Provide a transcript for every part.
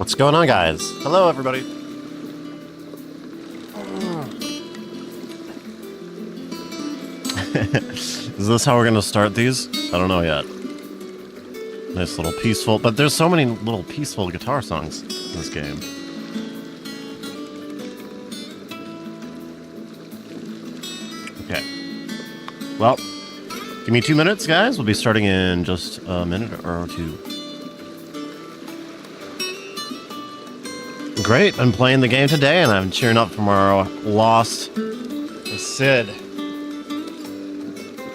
What's going on, guys? Hello, everybody. Is this how we're gonna start these? I don't know yet. Nice little peaceful, but there's so many little peaceful guitar songs in this game. Okay. Well, give me 2 minutes, guys. We'll be starting in just a minute or two. Great, I'm playing the game today, and I'm cheering up from our lost Sid.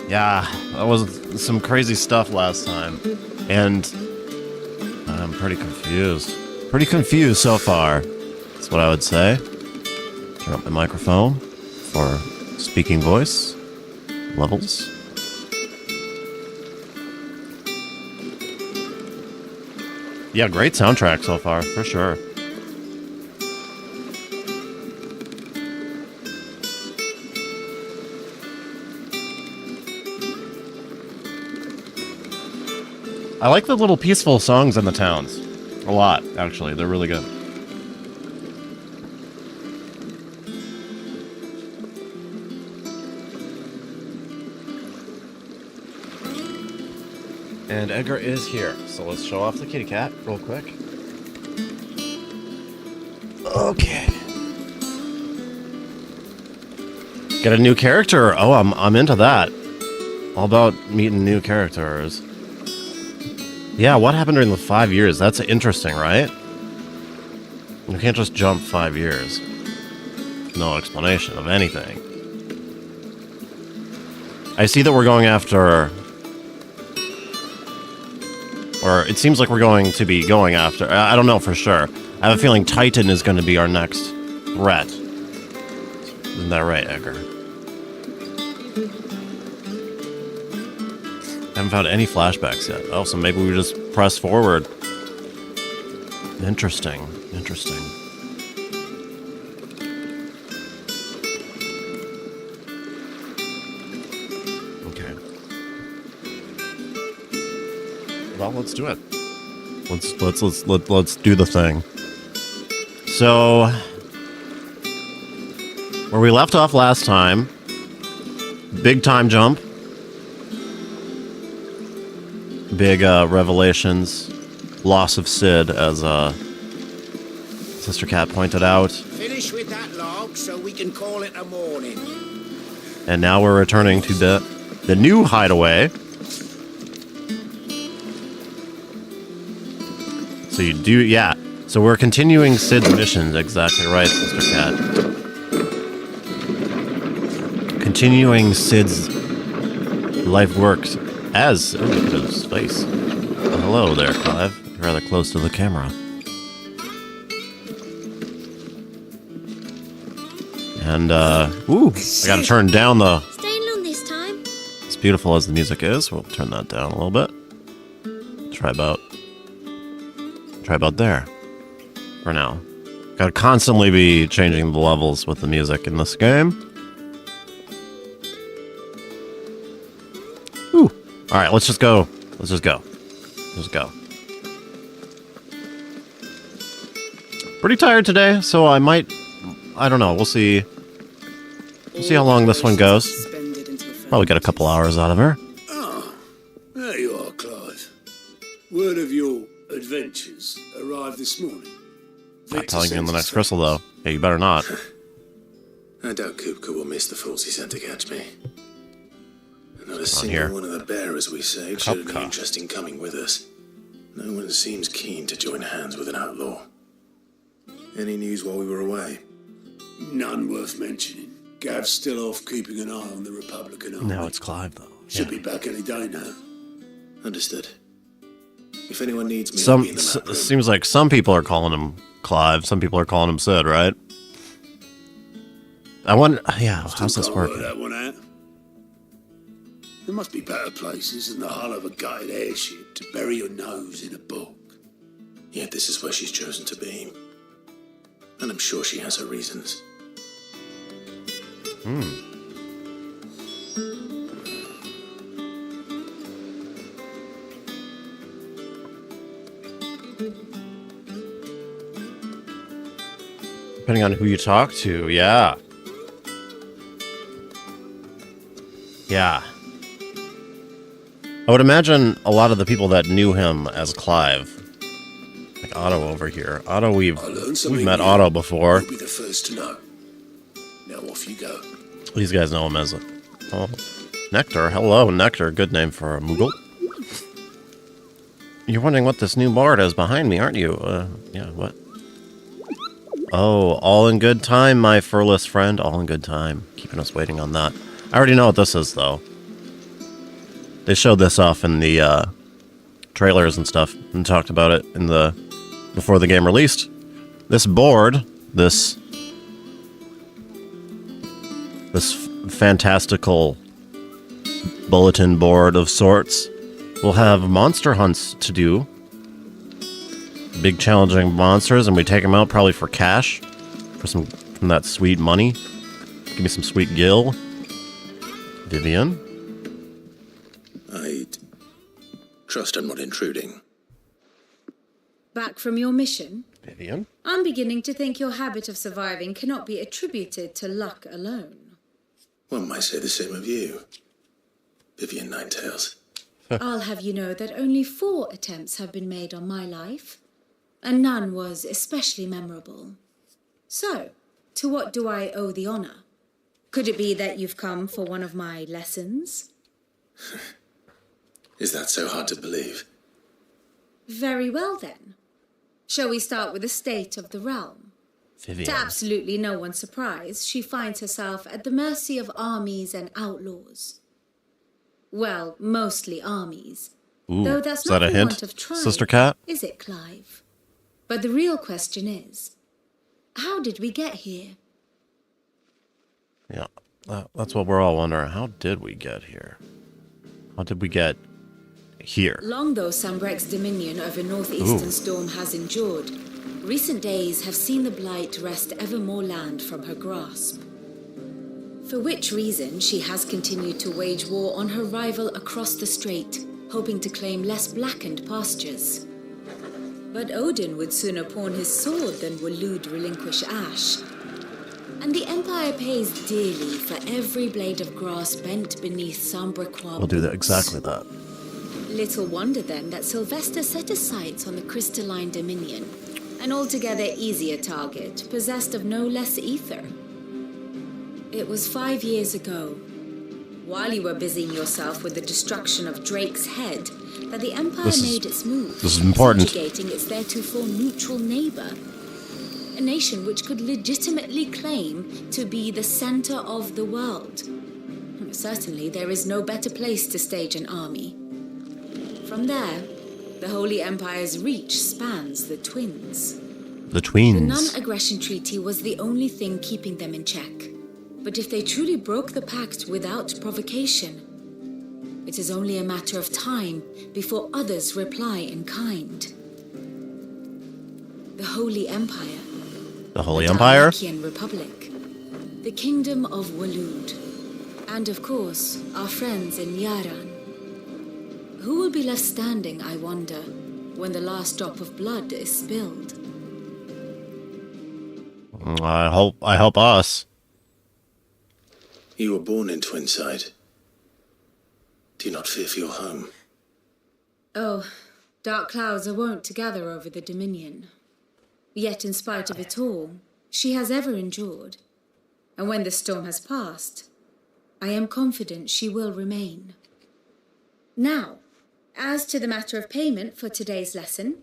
Yeah, that was some crazy stuff last time, and I'm pretty confused. Pretty confused so far, that's what I would say. Turn up my microphone for speaking voice levels. Yeah, great soundtrack so far, for sure. I like the little peaceful songs in the towns. A lot, actually. They're really good. And Edgar is here, so let's show off the kitty cat real quick. Okay. Get a new character. Oh, I'm into that. All about meeting new characters. Yeah, what happened during the 5 years? That's interesting, right? You can't just jump 5 years. No explanation of anything. I see that we're going after... Or it seems like we're going to be going after... I don't know for sure. I have a feeling Titan is going to be our next threat. Isn't that right, Edgar? Haven't found any flashbacks yet. Oh, so maybe we just press forward. Interesting. Interesting. Okay. Well, let's do it. Let's do the thing. So, where we left off last time, big time jump. Big revelations, loss of Sid, as Sister Cat pointed out. Finish with that log so we can call it a morning. And now we're returning to the new hideaway. So you do, yeah. So we're continuing Sid's missions, exactly right, Sister Cat. Continuing Sid's life work as... Oh, look at his face. Oh, hello there, Clive. You're rather close to the camera. And, ooh, I gotta turn down the... Staying long this time. As beautiful as the music is, we'll turn that down a little bit. Try about there. For now. Gotta constantly be changing the levels with the music in this game. Ooh. Alright, let's just go. Let's just go. Just go. Pretty tired today, so I might... I don't know, we'll see. We'll see how long this one goes. Probably get a couple hours out of her. Ah, there you are, Clive. Word of your adventures arrived this morning. Not telling you in the next crystal, though. Yeah, you better not. I doubt Kupka will miss the fools he sent to catch me. Not a single here. one of the bearers we saved showed any interest in coming with us. No one seems keen to join hands with an outlaw. Any news while we were away? None worth mentioning. Gav's still off keeping an eye on the Republican army. Now it's Clive, though. Should be back any day now. Understood. If anyone needs me, I'll Some be in the map room. seems like some people are calling him Clive, some people are calling him Sid, right? I wonder, yeah, how's this Can't work working? that one out. There must be better places than the hull of a gutted airship to bury your nose in a book. Yet this is where she's chosen to be. And I'm sure she has her reasons. Depending on who you talk to, yeah. Yeah. I would imagine a lot of the people that knew him as Clive, like Otto over here. Otto, we've met Otto before. You'll be the first to know. Now off you go. These guys know him as Nectar. Hello, Nectar. Good name for a Moogle. You're wondering what this new board is behind me, aren't you? Yeah, what? Oh, all in good time, my furless friend. All in good time. Keeping us waiting on that. I already know what this is, though. They showed this off in the trailers and stuff, and talked about it in the before the game released. This board, this fantastical bulletin board of sorts, will have monster hunts to do. Big challenging monsters, and we take them out probably for cash, from that sweet money. Give me some sweet gil. Vivian? I trust I'm not intruding. Back from your mission? Vivian? I'm beginning to think your habit of surviving cannot be attributed to luck alone. One might say the same of you, Vivian Ninetails. I'll have you know that only 4 attempts have been made on my life, and none was especially memorable. So, to what do I owe the honor? Could it be that you've come for one of my lessons? Is that so hard to believe? Very well then. Shall we start with the state of the realm? Vivian. To absolutely no one's surprise, she finds herself at the mercy of armies and outlaws. Well, mostly armies. Ooh, though that's is not that a the hint, want of trying, Sister Cat? is it, Clive? But the real question is, how did we get here? Yeah, that's what we're all wondering. How did we get here? How did we get here? Long though Sambrek's dominion over northeastern Ooh. Storm has endured, recent days have seen the Blight wrest ever more land from her grasp. For which reason she has continued to wage war on her rival across the strait, hoping to claim less blackened pastures. But Odin would sooner pawn his sword than Waloed relinquish Ash. And the Empire pays dearly for every blade of grass bent beneath Sambrequois. We'll do that exactly that. Little wonder then that Sylvester set his sights on the crystalline dominion, an altogether easier target, possessed of no less ether. It was 5 years ago, while you were busying yourself with the destruction of Drake's head, that the Empire made its move. This is important. Subjugating its theretofore neutral neighbor. A nation which could legitimately claim to be the center of the world. Certainly, there is no better place to stage an army. From there, the Holy Empire's reach spans the Twins. The Tweens. The non-aggression treaty was the only thing keeping them in check. But if they truly broke the pact without provocation, it is only a matter of time before others reply in kind. The Holy Empire. The Holy Empire? The Dahlakian Republic. The Kingdom of Waloed. And of course, our friends in Yaran. Who will be left standing, I wonder, when the last drop of blood is spilled? I hope us. You were born in Twinside. Do you not fear for your home? Oh, dark clouds are wont to gather over the Dominion. Yet in spite of it all, she has ever endured. And when the storm has passed, I am confident she will remain. Now, as to the matter of payment for today's lesson,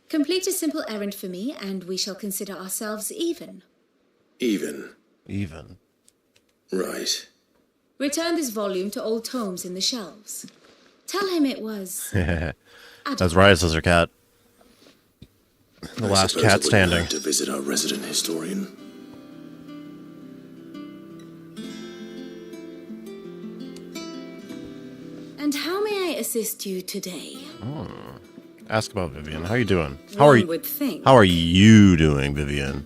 complete a simple errand for me and we shall consider ourselves even. Even? Even. Right. Return this volume to old tomes in the shelves. Tell him it was... That's right, Sister Cat. The I last suppose cat it would standing. hurt to visit our resident historian. And how may I assist you today? Ask about Vivian. How are you doing? How are One you? would think. How are you doing, Vivian?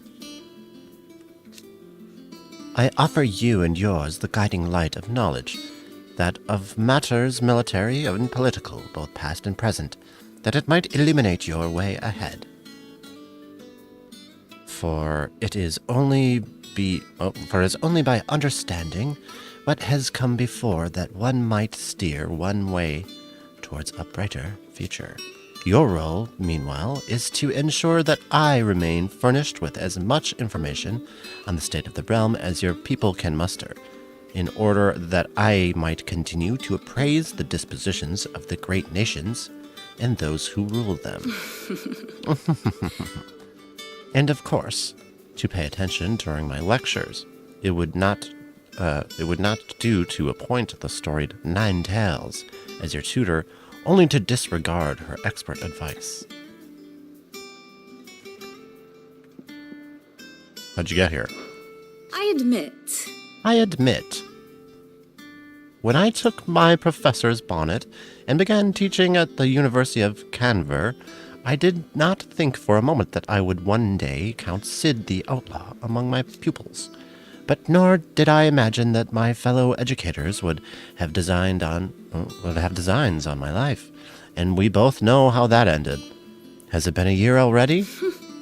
I offer you and yours the guiding light of knowledge, that of matters military and political, both past and present, that it might illuminate your way ahead. For it is only by understanding what has come before that one might steer one way towards a brighter future. Your role, meanwhile, is to ensure that I remain furnished with as much information on the state of the realm as your people can muster, in order that I might continue to appraise the dispositions of the great nations and those who rule them. And of course, to pay attention during my lectures. It would not do to appoint the storied Nine Tails as your tutor, only to disregard her expert advice. How'd you get here? I admit. When I took my professor's bonnet and began teaching at the University of Canver, I did not think for a moment that I would one day count Sid the Outlaw among my pupils. But nor did I imagine that my fellow educators would have designs on my life, and we both know how that ended. Has it been a year already?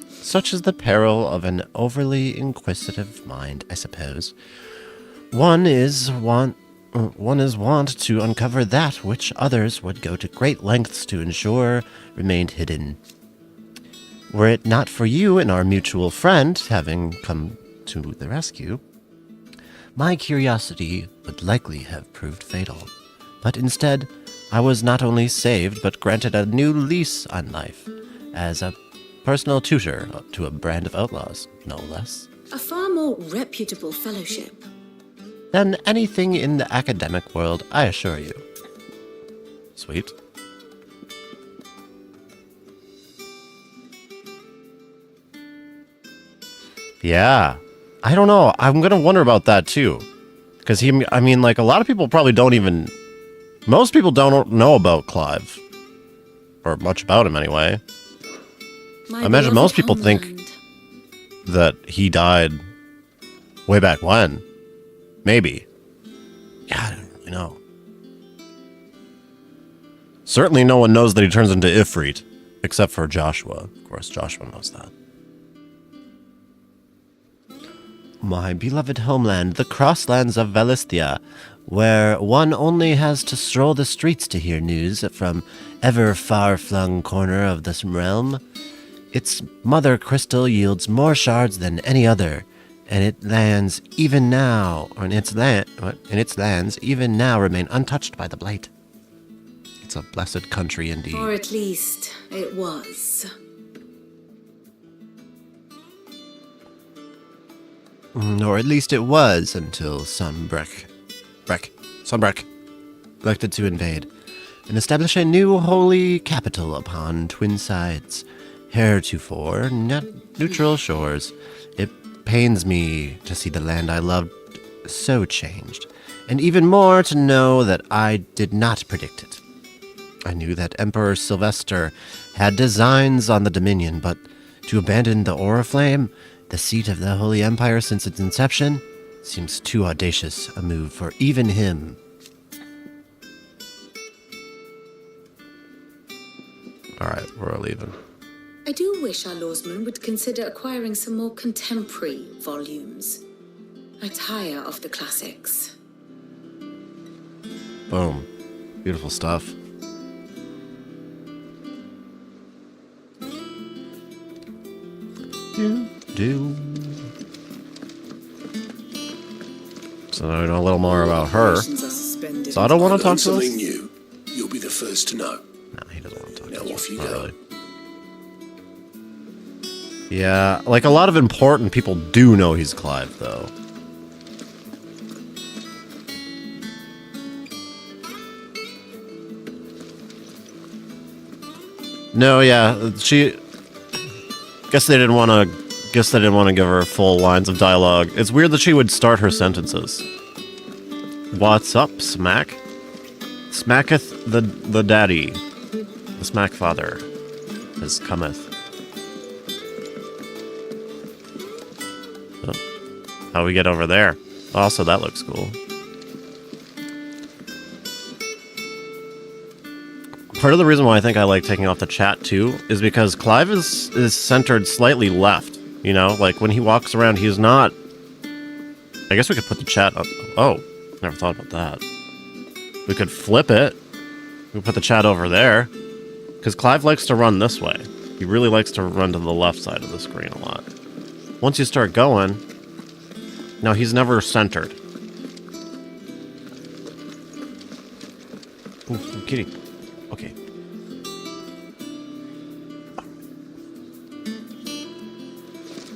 Such is the peril of an overly inquisitive mind, I suppose. One is wont to uncover that which others would go to great lengths to ensure remained hidden. Were it not for you and our mutual friend having come to the rescue, my curiosity would likely have proved fatal. But instead, I was not only saved, but granted a new lease on life, as a personal tutor to a brand of outlaws, no less. A far more reputable fellowship than anything in the academic world, I assure you. Sweet. Yeah. I don't know. I'm gonna wonder about that too. Because a lot of people probably most people don't know about Clive. Or much about him anyway. I imagine most people think that he died way back when. Maybe. Yeah, I don't really know. Certainly no one knows that he turns into Ifrit, except for Joshua. Of course, Joshua knows that. My beloved homeland, the crosslands of Valisthia, where one only has to stroll the streets to hear news from ever far-flung corner of this realm. Its mother crystal yields more shards than any other, and its lands even now remain untouched by the blight. It's a blessed country indeed. Or at least it was. Or at least it was until Sunbreck elected to invade and establish a new holy capital upon twin sides, heretofore neutral shores. It pains me to see the land I loved so changed, and even more to know that I did not predict it. I knew that Emperor Sylvester had designs on the Dominion, but to abandon the Oriflame, the seat of the Holy Empire since its inception, seems too audacious a move for even him. Alright, we're leaving. I do wish our lawsman would consider acquiring some more contemporary volumes. I tire of the classics. Boom. Beautiful stuff. So now I know a little more about her. So I don't want to talk to something new. You'll be the first to know. No, he doesn't want to talk Now to off you Not go. really. Yeah, like a lot of important people do know he's Clive, though. No, yeah, Guess they didn't want to give her full lines of dialogue. It's weird that she would start her sentences. What's up, Smack? Smacketh the daddy. The Smack father is cometh. Oh, how we get over there? Also, that looks cool. Part of the reason why I think I like taking off the chat too is because Clive is centered slightly left. You know, like when he walks around, he's not... I guess we could put the chat up. Oh, never thought about that. We could flip it. We could put the chat over there. Because Clive likes to run this way. He really likes to run to the left side of the screen a lot. Once you start going... No, he's never centered. Ooh, kitty. Okay.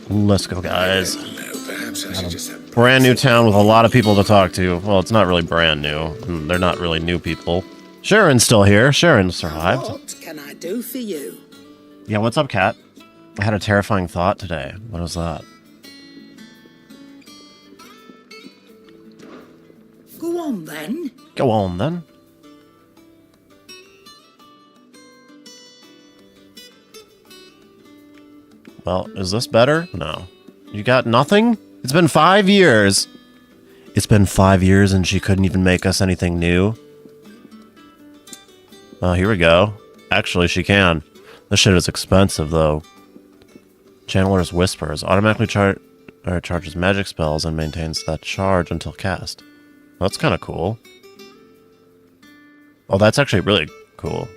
Let's go, guys. Perhaps I should just have Brand new town with a lot of people to talk to. Well, it's not really brand new. And they're not really new people. Sharon's still here. Sharon survived. What can I do for you? Yeah, what's up, Kat? I had a terrifying thought today. What was that? Go on then. Go on, then. Well, is this better? No. You got nothing? It's been 5 years. It's been 5 years and she couldn't even make us anything new. Oh, here we go. Actually, she can. This shit is expensive, though. Channeler's Whispers. Automatically charges magic spells and maintains that charge until cast. Well, that's kind of cool. Oh, that's actually really cool.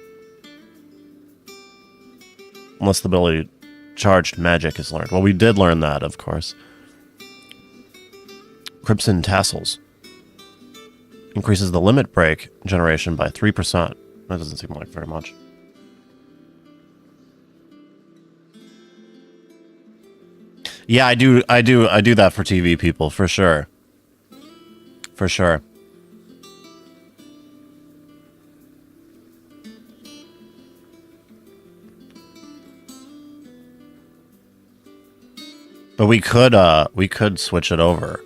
Unless the ability charged magic is learned. Well, we did learn that, of course. Crimson Tassels. Increases the limit break generation by 3%. That doesn't seem like very much. Yeah, I do that for TV people, for sure. For sure. But we could switch it over.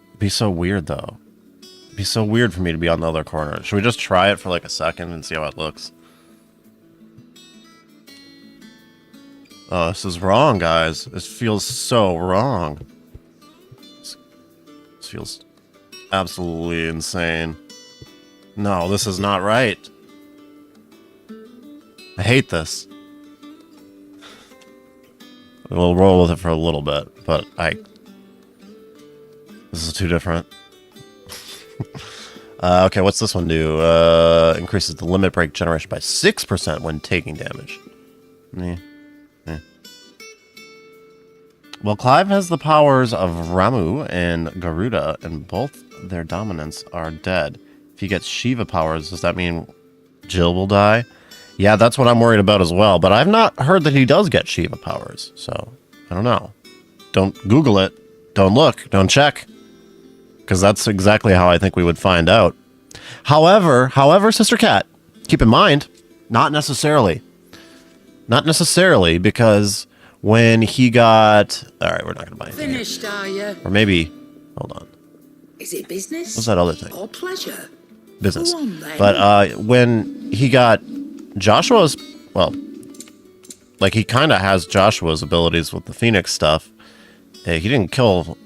It'd be so weird, though. It'd be so weird for me to be on the other corner. Should we just try it for like a second and see how it looks? Oh, this is wrong, guys. This feels so wrong. This feels absolutely insane. No, this is not right. I hate this. We'll roll with it for a little bit, but this is too different. Okay, what's this one do? Increases the limit break generation by 6% when taking damage. Well, Clive has the powers of Ramu and Garuda, and both their dominants are dead. If he gets Shiva powers, does that mean Jill will die? Yeah, that's what I'm worried about as well, but I've not heard that he does get Shiva powers, so I don't know. Don't Google it. Don't look. Don't check. Because that's exactly how I think we would find out. However, Sister Cat, keep in mind, not necessarily. Not necessarily, because when he got... Alright, we're not going to buy anything. Finished, are you? Or maybe... Hold on. Is it business? What's that other thing? Or pleasure? Business. Go on, then. But when he got Joshua's... Well, like he kind of has Joshua's abilities with the Phoenix stuff. He didn't kill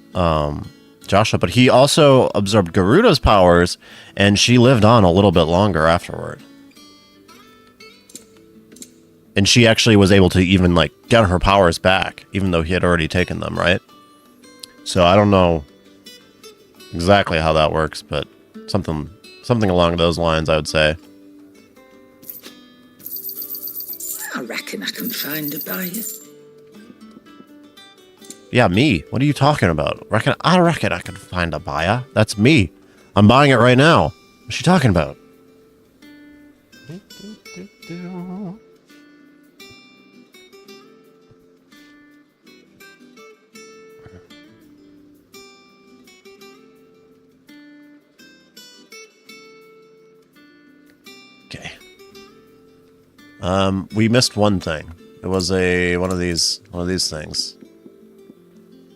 Joshua, but he also absorbed Garuda's powers, and she lived on a little bit longer afterward. And she actually was able to even, like, get her powers back, even though he had already taken them, right? So I don't know exactly how that works, but something along those lines, I would say. I reckon I can find a buyer. Yeah, me. What are you talking about? I reckon I can find a buyer. That's me. I'm buying it right now. What's she talking about? Okay. We missed one thing. It was one of these things.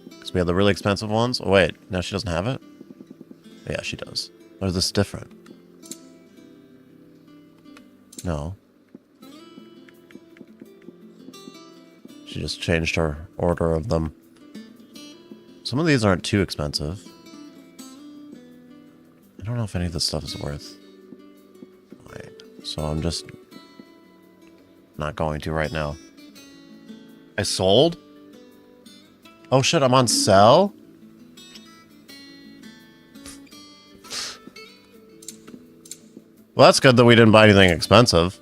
Because we had the really expensive ones. Oh wait, now she doesn't have it? Yeah, she does. Or is this different? No. She just changed her order of them. Some of these aren't too expensive. I don't know if any of this stuff is worth. Wait, so I'm just not going to right now. I sold? Oh shit, I'm on sell? Well, that's good that we didn't buy anything expensive.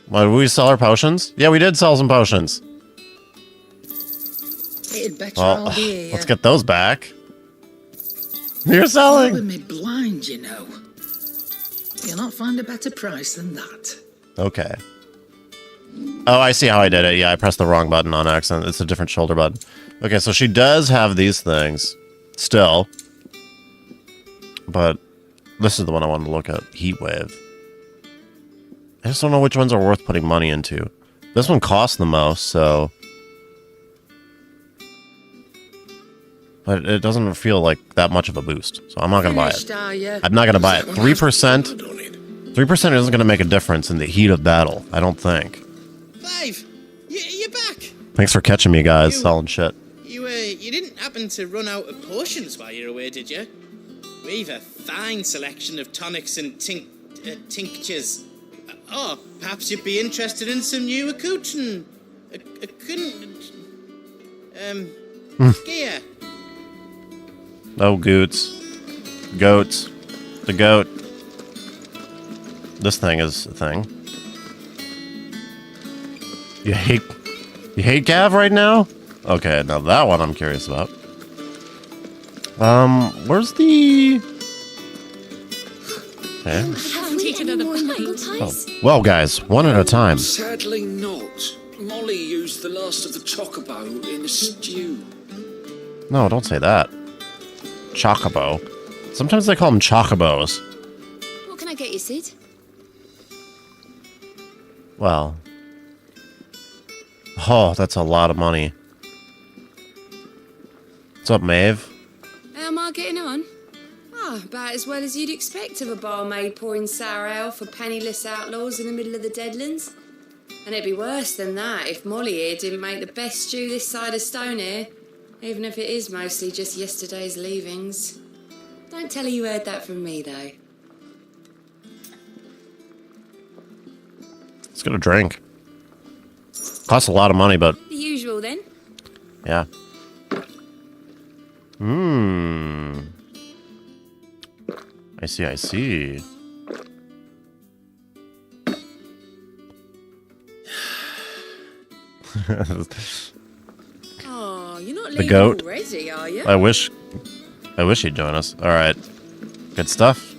Why, did we sell our potions? Yeah, we did sell some potions. It'd better Well, all be here. let's get those back. You're With selling! me blind, you know. You'll not find a better price than that. Okay. Oh, I see how I did it. Yeah, I pressed the wrong button on accident. It's a different shoulder button. Okay, so she does have these things. Still. But this is the one I wanted to look at. Heatwave. I just don't know which ones are worth putting money into. This one costs the most, so... But it doesn't feel like that much of a boost. So I'm not going to buy it. I'm not going to buy it. 3%? 3% isn't going to make a difference in the heat of battle. I don't think. Clive, you're back. Thanks for catching me, guys. Selling shit. You didn't happen to run out of potions while you're away, did you? We've a fine selection of tonics and tinctures. Oh, perhaps you'd be interested in some new accoutrement. Gear. Oh, goots. Goats. The goat. This thing is a thing. You hate Gav right now? Okay, now that one I'm curious about. Where's the... Okay. Haven't we another pint? Oh. Well, guys, one at a time. Sadly not. Molly used the last of the chocobo in a stew. No, don't say that. Chocobo. Sometimes they call them chocobos. What can I get you, Sid? Well. Oh, that's a lot of money. What's up, Maeve? How am I getting on? Ah, about as well as you'd expect of a barmaid pouring sour ale for penniless outlaws in the middle of the Deadlands. And it'd be worse than that if Molly here didn't make the best stew this side of Stone here, even if it is mostly just yesterday's leavings. Don't tell her you heard that from me, though. Let's get a drink. Costs a lot of money, but... The usual, then. Yeah. I see. Oh, you're not The leaving goat. already, are you? I wish he'd join us. Alright. Good stuff.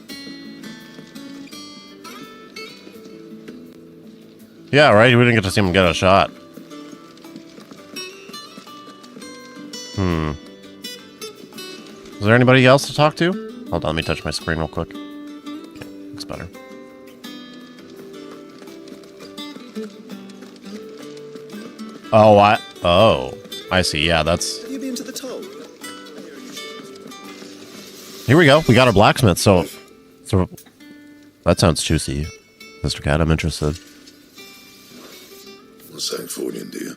Yeah, right? We didn't get to see him get a shot. Is there anybody else to talk to? Hold on, let me touch my screen real quick. Okay, looks better. Oh, I see. Yeah, that's... Have you been to the toll? Here we go. We got our blacksmith, so that sounds juicy. Mr. Cat, I'm interested. What's that for you, dear?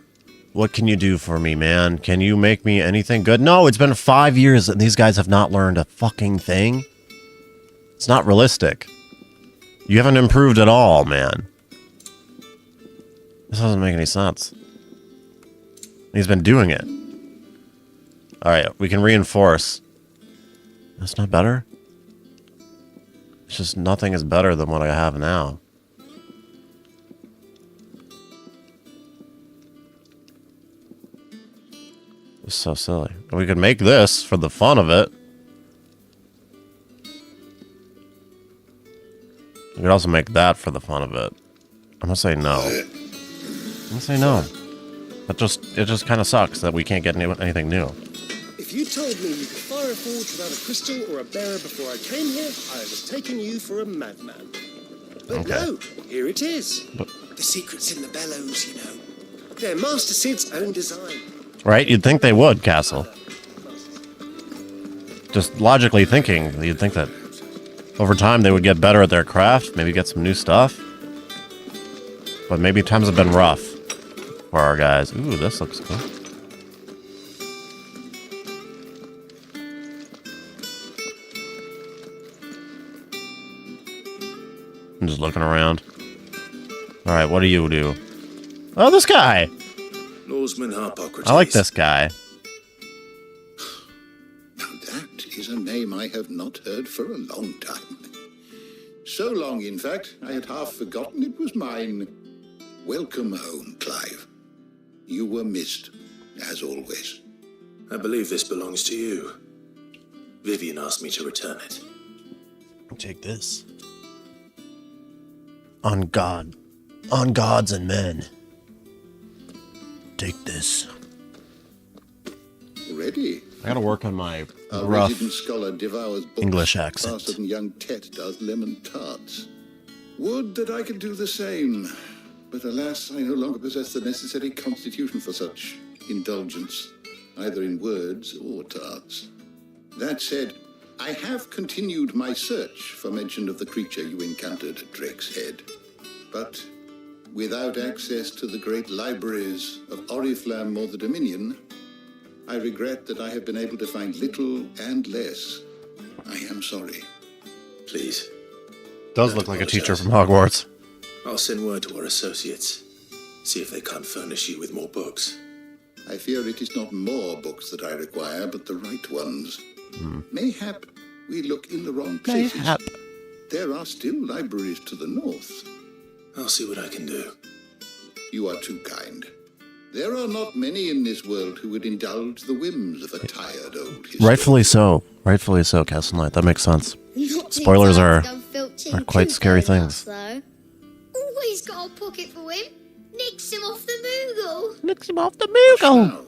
What can you do for me, man? Can you make me anything good? No, it's been 5 years and these guys have not learned a fucking thing. It's not realistic. You haven't improved at all, man. This doesn't make any sense. He's been doing it. Alright, we can reinforce. That's not better? It's just nothing is better than what I have now. It's so silly. We could make this for the fun of it. We could also make that for the fun of it. I'm gonna say no. I'm gonna say no. It just kind of sucks that we can't get anything new. If you told me you could fire a forge without a crystal or a bearer before I came here, I would have taken you for a madman. But Okay. no, here it is. But- The secret's in the bellows, you know. They're Master Sid's own design. Right? You'd think they would, Castle. Just logically thinking, you'd think that over time they would get better at their craft, maybe get some new stuff. But maybe times have been rough for our guys. Ooh, this looks cool. I'm just looking around. Alright, what do you do? Oh, this guy. Lawsman Harpocrates. I like this guy. Now that is a name I have not heard for a long time. So long, in fact, I had half forgotten it was mine. Welcome home, Clive. You were missed, as always. I believe this belongs to you. Vivian asked me to return it. Take this. On God. On gods and men. Take this. Ready? I gotta work on my Our rough resident scholar devours books English accent. faster than young Tet does lemon tarts. Would that I could do the same, but alas, I no longer possess the necessary constitution for such indulgence, either in words or tarts. That said, I have continued my search for mention of the creature you encountered at Drake's Head, but without access to the great libraries of Oriflamme or the Dominion, I regret that I have been able to find little and less. I am sorry. Please. Does look like a teacher from Hogwarts. I'll send word to our associates. See if they can't furnish you with more books. I fear it is not more books that I require, but the right ones. Mayhap we look in the wrong places. Mayhap. There are still libraries to the north. I'll see what I can do. You are too kind. There are not many in this world who would indulge the whims of a tired old history. Rightfully so. Rightfully so, Castle Knight. That makes sense. Spoilers are quite scary things. Always got a pocket for him. Nicks him off the Moogle. Nicks him off the Moogle. Now,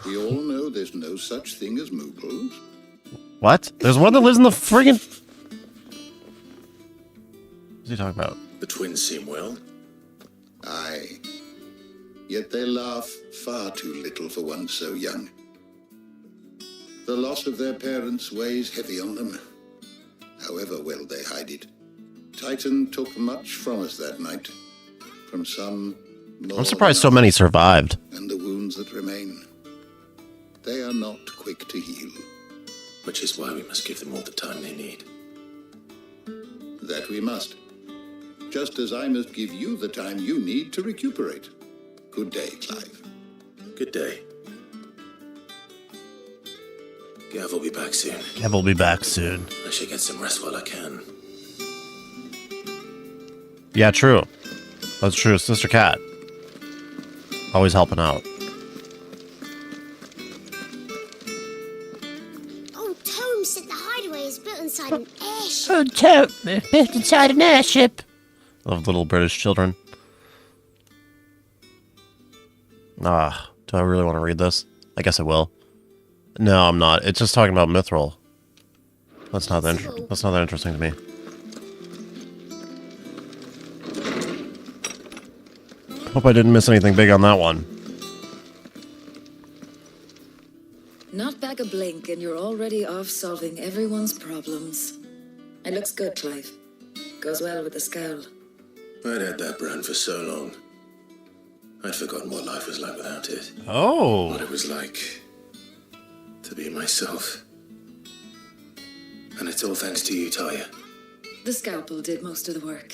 we all know there's no such thing as Moogles. What? There's one that lives in the friggin'... What's he talking about? The twins seem well. Aye. Yet they laugh far too little for one so young. The loss of their parents weighs heavy on them, however well they hide it. Titan took much from us that night. From some more I'm surprised than so many others, survived. and the wounds that remain. They are not quick to heal. Which is why we must give them all the time they need. That we must. Just as I must give you the time you need to recuperate. Good day, Clive. Good day. Gav will be back soon. Kev will be back soon. I should get some rest while I can. Yeah, true. That's true. Sister Cat. Always helping out. Oh, Tome said the hideaway is built inside an airship. Oh, Tom, built inside an airship. Love little British children. Ah, do I really want to read this? I guess I will. No, I'm not. It's just talking about Mithril. That's not that interesting to me. Hope I didn't miss anything big on that one. Not back a blink and you're already off solving everyone's problems. It looks good, Clive. Goes well with the scowl. I'd had that brand for so long. I'd forgotten what life was like without it. Oh. What it was like to be myself. And it's all thanks to you, Talia. The scalpel did most of the work.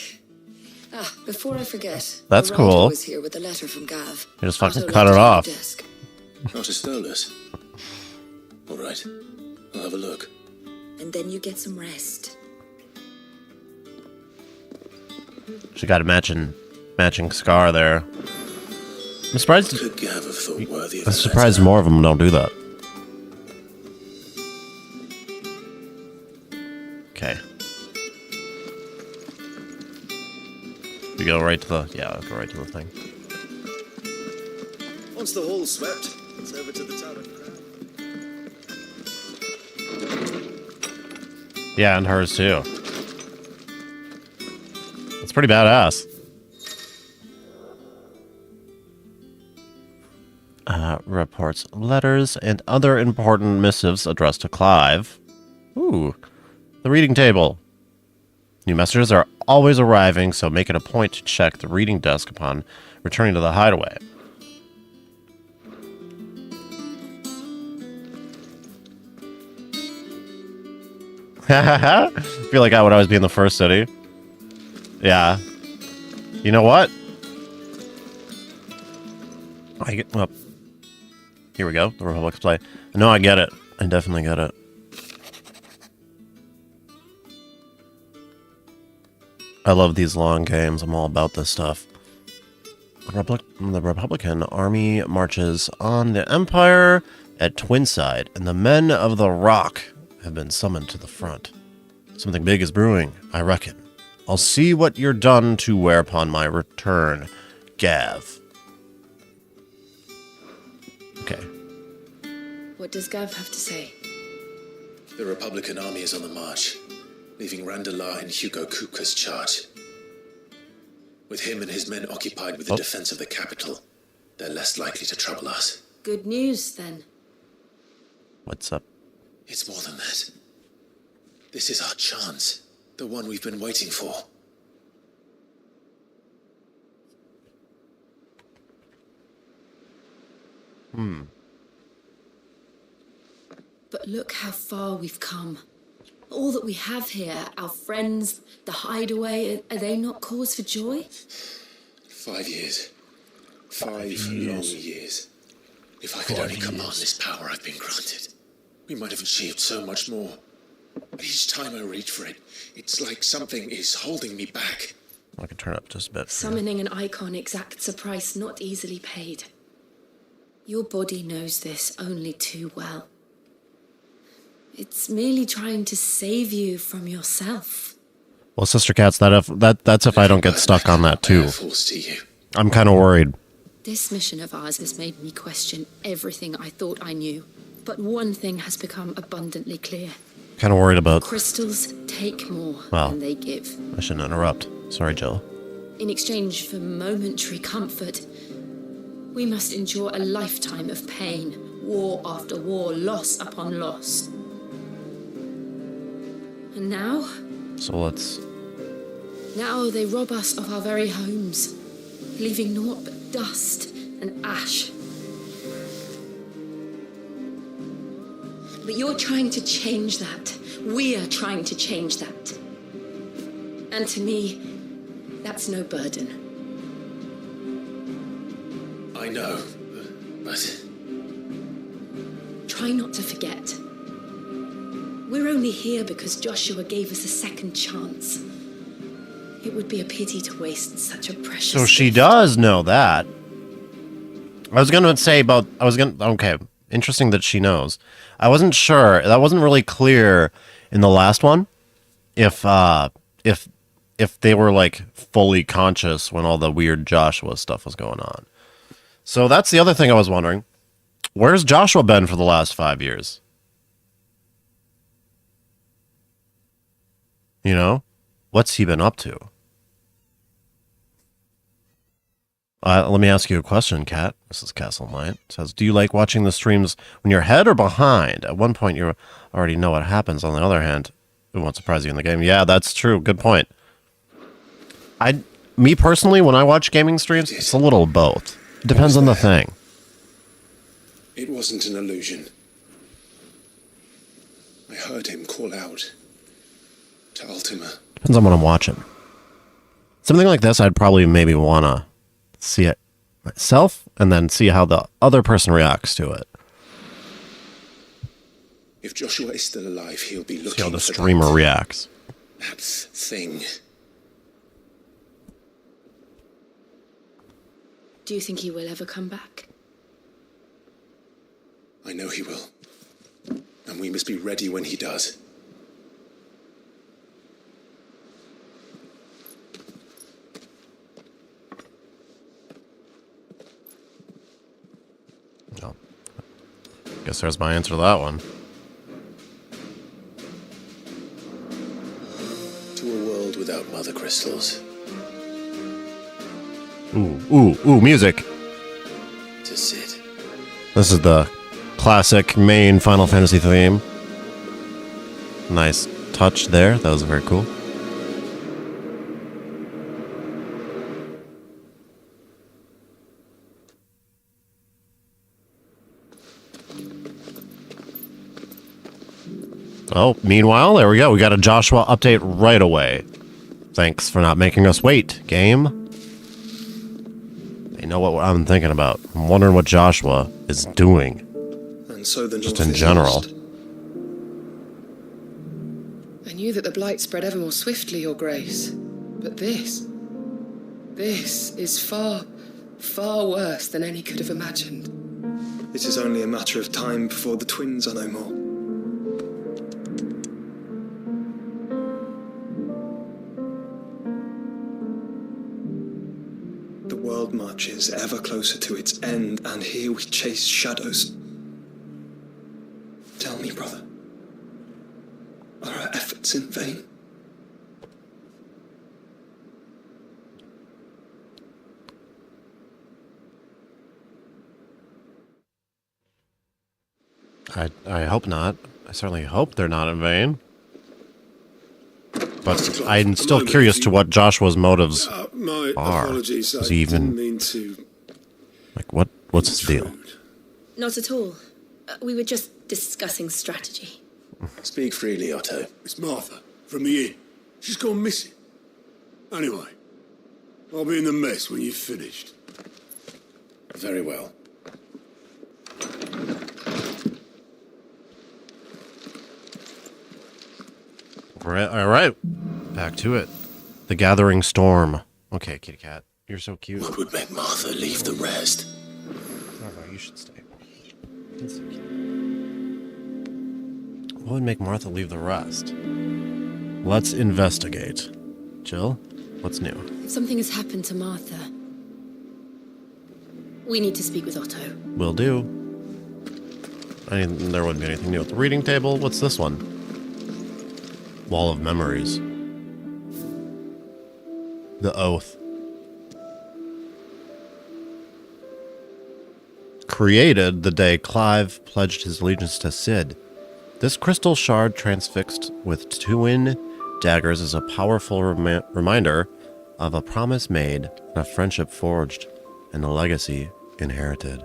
Ah, before I forget. That's Otto cool. was here with a letter from Gav. You just fucking Otto cut left it on off. your desk. Not a stolus. All right. I'll have a look. And then you get some rest. She got a matching scar there. I'm surprised. Could Gav have thought worthy of I'm a surprised letter? more of them don't do that. Okay. We go right to the I'll go right to the thing. Once the hall's swept, it's over to the turret crowd. Yeah, and hers too. It's pretty badass. Reports, letters, and other important missives addressed to Clive. Ooh, the reading table. New messages are always arriving, so make it a point to check the reading desk upon returning to the hideaway. I feel like I would always be in the first city. Yeah. You know what? I get... Well, here we go. The Republic's play. No, I get it. I definitely get it. I love these long games. I'm all about this stuff. The Republican army marches on the Empire at Twinside, and the men of the Rock have been summoned to the front. Something big is brewing, I reckon. I'll see what you're done to whereupon my return, Gav. Okay. What does Gav have to say? The Republican army is on the march, leaving Randalar in Hugo Kupka's charge. With him and his men occupied with the defense of the capital, they're less likely to trouble us. Good news, then. What's up? It's more than that. This is our chance, the one we've been waiting for. But look how far we've come. All that we have here, our friends, the hideaway, are they not cause for joy? 5 years. 5 long years. If I could only command this power I've been granted, we might have achieved so much more. But each time I reach for it, it's like something is holding me back. I can turn up just a bit. Summoning an icon exacts a price not easily paid. Your body knows this only too well. It's merely trying to save you from yourself. Well, Sister Cats, that's if I don't get stuck on that too. I'm kind of worried. This mission of ours has made me question everything I thought I knew. But one thing has become abundantly clear. Kind of worried about... Crystals take more than they give. I shouldn't interrupt. Sorry, Jill. In exchange for momentary comfort, we must endure a lifetime of pain, war after war, loss upon loss. And now? So let's... Now they rob us of our very homes, leaving naught but dust and ash. But you're trying to change that. We're trying to change that. And to me, that's no burden. I know, but... Try not to forget. We're only here because Joshua gave us a second chance. It would be a pity to waste such a precious So she gift. does know that. I was going to say about... Okay, interesting that she knows. I wasn't sure. That wasn't really clear in the last one. If they were like fully conscious when all the weird Joshua stuff was going on. So that's the other thing I was wondering. Where's Joshua been for the last 5 years? You know? What's he been up to? Let me ask you a question, Kat. Mrs. Castleknight says, do you like watching the streams when you're ahead or behind? At one point, you already know what happens. On the other hand, it won't surprise you in the game. Yeah, that's true. Good point. Me personally, when I watch gaming streams, it's a little of both. It depends on the thing. It wasn't an illusion. I heard him call out to Ultima. Depends on what I'm watching. Something like this, I'd probably maybe want to see it myself and then see how the other person reacts to it. If Joshua is still alive, he'll be looking See how the for streamer reacts. that thing. Do you think he will ever come back? I know he will. And we must be ready when he does. No. Guess there's my answer to that one. To a world without mother crystals. Ooh, music. To Sid. This is the classic main Final Fantasy theme. Nice touch there. That was very cool. Oh, meanwhile, there we go. We got a Joshua update right away. Thanks for not making us wait, game. They know not what I'm thinking about. I'm wondering what Joshua is doing. And so the just North in is general. lost. I knew that the blight spread ever more swiftly, Your Grace. But this is far, far worse than any could have imagined. It is only a matter of time before the twins are no more. The world marches ever closer to its end, and here we chase shadows. Tell me, brother, are our efforts in vain? I hope not. I certainly hope they're not in vain. But I'm still curious to what Joshua's motives My are. apologies. Is I he didn't even mean to. like what's his deal? Not at all. We were just discussing strategy. Speak freely, Otto. It's Martha, from the inn. She's gone missing. Anyway, I'll be in the mess when you've finished. Very well. All right. Back to it. The Gathering Storm. Okay, kitty cat. You're so cute. What would make Martha leave the rest? You should stay. What would make Martha leave the rest? Let's investigate. Jill, what's new? Something has happened to Martha. We need to speak with Otto. Will do. There wouldn't be anything new at the reading table. What's this one? Wall of Memories. The Oath. Created the day Clive pledged his allegiance to Sid. This crystal shard transfixed with twin daggers is a powerful reminder of a promise made, and a friendship forged, and a legacy inherited.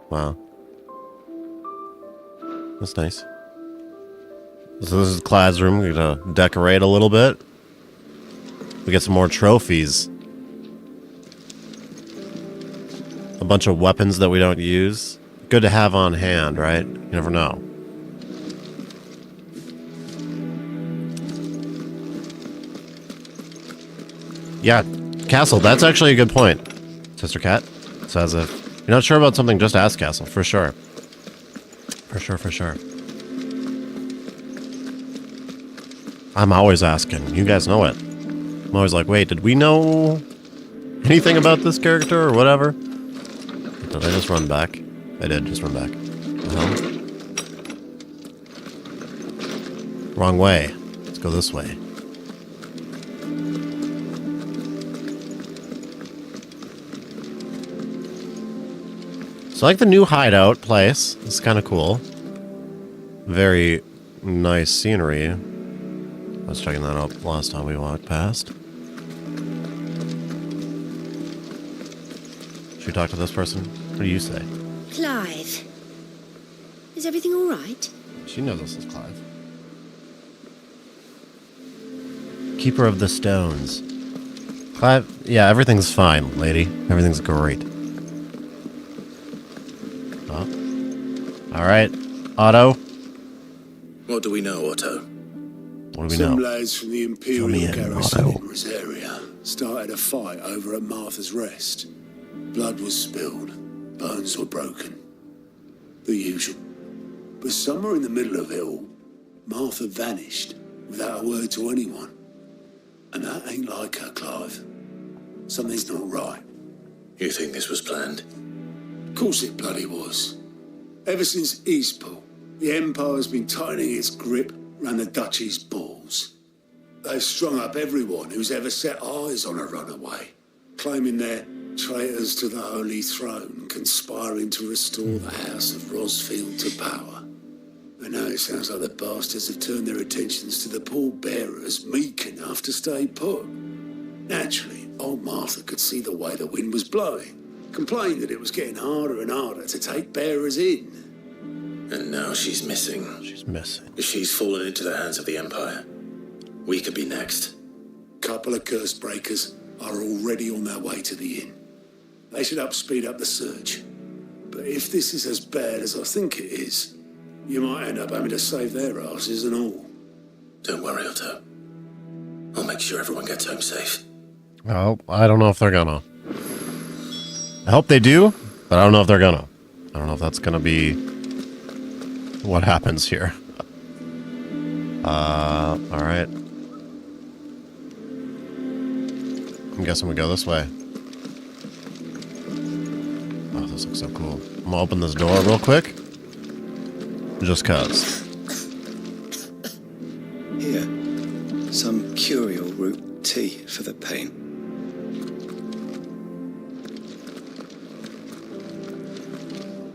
Wow. That's nice. So this is Clive's room. We're going to decorate a little bit. We get some more trophies. A bunch of weapons that we don't use. Good to have on hand, right? You never know. Yeah, Castle, that's actually a good point. Sister Cat says if you're not sure about something, just ask Castle, for sure. For sure. I'm always asking. You guys know it. I'm always like, wait, did we know anything about this character or whatever? Did I just run back? I did just run back. Wrong way. Let's go this way. So I like the new hideout place. It's kind of cool. Very nice scenery. I was checking that out last time we walked past. Should we talk to this person? What do you say? Clive, is everything all right? She knows this is Clive. Keeper of the Stones. Clive, yeah, everything's fine, lady. Everything's great. Oh. Alright, Otto. What do we know, Otto? What do we Some know? lads from the Imperial garrison in Rosaria started a fight over at Martha's Rest. Blood was spilled, bones were broken. The usual. But somewhere in the middle of it all, Martha vanished without a word to anyone. And that ain't like her, Clive. Something's not right. You think this was planned? Of course it bloody was. Ever since Eastpool, the Empire's been tightening its grip round the Duchy's balls. They've strung up everyone who's ever set eyes on a runaway, claiming they're traitors to the Holy Throne, conspiring to restore the House of Rosfield to power. And now it sounds like the bastards have turned their attentions to the pallbearers meek enough to stay put. Naturally, old Martha could see the way the wind was blowing, complained that it was getting harder and harder to take bearers in. And now she's missing. She's missing. If she's fallen into the hands of the Empire, we could be next. Couple of curse breakers, are already on their way to the inn. They should help speed up the search. But if this is as bad as I think it is, you might end up having to save their asses and all. Don't worry, Otto. I'll make sure everyone gets home safe. Well, I don't know if they're gonna. I hope they do, but I don't know if they're gonna. I don't know if that's gonna be what happens here. Alright. I'm guessing we go this way. Oh, this looks so cool. I'm gonna open this door real quick. Just cuz. Here, some curial root tea for the pain.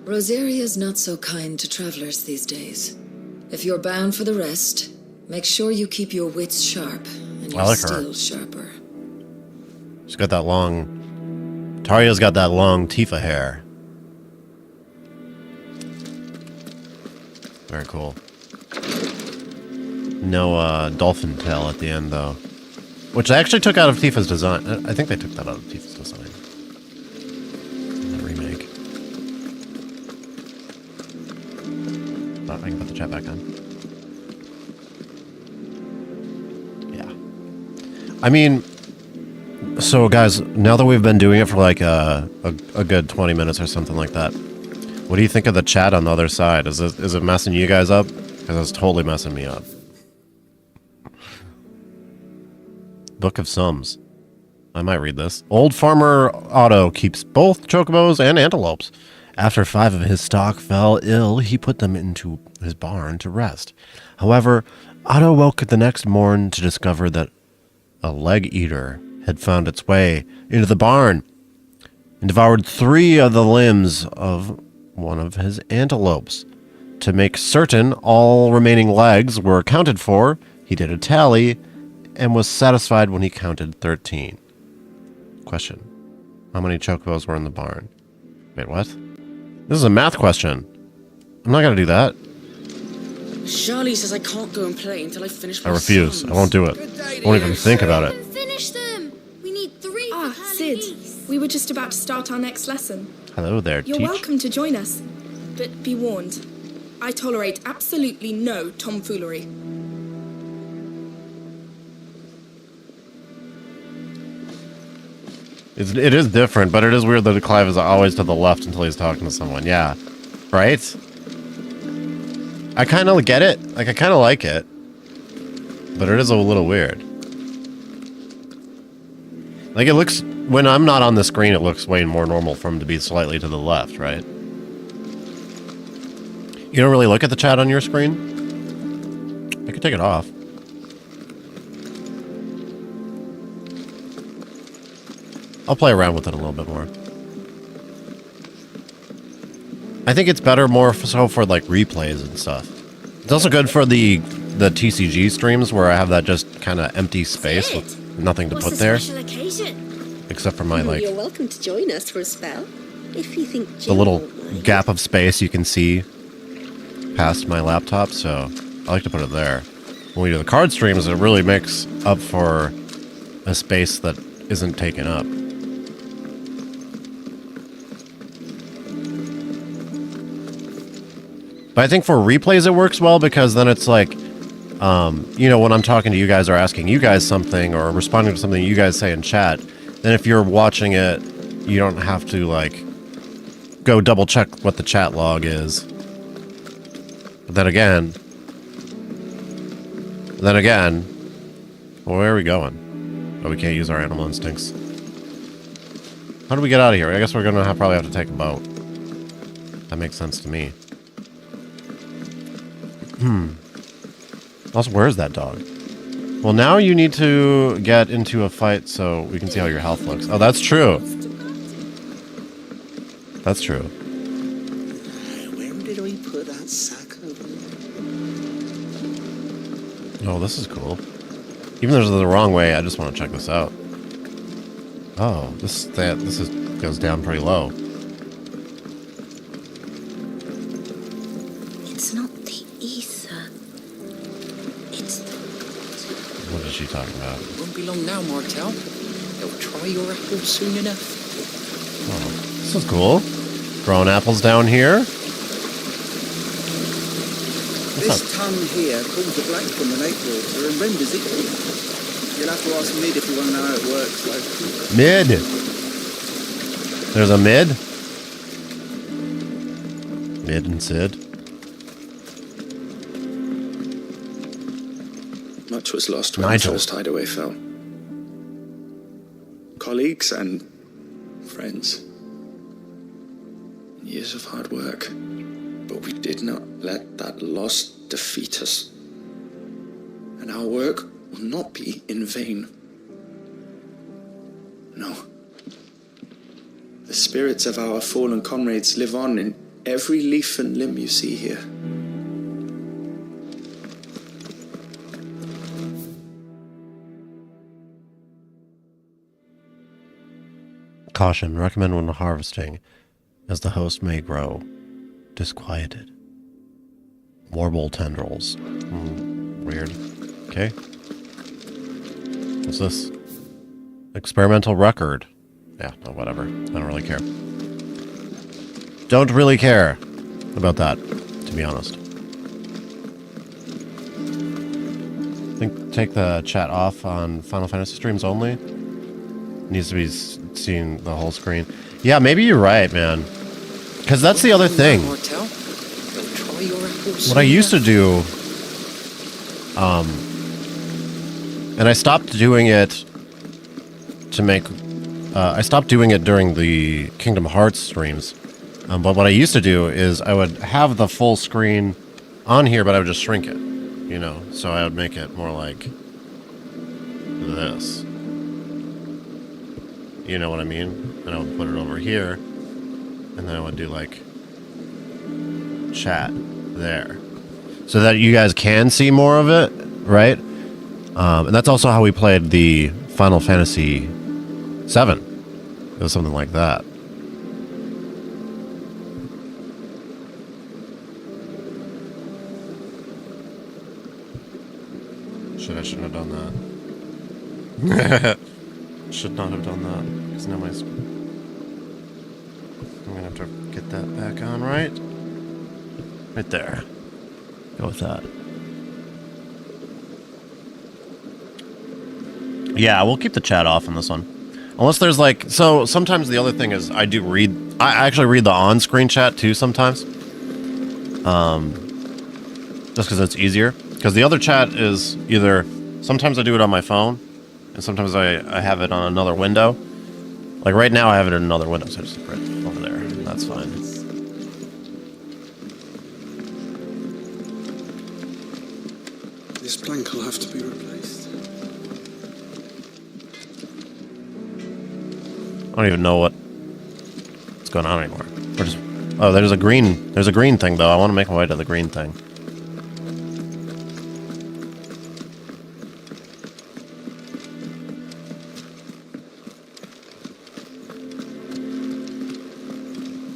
Rosaria's not so kind to travelers these days. If you're bound for the rest, make sure you keep your wits sharp and your steel sharper. She's got that long... Taria's got that long Tifa hair. Very cool. No dolphin tail at the end, though. Which I actually took out of Tifa's design. I think they took that out of Tifa's design. In the remake. Oh, I can put the chat back on. Yeah. I mean... So, guys, now that we've been doing it for like a good 20 minutes or something like that, what do you think of the chat on the other side? Is it messing you guys up? Because it's totally messing me up. Book of Sums. I might read this. Old Farmer Otto keeps both chocobos and antelopes. After 5 of his stock fell ill, he put them into his barn to rest. However, Otto woke the next morn to discover that a leg eater had found its way into the barn and devoured 3 of the limbs of one of his antelopes. To make certain all remaining legs were accounted for, he did a tally and was satisfied when he counted 13. Question. How many chocobos were in the barn? Wait, what? This is a math question. I'm not going to do that. Charlie says I can't go and play until I finish my I refuse. sums. I won't do it. I won't even think about it. Finish them. We need 3 for Sid. We were just about to start our next lesson. Hello there, You're teach. welcome to join us. But be warned. I tolerate absolutely no tomfoolery. It is different, but it is weird that Clive is always to the left until he's talking to someone. Yeah. Right? I kind of get it. Like, I kind of like it. But it is a little weird. Like, it looks... When I'm not on the screen, it looks way more normal for him to be slightly to the left, right? You don't really look at the chat on your screen? I could take it off. I'll play around with it a little bit more. I think it's better more so for like replays and stuff. It's also good for the TCG streams where I have that just kind of empty space with nothing to put there. Except for my like... You're welcome to join us for a spell. If you think the little gap of space you can see past my laptop, so I like to put it there. When we do the card streams, it really makes up for a space that isn't taken up. But I think for replays it works well because then it's like, you know, when I'm talking to you guys or asking you guys something or responding to something you guys say in chat, then if you're watching it, you don't have to, like, go double check what the chat log is. But then again, well, where are we going? Oh, we can't use our animal instincts. How do we get out of here? I guess we're going to probably have to take a boat. That makes sense to me. Also, where's that dog? Well, now you need to get into a fight so we can see how your health looks. Oh, that's true. That's true. Where did we put that sack over there? Oh, this is cool. Even though this is the wrong way, I just want to check this out. Oh, this goes down pretty low. It's not the ether. It's What is she talking about? Won't be long now, Martel. They'll try your apples soon enough. Oh, this is cool. Growing apples down here. This tongue here pulls the black from the lake water and renders it green. You'll have to ask Mid if you want to know how it works, though. Mid. There's a mid. Mid and Sid. Much was lost when Nigel. the first hideaway fell. Colleagues and friends. Years of hard work. But we did not let that loss defeat us. And our work will not be in vain. No. The spirits of our fallen comrades live on in every leaf and limb you see here. Caution, recommend when harvesting, as the host may grow disquieted. Warble tendrils. Weird. Okay. What's this? Experimental record. Yeah, no, whatever. I don't really care. Don't really care about that, to be honest. Take the chat off on Final Fantasy streams only. Needs to be seeing the whole screen. Yeah, maybe you're right, man. Because that's the other thing. What I used to do, and I stopped doing it to make, I stopped doing it during the Kingdom Hearts streams. But what I used to do is I would have the full screen on here, but I would just shrink it, you know? So I would make it more like this. You know what I mean? And I would put it over here, and then I would do like chat there, so that you guys can see more of it, right? And that's also how we played the Final Fantasy VII. It was something like that. I shouldn't have done that. Should not have done that. Because now I'm gonna have to get that back on, right? Right there. Go with that. Yeah, we'll keep the chat off on this one. Unless there's like, so sometimes the other thing is I actually read the on-screen chat too sometimes. Just because it's easier. Because the other chat is either, sometimes I do it on my phone, and sometimes I have it on another window. Like right now I have it in another window, so I just put it over there. That's fine. This plank will have to be replaced. I don't even know what's going on anymore. We're just, oh, there's a green thing though. I want to make my way to the green thing.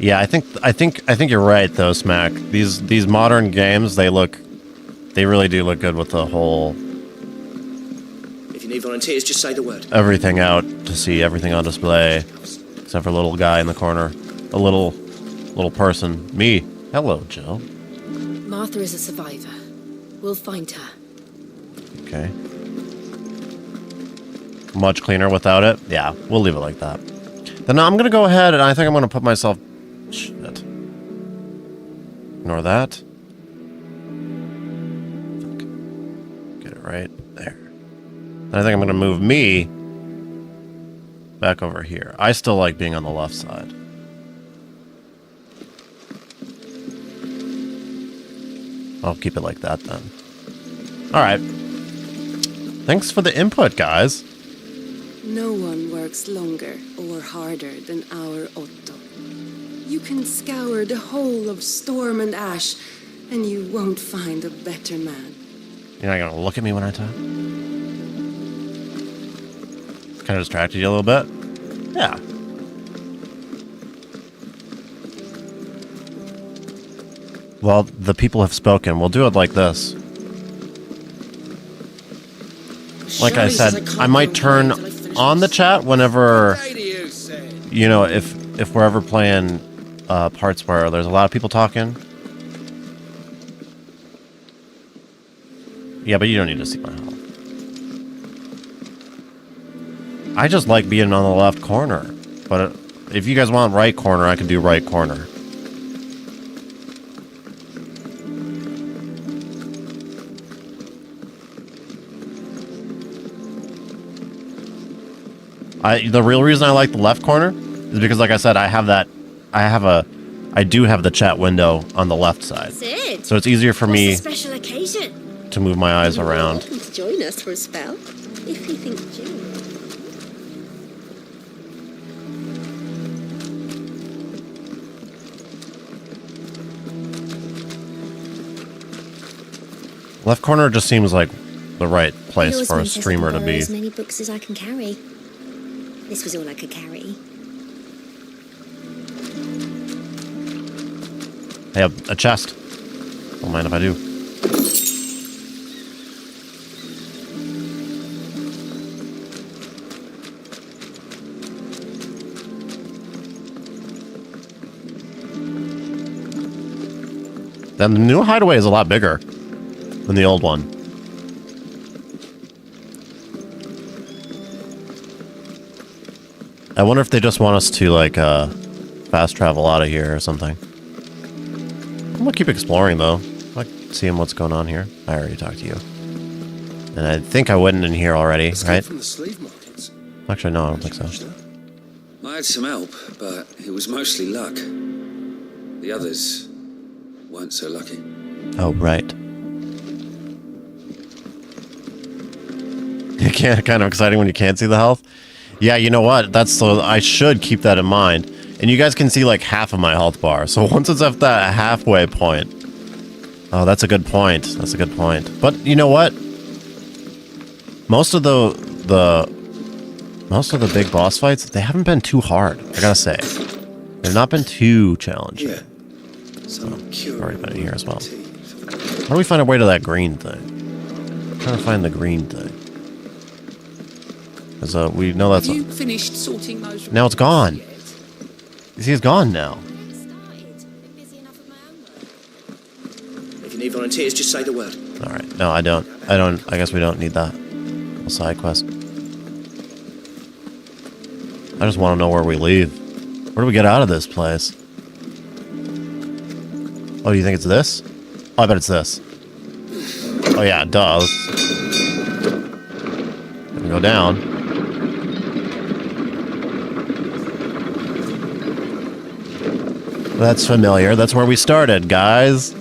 Yeah, I think you're right though, Smack. These modern games, they really do look good with the whole. If you need volunteers, just say the word. Everything out to see everything on display, except for a little guy in the corner, a little person. Me. Hello, Jill. Martha is a survivor. We'll find her. Okay. Much cleaner without it. Yeah, we'll leave it like that. Then I'm gonna go ahead and I think I'm gonna put myself. Shit. Ignore that. Fuck. Get it right there. And I think I'm going to move me back over here. I still like being on the left side. I'll keep it like that then. Alright. Thanks for the input, guys. No one works longer or harder than our Otto. You can scour the whole of Storm and Ash, and you won't find a better man. You're not gonna look at me when I talk? Kind of distracted you a little bit? Yeah. Well, the people have spoken. We'll do it like this. Like I said, I might turn on the chat whenever, you know, if we're ever playing parts where there's a lot of people talking. Yeah, but you don't need to see my health. I just like being on the left corner. But if you guys want right corner, I can do right corner. The real reason I like the left corner is because, like I said, I do have the chat window on the left side. Sid, So it's easier for me what's the special occasion? to move my eyes You're around. welcome to join us for a spell, if you think Jill. Left corner just seems like the right I place always for a wanted to streamer to borrow be. as many books as I can carry. This was all I could carry. I have a chest. Don't mind if I do. Then the new hideaway is a lot bigger than the old one. I wonder if they just want us to, like, fast travel out of here or something. I'm gonna keep exploring, though. I like seeing what's going on here. I already talked to you. And I think I went in here already, right? From the slave markets. Actually, no, I don't think so. I had some help, but it was mostly luck. The others weren't so lucky. Oh, right. Kind of exciting when you can't see the health. Yeah, you know what? I should keep that in mind. And you guys can see like half of my health bar. So once it's at that halfway point. Oh, that's a good point. That's a good point. But you know what? Most of the big boss fights, they haven't been too hard, I gotta say. They've not been too challenging. Yeah. Already been in here as well. How do we find our way to that green thing? I'm trying to find the green thing. Because we know that's... Have you finished sorting those? Now it's gone. You see, it's gone now. If you need volunteers, just say the word. Alright, no, I don't. I guess we don't need that. A side quest. I just want to know where we leave. Where do we get out of this place? Oh, you think it's this? Oh, I bet it's this. Oh yeah, it does. Gonna go down. That's familiar. That's where we started, guys.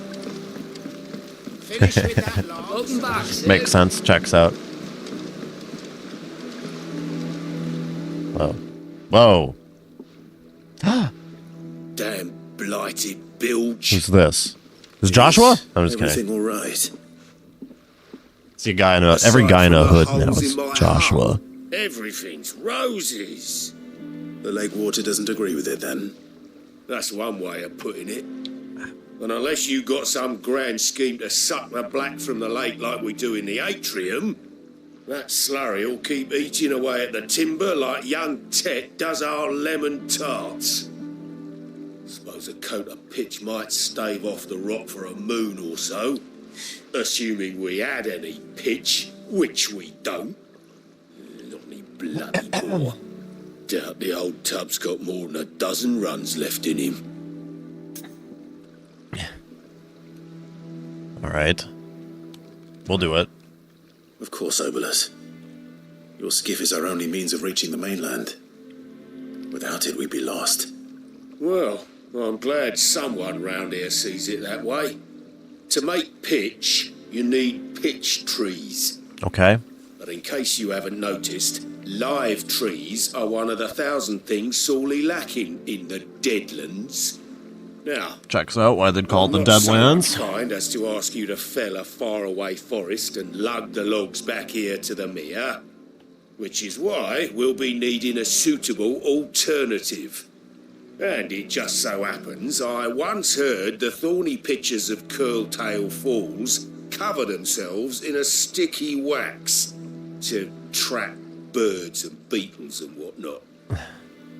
Welcome back, Sid. Makes sense. Checks out. Whoa. Whoa. Damn blighted bilge. Who's this? Is Joshua? I'm just Everything kidding. all right? See a guy in every guy in a hood knows Joshua. Everything's roses. The lake water doesn't agree with it, then? That's one way of putting it. And unless you got some grand scheme to suck the black from the lake like we do in the atrium, that slurry will keep eating away at the timber like young Tet does our lemon tarts. Suppose a coat of pitch might stave off the rock for a moon or so, assuming we had any pitch, which we don't. Not any bloody more. Doubt the old tub's got more than a dozen runs left in him. All right. We'll do it. Of course, Obolus. Your skiff is our only means of reaching the mainland. Without it, we'd be lost. Well, I'm glad someone round here sees it that way. To make pitch, you need pitch trees. Okay. But in case you haven't noticed, live trees are one of the 1,000 things sorely lacking in the Deadlands. Now, Checks out why they'd call it the I'm not so Deadlands. kind as to ask you to fell a faraway forest and lug the logs back here to the mere, which is why we'll be needing a suitable alternative. And it just so happens I once heard the thorny pitchers of Curltail Falls cover themselves in a sticky wax to trap birds and beetles and whatnot.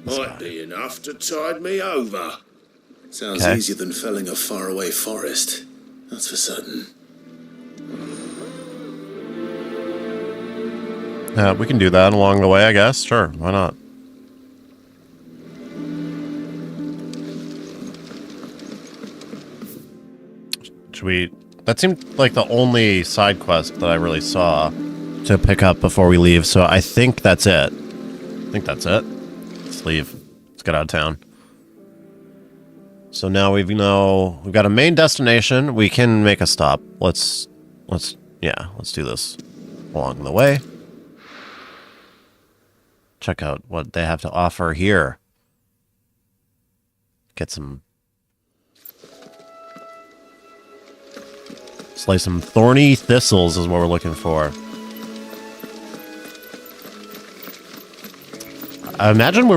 Might be enough to tide me over. Sounds easier than felling a faraway forest. That's for certain. We can do that along the way, I guess. Sure, why not? Should we... That seemed like the only side quest that I really saw to pick up before we leave, so I think that's it. Let's leave. Let's get out of town. So now we've got a main destination. We can make a stop. Let's do this along the way. Check out what they have to offer here. Get some... Slay some thorny thistles is what we're looking for. I would imagine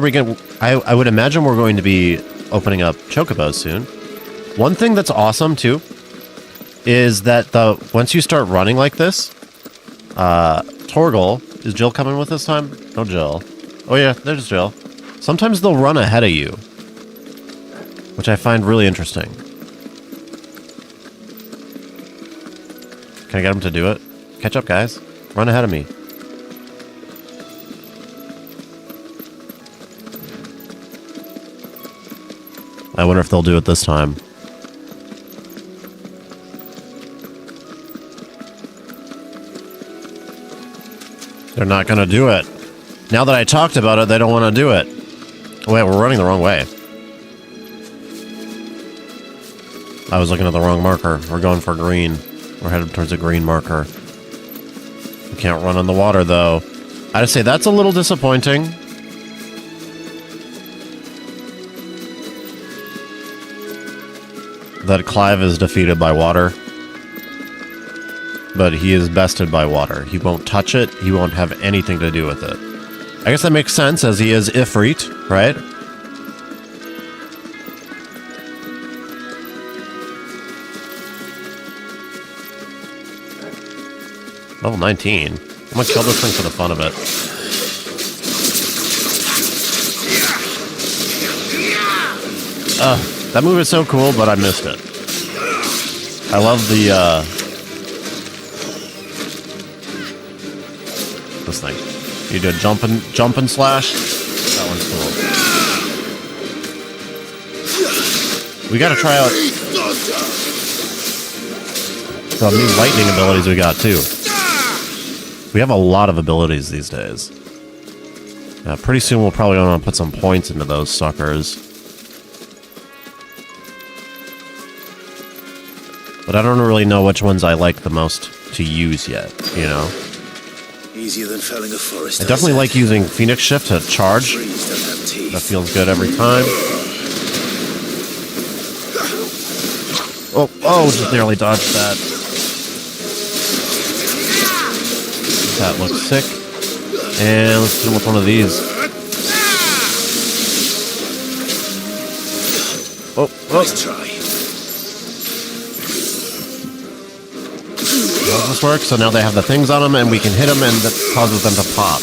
we're going to be opening up chocobos soon. One thing that's awesome too is that once you start running like this, Torgal, is Jill coming with this time? No Jill. Oh yeah, there's Jill. Sometimes they'll run ahead of you, which I find really interesting. Can I get them to do it? Catch up, guys. Run ahead of me. I wonder if they'll do it this time. They're not going to do it. Now that I talked about it, they don't want to do it. Wait, we're running the wrong way. I was looking at the wrong marker. We're going for green. We're headed towards a green marker. We can't run on the water, though. I'd say that's a little disappointing. That Clive is defeated by water. But he is bested by water. He won't touch it. He won't have anything to do with it. I guess that makes sense, as he is Ifrit, right? Level 19. I'm gonna kill this thing for the fun of it. That move is so cool, but I missed it. I love the, this thing. You do a jump and slash. That one's cool. We gotta try out the new lightning abilities we got, too. We have a lot of abilities these days. Pretty soon we'll probably want to put some points into those suckers. But I don't really know which ones I like the most to use yet, you know? Easier than felling a forest. I definitely like using Phoenix Shift to charge. That feels good every time. Oh, just barely dodged that. That looks sick. And let's hit him with one of these. Nice try. Does this work? So now they have the things on them, and we can hit them, and that causes them to pop.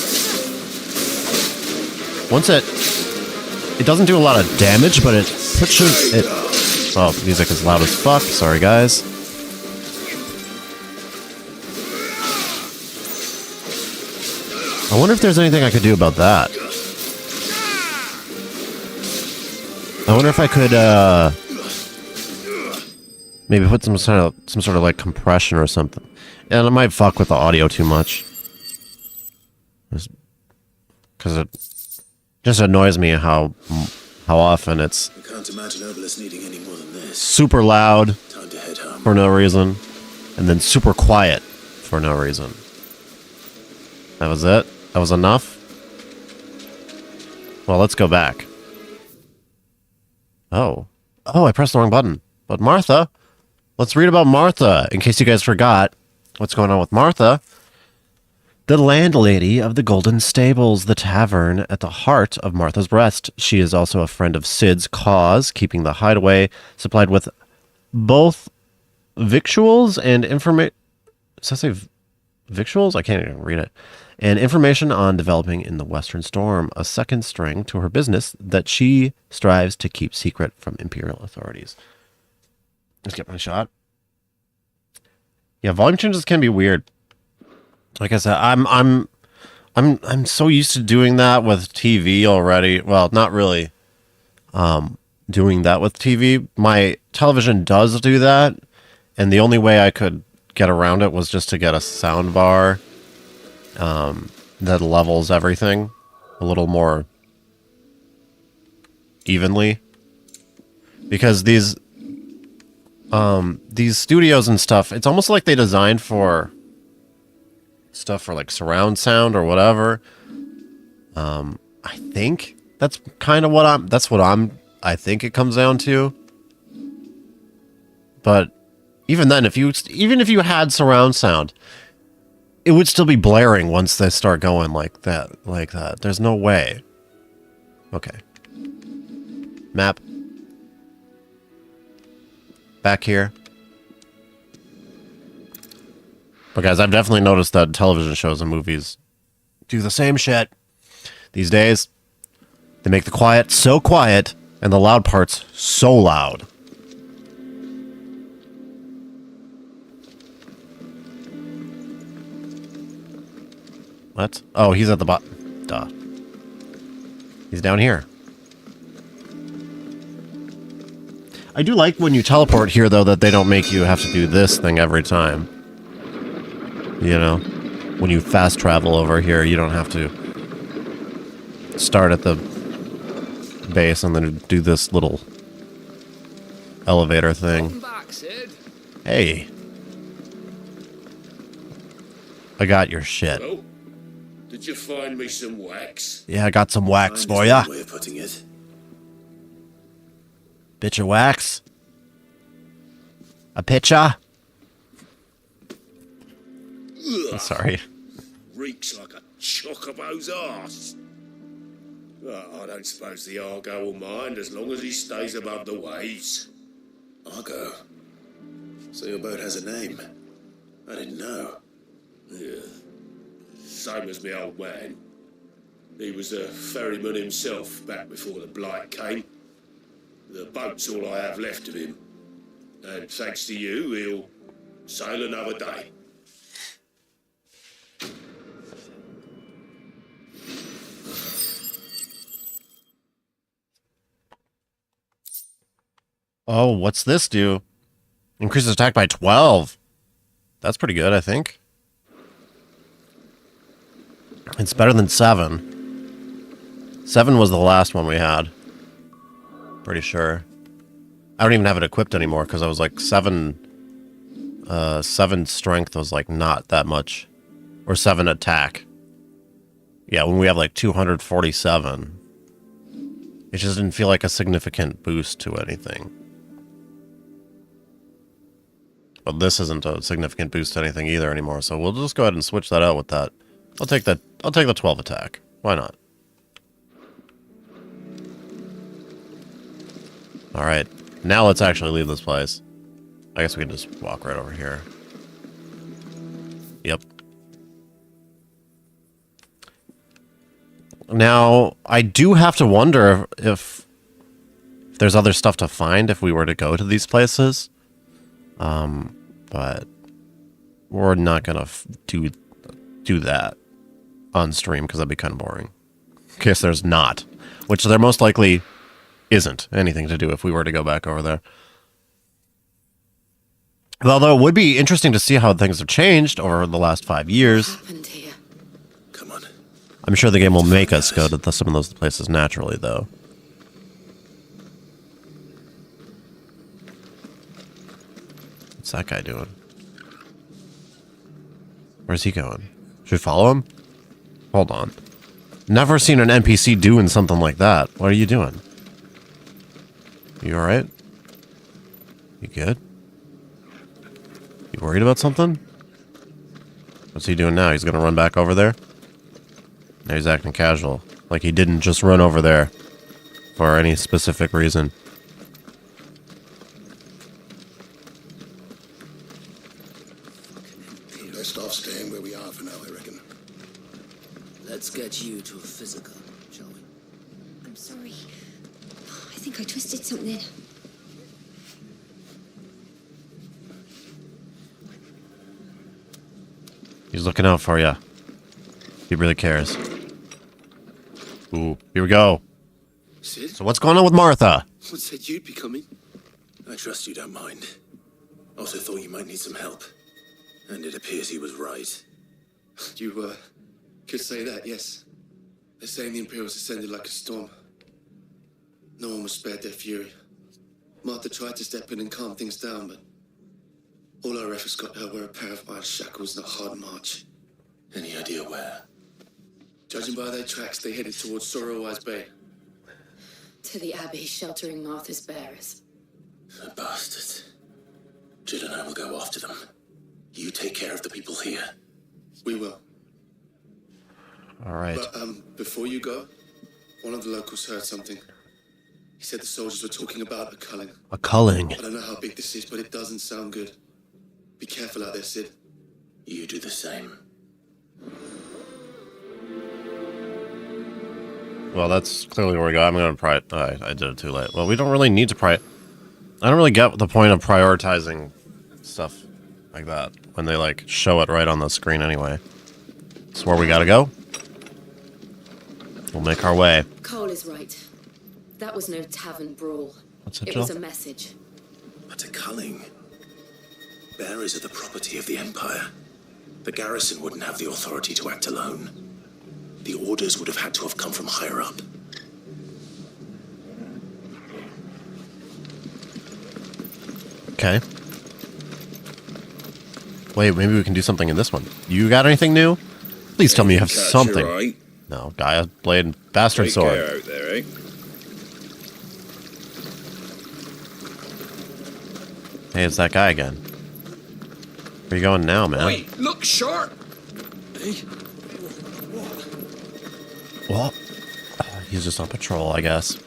Once it doesn't do a lot of damage, but it pushes it. Oh, music is loud as fuck. Sorry, guys. I wonder if there's anything I could do about that. I wonder if I could maybe put some sort of like compression or something. And it might fuck with the audio too much. Because it just annoys me how often it's I can't imagine Obelisk needing any more than this. super loud Time to head home. for no reason, and then super quiet for no reason. That was it? That was enough? Well, let's go back. Oh, I pressed the wrong button. But Martha, let's read about Martha, in case you guys forgot what's going on with Martha. The landlady of the Golden Stables, the tavern at the heart of Martha's Rest. She is also a friend of Sid's cause, keeping the hideaway supplied with both victuals and information. Does that say victuals? I can't even read it. And information on developing in the Western Storm, a second string to her business that she strives to keep secret from Imperial authorities. Let's get my shot. Yeah, volume changes can be weird. Like I said, I'm so used to doing that with TV already. Well, not really. Doing that with TV. My television does do that, and the only way I could get around it was just to get a sound bar that levels everything a little more evenly. Because these studios and stuff, it's almost like they designed for stuff for like surround sound or whatever. I think that's kind of what I think it comes down to. But even then, even if you had surround sound, it would still be blaring once they start going like that. There's no way. Okay. Map. Back here. But guys, I've definitely noticed that television shows and movies do the same shit these days. They make the quiet so quiet and the loud parts so loud. What? Oh, he's at the bottom. Duh. He's down here. I do like when you teleport here, though, that they don't make you have to do this thing every time. You know? When you fast travel over here, you don't have to start at the base and then do this little elevator thing. Welcome back, Sid. Hey. I got your shit. Hello? Did you find me some wax? Yeah, I got some wax for ya. Way of putting it. Bitch of wax. A pitcher. I'm sorry. Reeks like a chocobo's arse. Well, I don't suppose the Argo will mind as long as he stays above the waves. Argo? So your boat has a name? I didn't know. Yeah. Same as my old man. He was a ferryman himself back before the Blight came. The boat's all I have left of him. And thanks to you, he'll sail another day. Oh, what's this do? Increases attack by 12. That's pretty good, I think. It's better than 7. 7 was the last one we had. Pretty sure. I don't even have it equipped anymore because I was like 7 strength was like not that much. Or 7 attack. Yeah, when we have like 247. It just didn't feel like a significant boost to anything. But this isn't a significant boost to anything either anymore, so we'll just go ahead and switch that out with that. I'll take the 12 attack. Why not? Alright. Now let's actually leave this place. I guess we can just walk right over here. Yep. Now, I do have to wonder if there's other stuff to find if we were to go to these places. But we're not gonna do that on stream because that'd be kind of boring. In case there's not, which there most likely isn't anything to do if we were to go back over there. Although it would be interesting to see how things have changed over the last 5 years. Come on. I'm sure the game will make us go to some of those places naturally, though. What's that guy doing? Where's he going? Should we follow him? Hold on. Never seen an NPC doing something like that. What are you doing? You alright? You good? You worried about something? What's he doing now? He's gonna run back over there? Now he's acting casual. Like he didn't just run over there for any specific reason. Best off staying where we are. get you to a physical, shall we? I'm sorry. I think I twisted something. He's looking out for you. He really cares. Ooh, here we go. Sid? So what's going on with Martha? What said you'd be coming? I trust you don't mind. Also thought you might need some help. And it appears he was right. You, could say that, yes. They're saying the Imperials ascended like a storm. No one was spared their fury. Martha tried to step in and calm things down, but all our efforts got her were a pair of iron shackles and a hard march. Any idea where? Judging by their tracks, they headed towards Sorrowwise Bay. To the Abbey sheltering Martha's bearers. The bastards. Jill and I will go after them. You take care of the people here. We will. All right. But, before you go, one of the locals heard something. He said the soldiers were talking about a culling. A culling. I don't know how big this is, but it doesn't sound good. Be careful out there, Sid. You do the same. Well, that's clearly where we go. I'm going to pry. I did it too late. Well, we don't really need to pry. I don't really get the point of prioritizing stuff like that when they like show it right on the screen anyway. It's where we gotta go. We'll make our way. Cole is right. That was no tavern brawl. What's that, It Jill? was a message. But a culling. Bearers are the property of the Empire. The garrison wouldn't have the authority to act alone. The orders would have had to have come from higher up. Okay. Wait, maybe we can do something in this one. You got anything new? Please tell me you have Catch something. your eye. No, Gaia blade and bastard Take sword. care out there, eh? Hey, it's that guy again. Where you going now, man? Oi, look sharp! Hey? Well, he's just on patrol, I guess.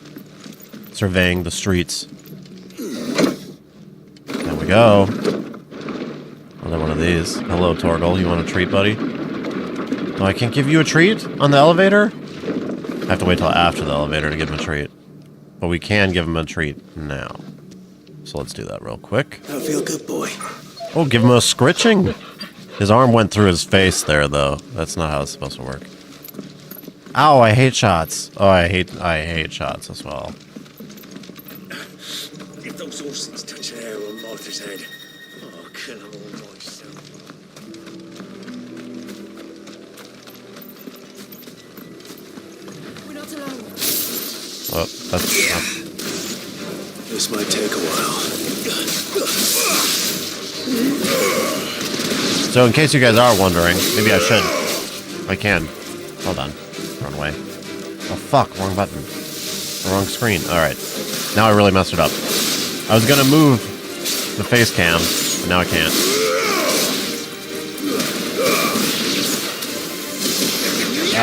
Surveying the streets. There we go. Another one of these. Hello, Torgal. You want a treat, buddy? No, I can't give you a treat on the elevator? I have to wait till after the elevator to give him a treat. But we can give him a treat now. So let's do that real quick. I feel good, boy. Oh, give him a scritching. His arm went through his face there, though. That's not how it's supposed to work. Ow, I hate shots. Oh, I hate shots as well. If those horses touch the hair on Martha's head, I'll kill them all myself. We're not alone. Well, that's... This might take a while. So in case you guys are wondering, maybe I should. I can. Hold on. Wrong way. Oh fuck, wrong button. Wrong screen. Alright. Now I really messed it up. I was gonna move the face cam, but now I can't.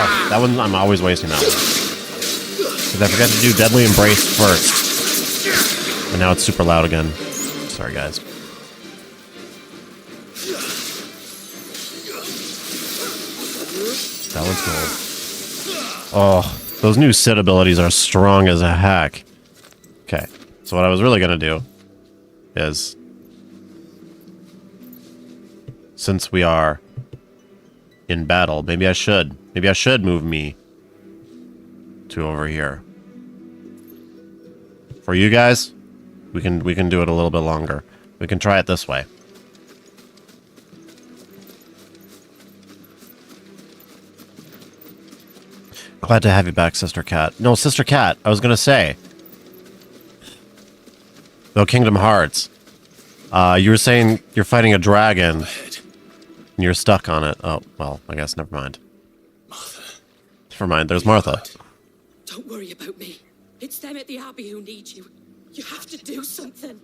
Oh, that one, I'm always wasting that one. Because I forgot to do Deadly Embrace first. And now it's super loud again. Sorry, guys. That one's cool. Oh, those new Sid abilities are strong as a heck. Okay, so what I was really going to do is, since we are in battle, maybe I should move me to over here. For you guys, we can do it a little bit longer. We can try it this way. Glad to have you back, Sister Cat. No, Sister Cat, I was going to say. No, Kingdom Hearts. You were saying you're fighting a dragon. And you're stuck on it. Oh, well, I guess never mind. Martha. Never mind, there's Martha. Don't worry about me. It's them at the Abbey who need you. You have to do something.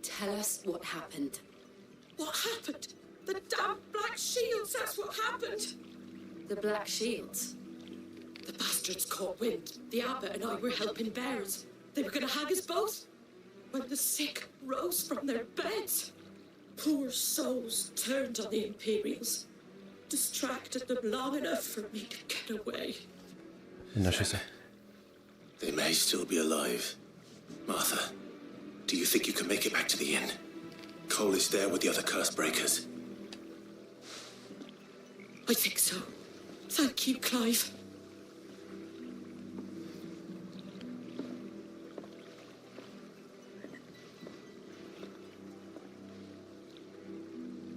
Tell us what happened. What happened? The damn Black Shields, that's what happened. The Black Shields? The bastards caught wind. The abbot and I were helping bearers. They were going to hang us both. When the sick rose from their beds, poor souls turned on the Imperials. distracted them long enough for me to get away. No, she said. They may still be alive. Martha, do you think you can make it back to the inn? Cole is there with the other curse breakers. I think so. Thank you, Clive.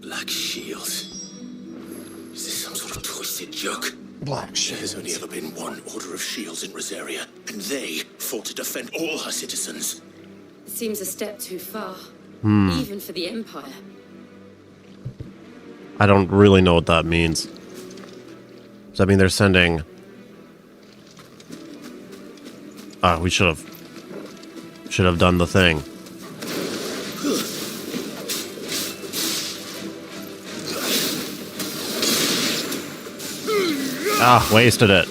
Black Shield. Is this some sort of twisted joke? Black Shield. There's only ever been one Order of Shields in Rosaria, and they fought to defend all her citizens. Seems a step too far. Hmm. Even for the Empire. I don't really know what that means. Does that mean they're sending... we should have done the thing. Wasted it.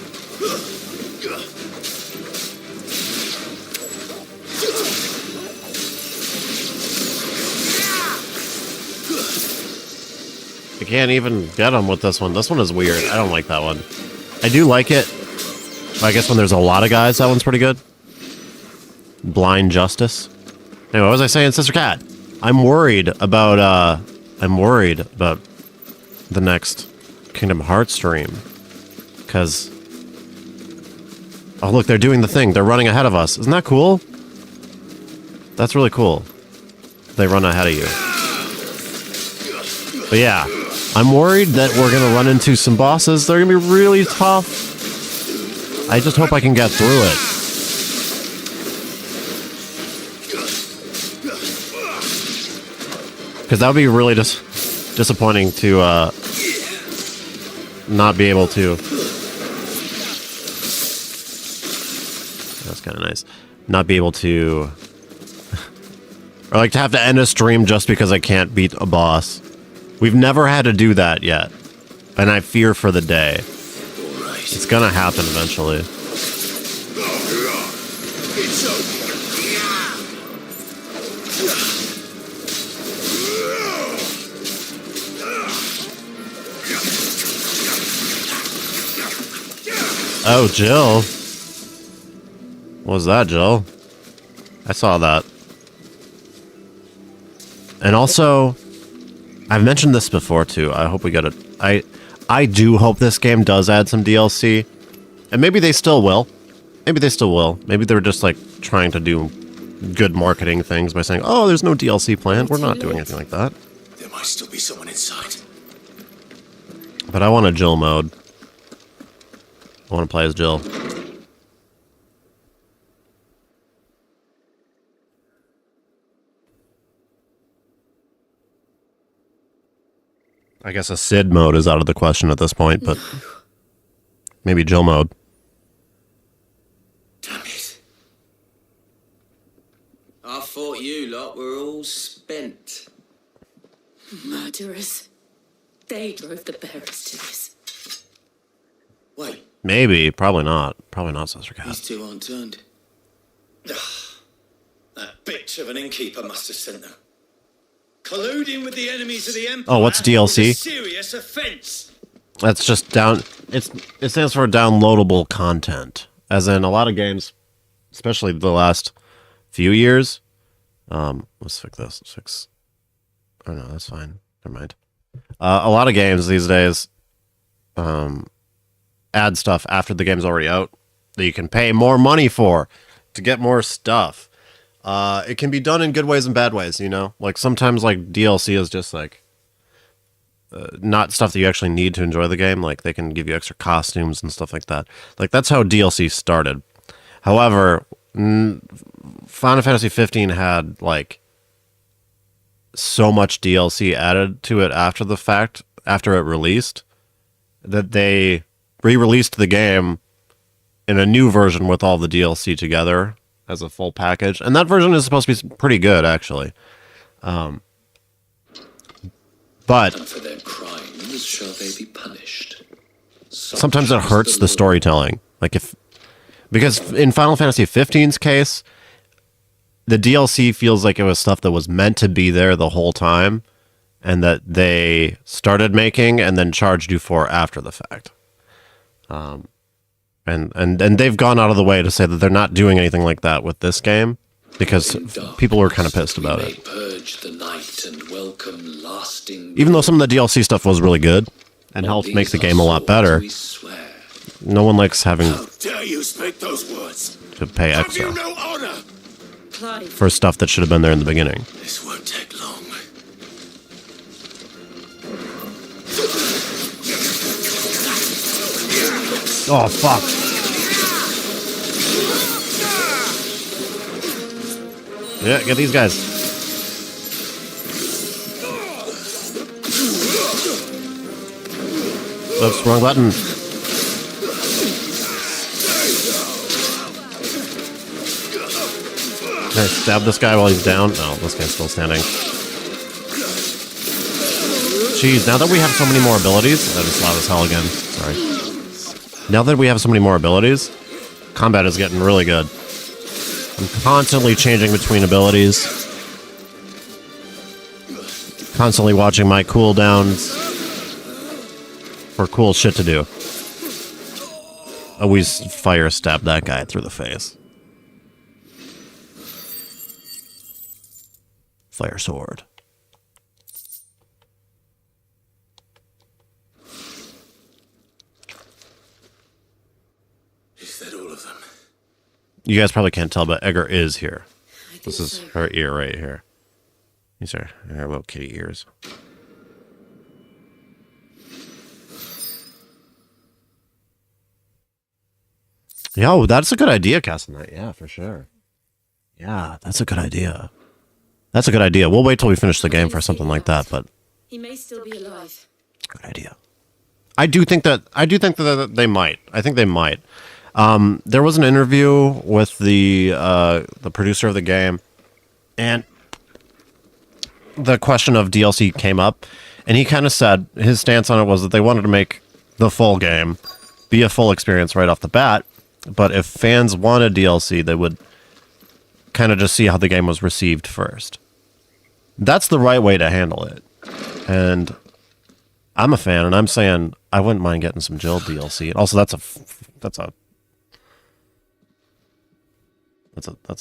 I can't even get him with this one. This one is weird. I don't like that one. I do like it. I guess when there's a lot of guys, that one's pretty good. Blind Justice. Anyway, what was I saying, Sister Cat? I'm worried about the next Kingdom Hearts stream. Because... oh, look, they're doing the thing. They're running ahead of us. Isn't that cool? That's really cool. They run ahead of you. But yeah, I'm worried that we're going to run into some bosses. They're going to be really tough. I just hope I can get through it. Because that would be really disappointing to not be able to... that's kind of nice. Not be able to... or like to have to end a stream just because I can't beat a boss. We've never had to do that yet. And I fear for the day. It's gonna happen eventually. Oh, Jill. What was that, Jill? I saw that. And also, I've mentioned this before too. I hope we get it. I do hope this game does add some DLC. And maybe they still will. Maybe they still will. Maybe they're just like trying to do good marketing things by saying, oh, there's no DLC planned. We're not doing anything like that. There might still be someone inside. But I want a Jill mode. I want to play as Jill. I guess a Sid mode is out of the question at this point, but maybe Jill mode. Damn it. I thought you lot were all spent. Murderers. They drove the bearers to this. Wait. Maybe. Probably not. Probably not, Sister Cat. These two aren't turned. That bitch of an innkeeper must have sent them. Colluding with the enemies of the Empire. Oh, what's DLC? Is a serious offense. That's just down... it stands for downloadable content. As in, a lot of games, especially the last few years... let's fix this. Let's fix... oh, no, that's fine. Never mind. A lot of games these days... add stuff after the game's already out that you can pay more money for to get more stuff. It can be done in good ways and bad ways, you know? Like, sometimes, like, DLC is just, like, not stuff that you actually need to enjoy the game. Like, they can give you extra costumes and stuff like that. Like, that's how DLC started. However, Final Fantasy 15 had, like, so much DLC added to it after the fact, after it released, that they re-released the game in a new version with all the DLC together as a full package. And that version is supposed to be pretty good, actually. But And for their crimes shall they be punished. sometimes it hurts the storytelling. Like because in Final Fantasy 15's case, the DLC feels like it was stuff that was meant to be there the whole time. and that they started making and then charged you for after the fact. And they've gone out of the way to say that they're not doing anything like that with this game because people were kind of pissed about it. Purge the night and welcome lasting. Even though some of the DLC stuff was really good and helped make the game a lot better, no one likes having How dare you speak those words? to pay Have extra you no honor? Clive, for stuff that should have been there in the beginning. This won't take long. Oh, fuck. Yeah, get these guys. Oops, wrong button. Can I stab this guy while he's down? No, this guy's still standing. Jeez, now that we have so many more abilities... That is loud as hell again. Sorry. Now that we have so many more abilities, combat is getting really good. I'm constantly changing between abilities. Constantly watching my cooldowns for cool shit to do. Always fire stab that guy through the face. Fire sword. Is that all of them? You guys probably can't tell, but Edgar is here. This is her ear right here. These are her little kitty ears. Yo, that's a good idea, Castanite. Yeah, for sure. Yeah, that's a good idea. That's a good idea. We'll wait till we finish the game for something like that, but he may still be alive. good idea. I do think that they might. I think they might. There was an interview with the producer of the game, and the question of DLC came up, and he kind of said his stance on it was that they wanted to make the full game be a full experience right off the bat, but if fans wanted DLC, they would kind of just see how the game was received first. That's the right way to handle it, and I'm a fan, and I'm saying I wouldn't mind getting some Jill DLC. Also, that's a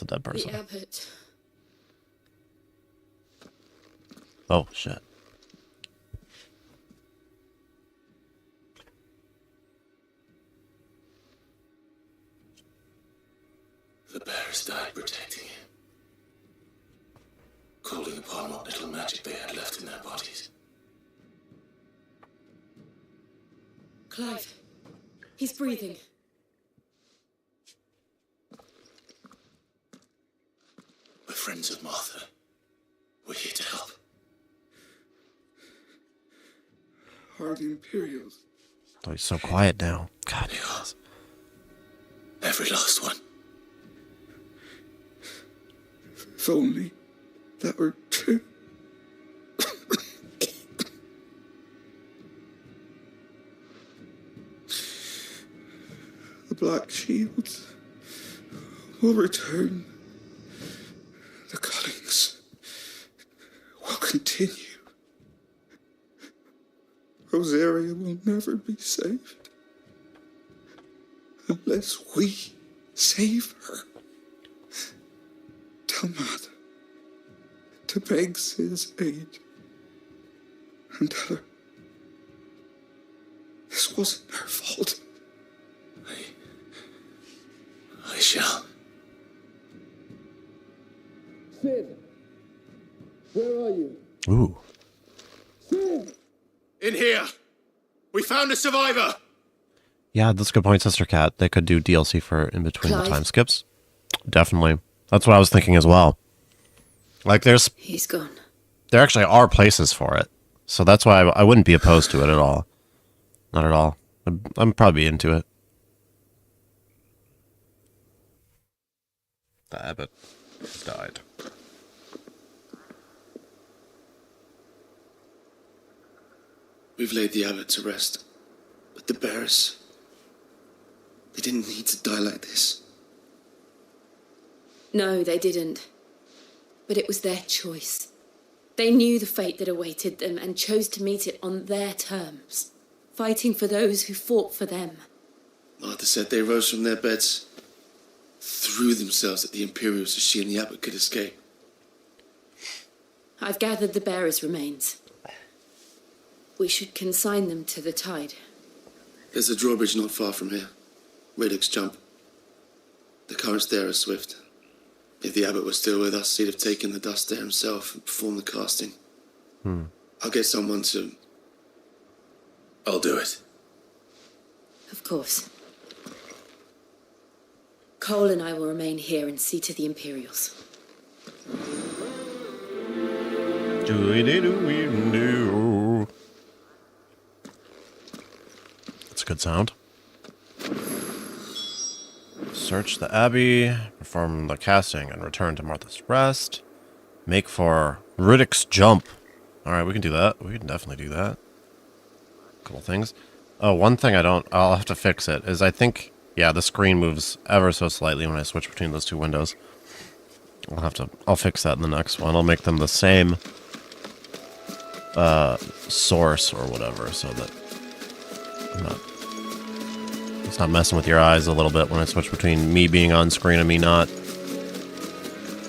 dead person. The abbot. Oh shit. The bearers died protecting him, calling upon what little magic they had left in their bodies. Clive, he's breathing. We're friends of Martha. We're here to help. Are the Imperials? Oh, he's so quiet now. God, yes. Every last one. If only that were true. The Black Shields will return. The cullings will continue. Rosaria will never be saved unless we save her. Tell Mother to beg his aid and tell her this wasn't her fault. I shall. Sid, where are you? Ooh. Sid! In here! We found a survivor! Yeah, that's a good point, Sister Cat. They could do DLC for in between Clive? the time skips. Definitely. That's what I was thinking as well. Like, He's gone. there actually are places for it. So that's why I wouldn't be opposed to it at all. Not at all. I'm probably into it. The abbot died. We've laid the abbot to rest, but the bearers, they didn't need to die like this. No, they didn't. But it was their choice. They knew the fate that awaited them and chose to meet it on their terms, fighting for those who fought for them. Martha said they rose from their beds, threw themselves at the Imperials so she and the Abbot could escape. I've gathered the bearers' remains. We should consign them to the tide. There's a drawbridge not far from here. Radix Jump. The currents there are swift. If the Abbot was still with us, he'd have taken the dust there himself and performed the casting. I'll get someone to... I'll do it. Of course. Cole and I will remain here and see to the Imperials. That's a good sound. Search the Abbey, perform the casting, and return to Martha's Rest. Make for Radix Jump. Alright, we can do that. We can definitely do that. Couple things. Oh, one thing I'll have to fix it, is I think, yeah, the screen moves ever so slightly when I switch between those two windows. I'll fix that in the next one. I'll make them the same source or whatever, so that it's not messing with your eyes a little bit when I switch between me being on screen and me not.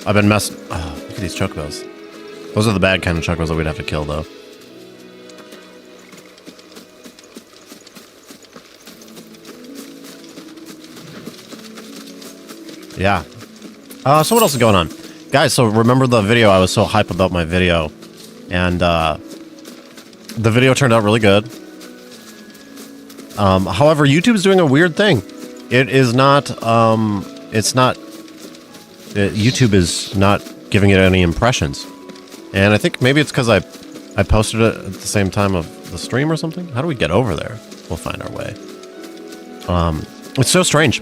I've been messing... Oh, look at these chocobos. Those are the bad kind of chocobos that we'd have to kill, though. Yeah. So what else is going on? Guys, so remember the video? I was so hype about my video. And, the video turned out really good. However, YouTube's doing a weird thing. It is not, YouTube is not giving it any impressions. And I think maybe it's because I posted it at the same time of the stream or something. How do we get over there? We'll find our way. It's so strange.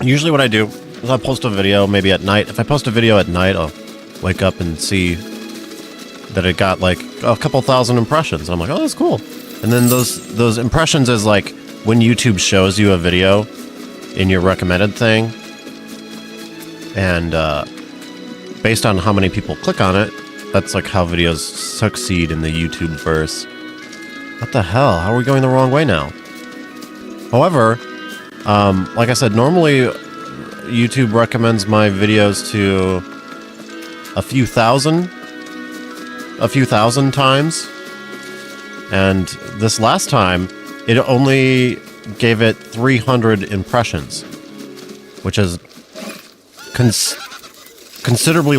Usually what I do is I'll post a video maybe at night. If I post a video at night, I'll wake up and see that it got like a couple thousand impressions. I'm like, oh, that's cool. And then those impressions is like when YouTube shows you a video in your recommended thing, and based on how many people click on it, that's like how videos succeed in the YouTube verse. What the hell? How are we going the wrong way now? However, like I said, normally YouTube recommends my videos to a few thousand times. And this last time, it only gave it 300 impressions, which is considerably...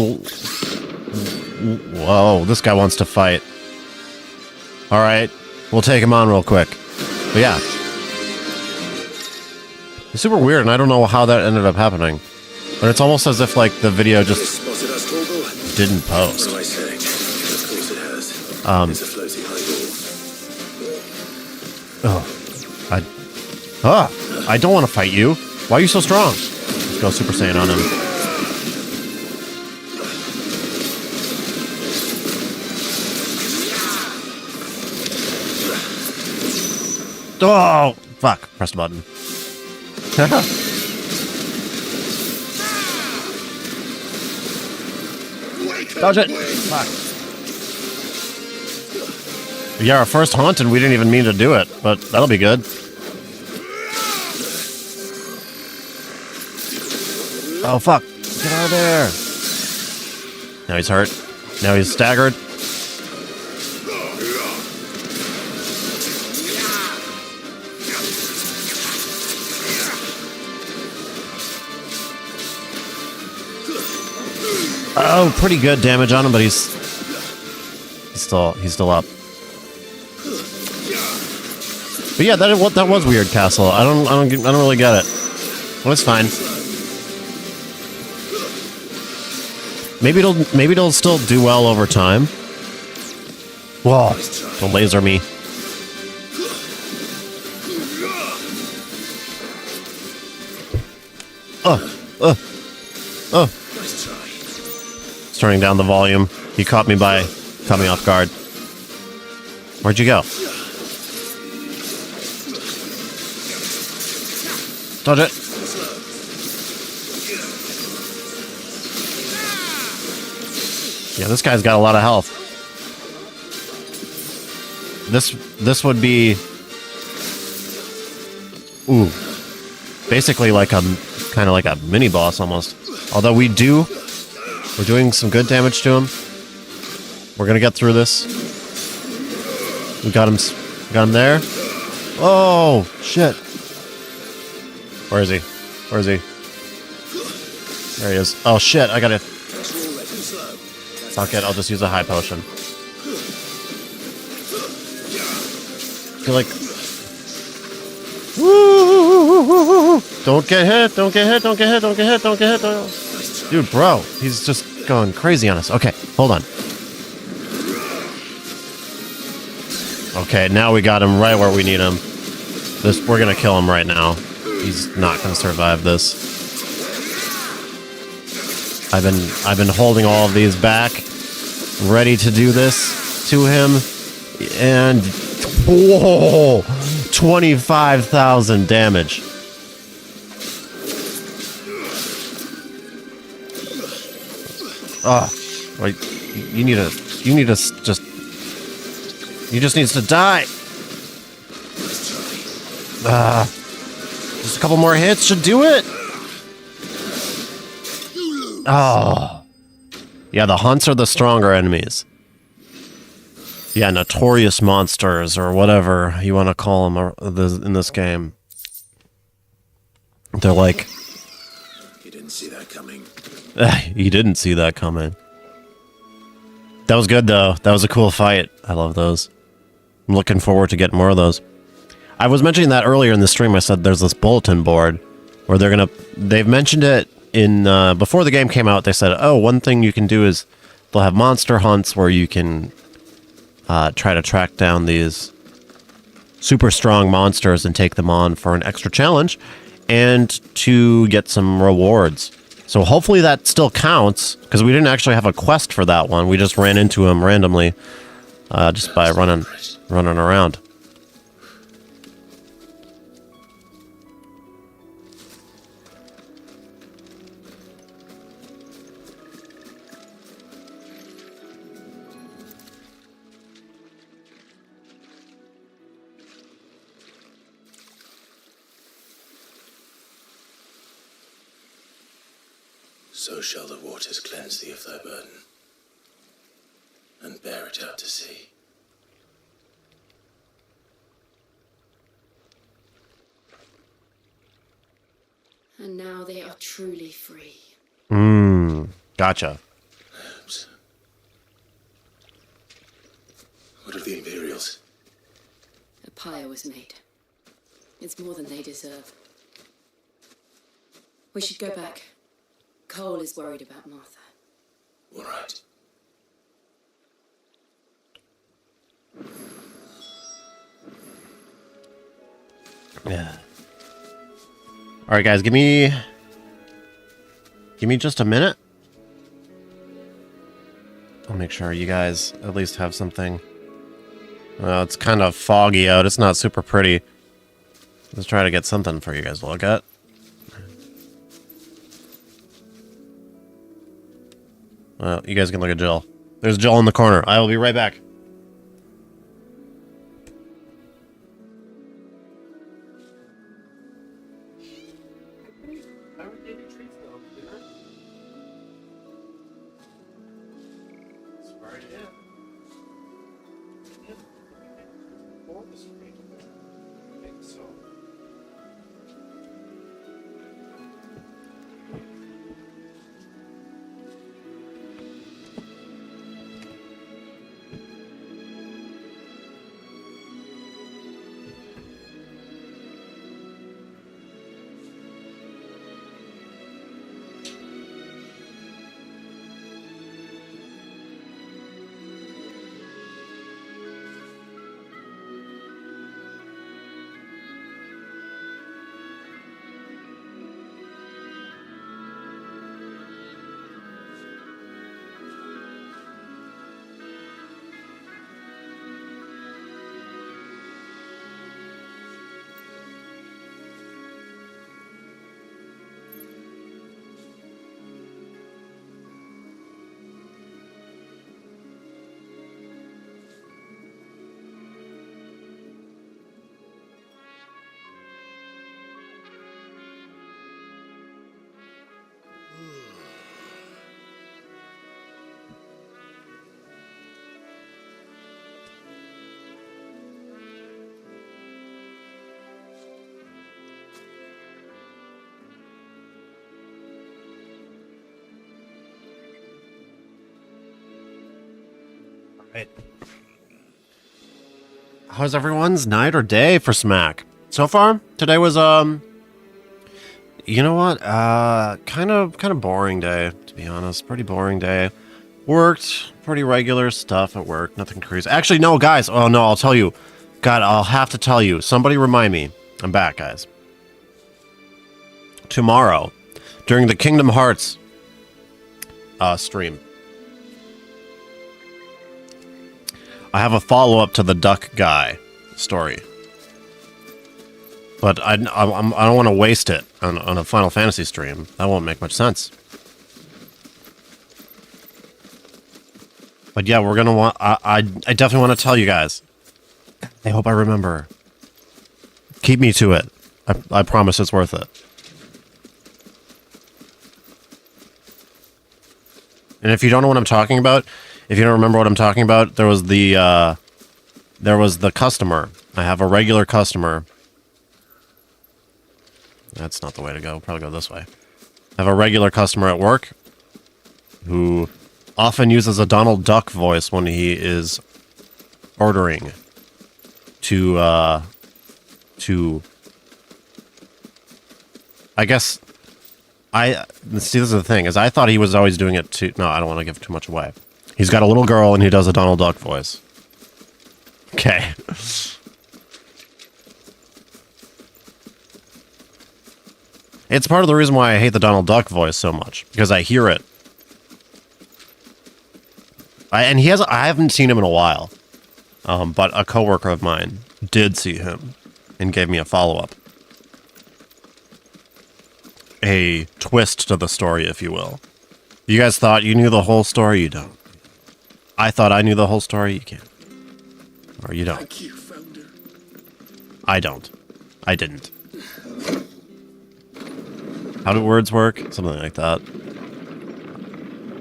Whoa, this guy wants to fight. Alright, we'll take him on real quick. But yeah. It's super weird, and I don't know how that ended up happening. But it's almost as if, like, the video just didn't post. What do I say? Of course it has. It's a floaty highball. I don't want to fight you. Why are you so strong? Let's go Super Saiyan on him. Oh, fuck. Press the button. Dodge it. Fuck. Yeah, our first haunted, we didn't even mean to do it, but that'll be good. Oh, fuck. Get out of there. Now he's hurt. Now he's staggered. Oh, pretty good damage on him, but he's still up. But yeah, that was weird, Castle. I don't really get it. Well, it's fine. Maybe it'll still do well over time. Whoa! Don't laser me. Nice try. It's turning down the volume. He caught me off guard. Where'd you go? Dodge it. Yeah, this guy's got a lot of health. This would be... Ooh. Basically like a... Kind of like a mini-boss almost. Although we're doing some good damage to him. We're gonna get through this. We got him there. Oh, shit. Where is he? Where is he? There he is. Oh, shit, I gotta... Fuck it, I'll just use a high potion. I feel like... Woo! Don't get hit, don't get hit, don't get hit, don't get hit, don't get hit. Dude, bro, he's just going crazy on us. Okay, hold on. Okay, now we got him right where we need him. We're gonna kill him right now. He's not gonna survive this. I've been holding all of these back, ready to do this to him, and whoa, 25,000 damage. Oh, wait, you just needs to die. Just a couple more hits should do it. Oh. Yeah, the hunts are the stronger enemies. Yeah, notorious monsters, or whatever you want to call them in this game. They're like... You didn't see that coming. You didn't see that coming. That was good, though. That was a cool fight. I love those. I'm looking forward to getting more of those. I was mentioning that earlier in the stream. I said there's this bulletin board where they've mentioned it in, before the game came out. They said, oh, one thing you can do is they'll have monster hunts where you can try to track down these super strong monsters and take them on for an extra challenge and to get some rewards. So hopefully that still counts, because we didn't actually have a quest for that one. We just ran into him randomly, just by running around. So shall the waters cleanse thee of thy burden, and bear it out to sea. And now they are truly free. Gotcha. What of the Imperials? A pyre was made. It's more than they deserve. We should go back. Cole is worried about Martha. All right. Yeah. All right, guys, give me just a minute. I'll make sure you guys at least have something. It's kind of foggy out. It's not super pretty. Let's try to get something for you guys to look at. Well, you guys can look at Jill. There's Jill in the corner. I will be right back. Right. How's everyone's night or day for Smack? So far, today was you know what? Kind of boring day, to be honest. Pretty boring day. Worked pretty regular stuff at work. Nothing crazy. Actually, no, guys. Oh no, I'll tell you. God, I'll have to tell you. Somebody remind me. I'm back, guys. Tomorrow, during the Kingdom Hearts stream, I have a follow-up to the Duck Guy story. But I don't want to waste it on a Final Fantasy stream. That won't make much sense. But yeah, we're going to want... I definitely want to tell you guys. I hope I remember. Keep me to it. I promise it's worth it. And if you don't know what I'm talking about, if you don't remember what I'm talking about, there was the customer. I have a regular customer. That's not the way to go. Probably go this way. I have a regular customer at work who often uses a Donald Duck voice when he is ordering to I guess see, this is the thing, is I thought he was always doing it to... No, I don't want to give too much away. He's got a little girl and he does a Donald Duck voice. Okay. It's part of the reason why I hate the Donald Duck voice so much, because I hear it. I haven't seen him in a while, but a coworker of mine did see him and gave me a follow-up. A twist to the story, if you will. You guys thought you knew the whole story? You don't. I thought I knew the whole story? You can't. Or you don't. Thank you, Founder. I don't. I didn't. How do words work? Something like that.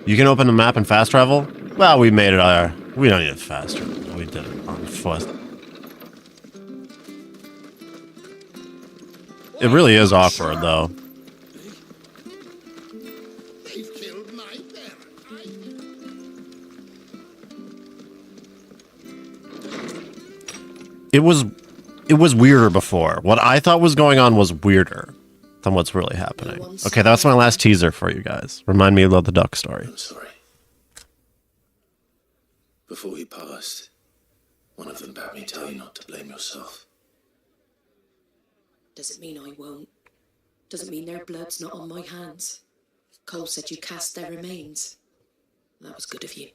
You can open the map and fast travel? Well, we made it. We don't need it fast travel. We did it on foot. It really is awkward, though. It was weirder before. What I thought was going on was weirder than what's really happening. Okay, that's my last teaser for you guys. Remind me about the duck story. I'm sorry. Before he passed, one of them bade me tell you not to blame yourself. Doesn't mean I won't. Doesn't mean their blood's not on my hands. Cole said you cast their remains. That was good of you.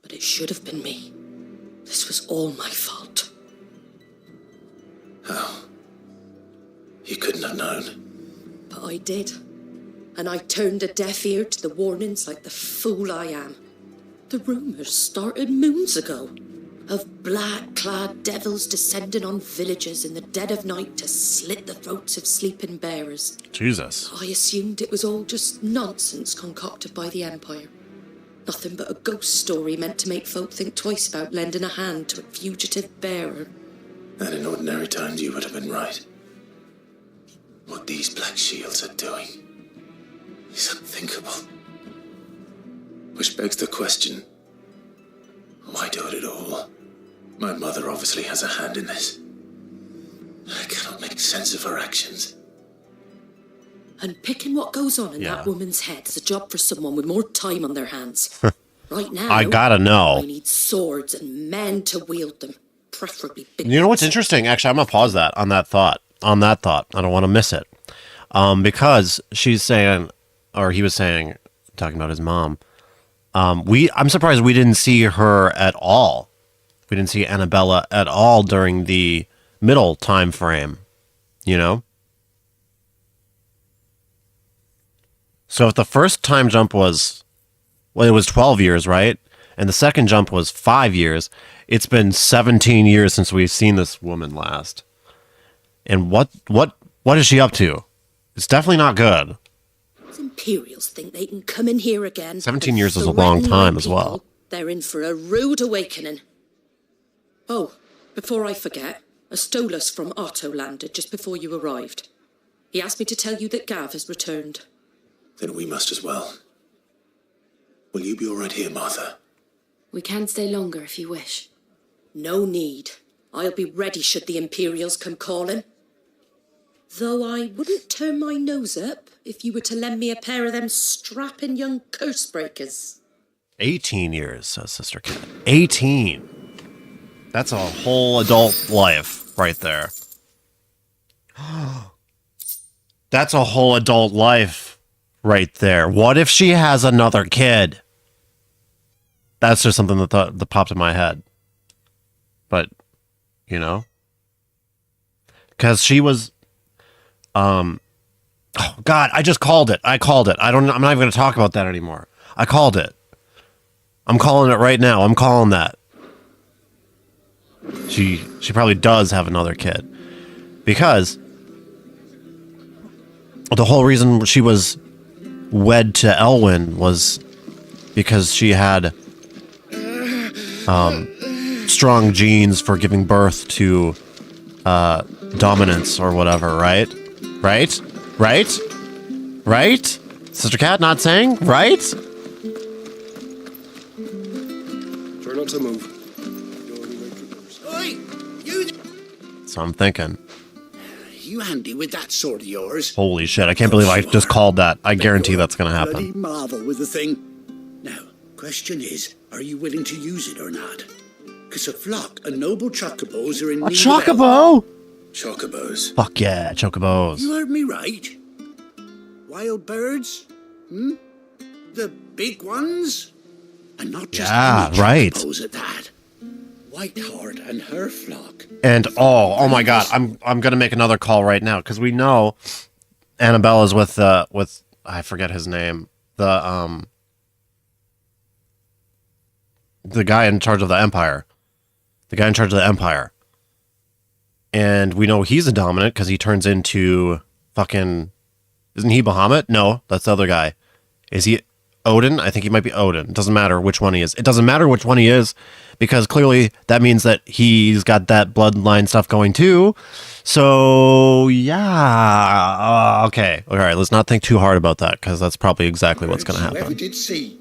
But it should have been me. This was all my fault. How? You couldn't have known. But I did. And I turned a deaf ear to the warnings like the fool I am. The rumours started moons ago. Of black-clad devils descending on villages in the dead of night to slit the throats of sleeping bearers. Jesus. I assumed it was all just nonsense concocted by the Empire. Nothing but a ghost story meant to make folk think twice about lending a hand to a fugitive bearer. And in ordinary times you would have been right. What these black shields are doing is unthinkable. Which begs the question, why do it at all? My mother obviously has a hand in this. I cannot make sense of her actions. And picking what goes on in that woman's head is a job for someone with more time on their hands. Right now, I gotta know. I need swords and men to wield them, preferably big. You know what's interesting? Actually, I'm gonna pause that on that thought. I don't want to miss it. Because she's saying, or he was saying, talking about his mom. I'm surprised we didn't see her at all. We didn't see Annabella at all during the middle time frame, you know? So if the first time jump was, well, it was 12 years, right? And the second jump was 5 years. It's been 17 years since we've seen this woman last. And what is she up to? It's definitely not good. Imperials think they can come in here again. 17 years is a long time as well. They're in for a rude awakening. Oh, before I forget, a Stolas from Otto landed just before you arrived. He asked me to tell you that Gav has returned. Then we must as well. Will you be all right here, Martha? We can stay longer if you wish. No need. I'll be ready should the Imperials come calling. Though I wouldn't turn my nose up if you were to lend me a pair of them strapping young curse breakers. 18 years, says Sister Cat. 18. That's a whole adult life right there. That's a whole adult life right there. What if she has another kid? That's just something that popped in my head. But, you know, because she was, oh God, I just called it. I'm not even going to talk about that anymore. I called it. I'm calling it right now. I'm calling that. She probably does have another kid, because the whole reason she was wed to Elwyn was because she had strong genes for giving birth to dominance or whatever, right? Right? Sister Cat not saying? Right? Try not to move. Oi! You... So I'm thinking. You handy with that sword of yours? Holy shit, I can't believe I just called that. I guarantee that's going to Bloody happen. marvel with the thing. Now, question is, are you willing to use it or not? Because a flock of noble chocobos are in A need of chocobo? Chocobos. Fuck yeah, chocobos. You heard me right. Wild birds? The big ones? And not just any right. chocobos at that. Whiteheart and her flock. And oh my God, I'm gonna make another call right now, because we know Annabella's with I forget his name, the guy in charge of the Empire, and we know he's a dominant because he turns into fucking, isn't he Bahamut? No, that's the other guy. Is he Odin? I think he might be Odin. It doesn't matter which one he is. It doesn't matter which one he is, because clearly that means that he's got that bloodline stuff going too. So yeah, okay, all right. Let's not think too hard about that, because that's probably exactly what's going to Whoever happen. did see.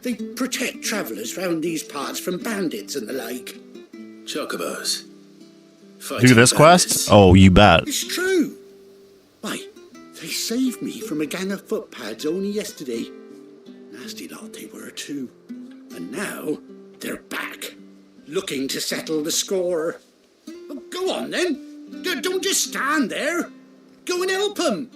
They protect travellers round these parts from bandits and the like. Chocobos. Do this quest? Oh, you bet. It's true. Why, they saved me from a gang of footpads only yesterday. Nasty lot they were too. And now they're back, looking to settle the score. Well, go on then. Don't just stand there. Go and help them.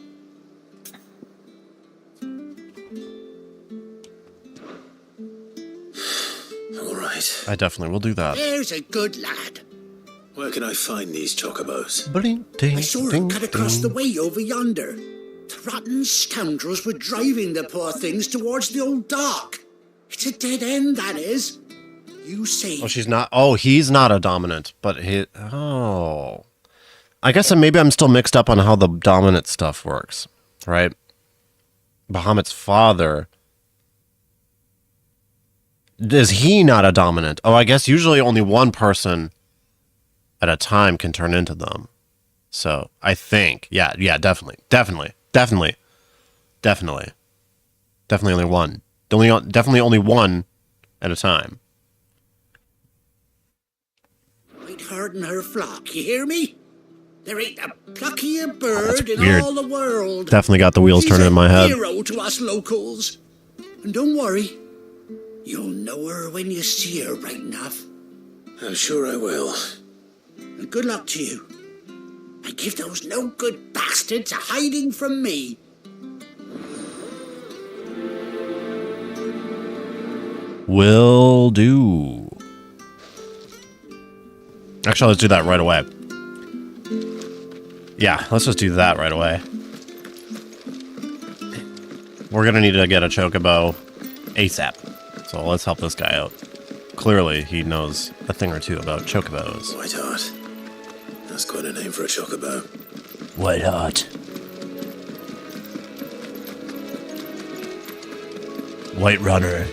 All right. I definitely will do that. There's a good lad. Where can I find these chocobos? I saw him cut across the way over yonder. The rotten scoundrels were driving the poor things towards the old dock. It's a dead end, that is. You say... Oh, she's not. Oh, he's not a dominant, but he... Oh. I guess maybe I'm still mixed up on how the dominant stuff works, right? Bahamut's father... Is he not a dominant? Oh, I guess usually only one person at a time can turn into them. So, I think. Yeah, definitely only one. Definitely only one at a time. Whiteheart and her flock, you hear me? There ain't a pluckier bird in weird. all the world. Definitely got the wheels turning in my head. He's a hero to us locals. And don't worry, you'll know her when you see her right enough. I'm sure I will. And good luck to you. And give those no-good bastards a hiding from me. Will do. Actually, let's do that right away. Yeah, let's just do that right away. We're gonna need to get a chocobo ASAP. So let's help this guy out. Clearly, he knows a thing or two about chocobos. Whiteheart. That's quite a name for a chocobo. Whiteheart. White Runner.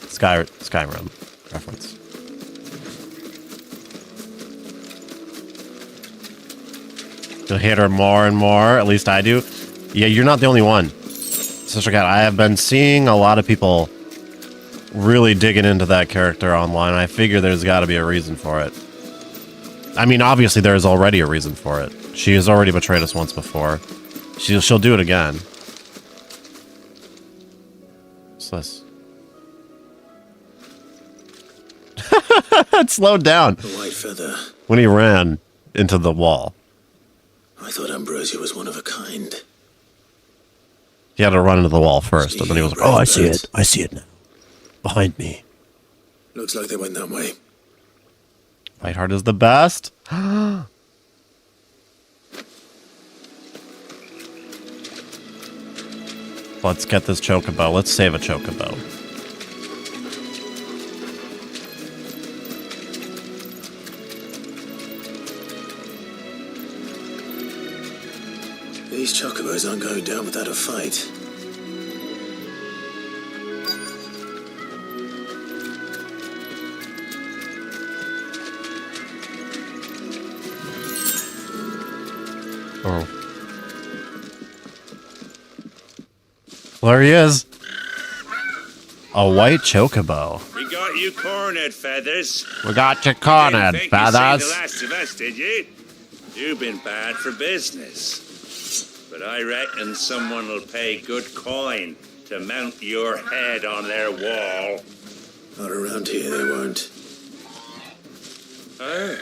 Skyrim reference. You'll hate her more and more. At least I do. Yeah, you're not the only one. Sister Cat, I have been seeing a lot of people really digging into that character online. I figure there's got to be a reason for it. I mean, obviously there's already a reason for it. She has already betrayed us once before. She'll do it again. What's this? It slowed down. The white feather. When he ran into the wall. I thought Ambrosia was one of a kind. He had to run into the wall first, and then he was like, oh, I see it. I see it now. Behind me. Looks like they went that way. Whiteheart is the best. Let's get this chocobo. Let's save a chocobo. These chocobos aren't going down without a fight. Oh. Well, there he is. A white chocobo. We got you cornered, Feathers. We got you cornered, Feathers. Feathers. You the last of us, did you? You've been bad for business. But I reckon someone will pay good coin to mount your head on their wall. Not around here, they won't. Oh.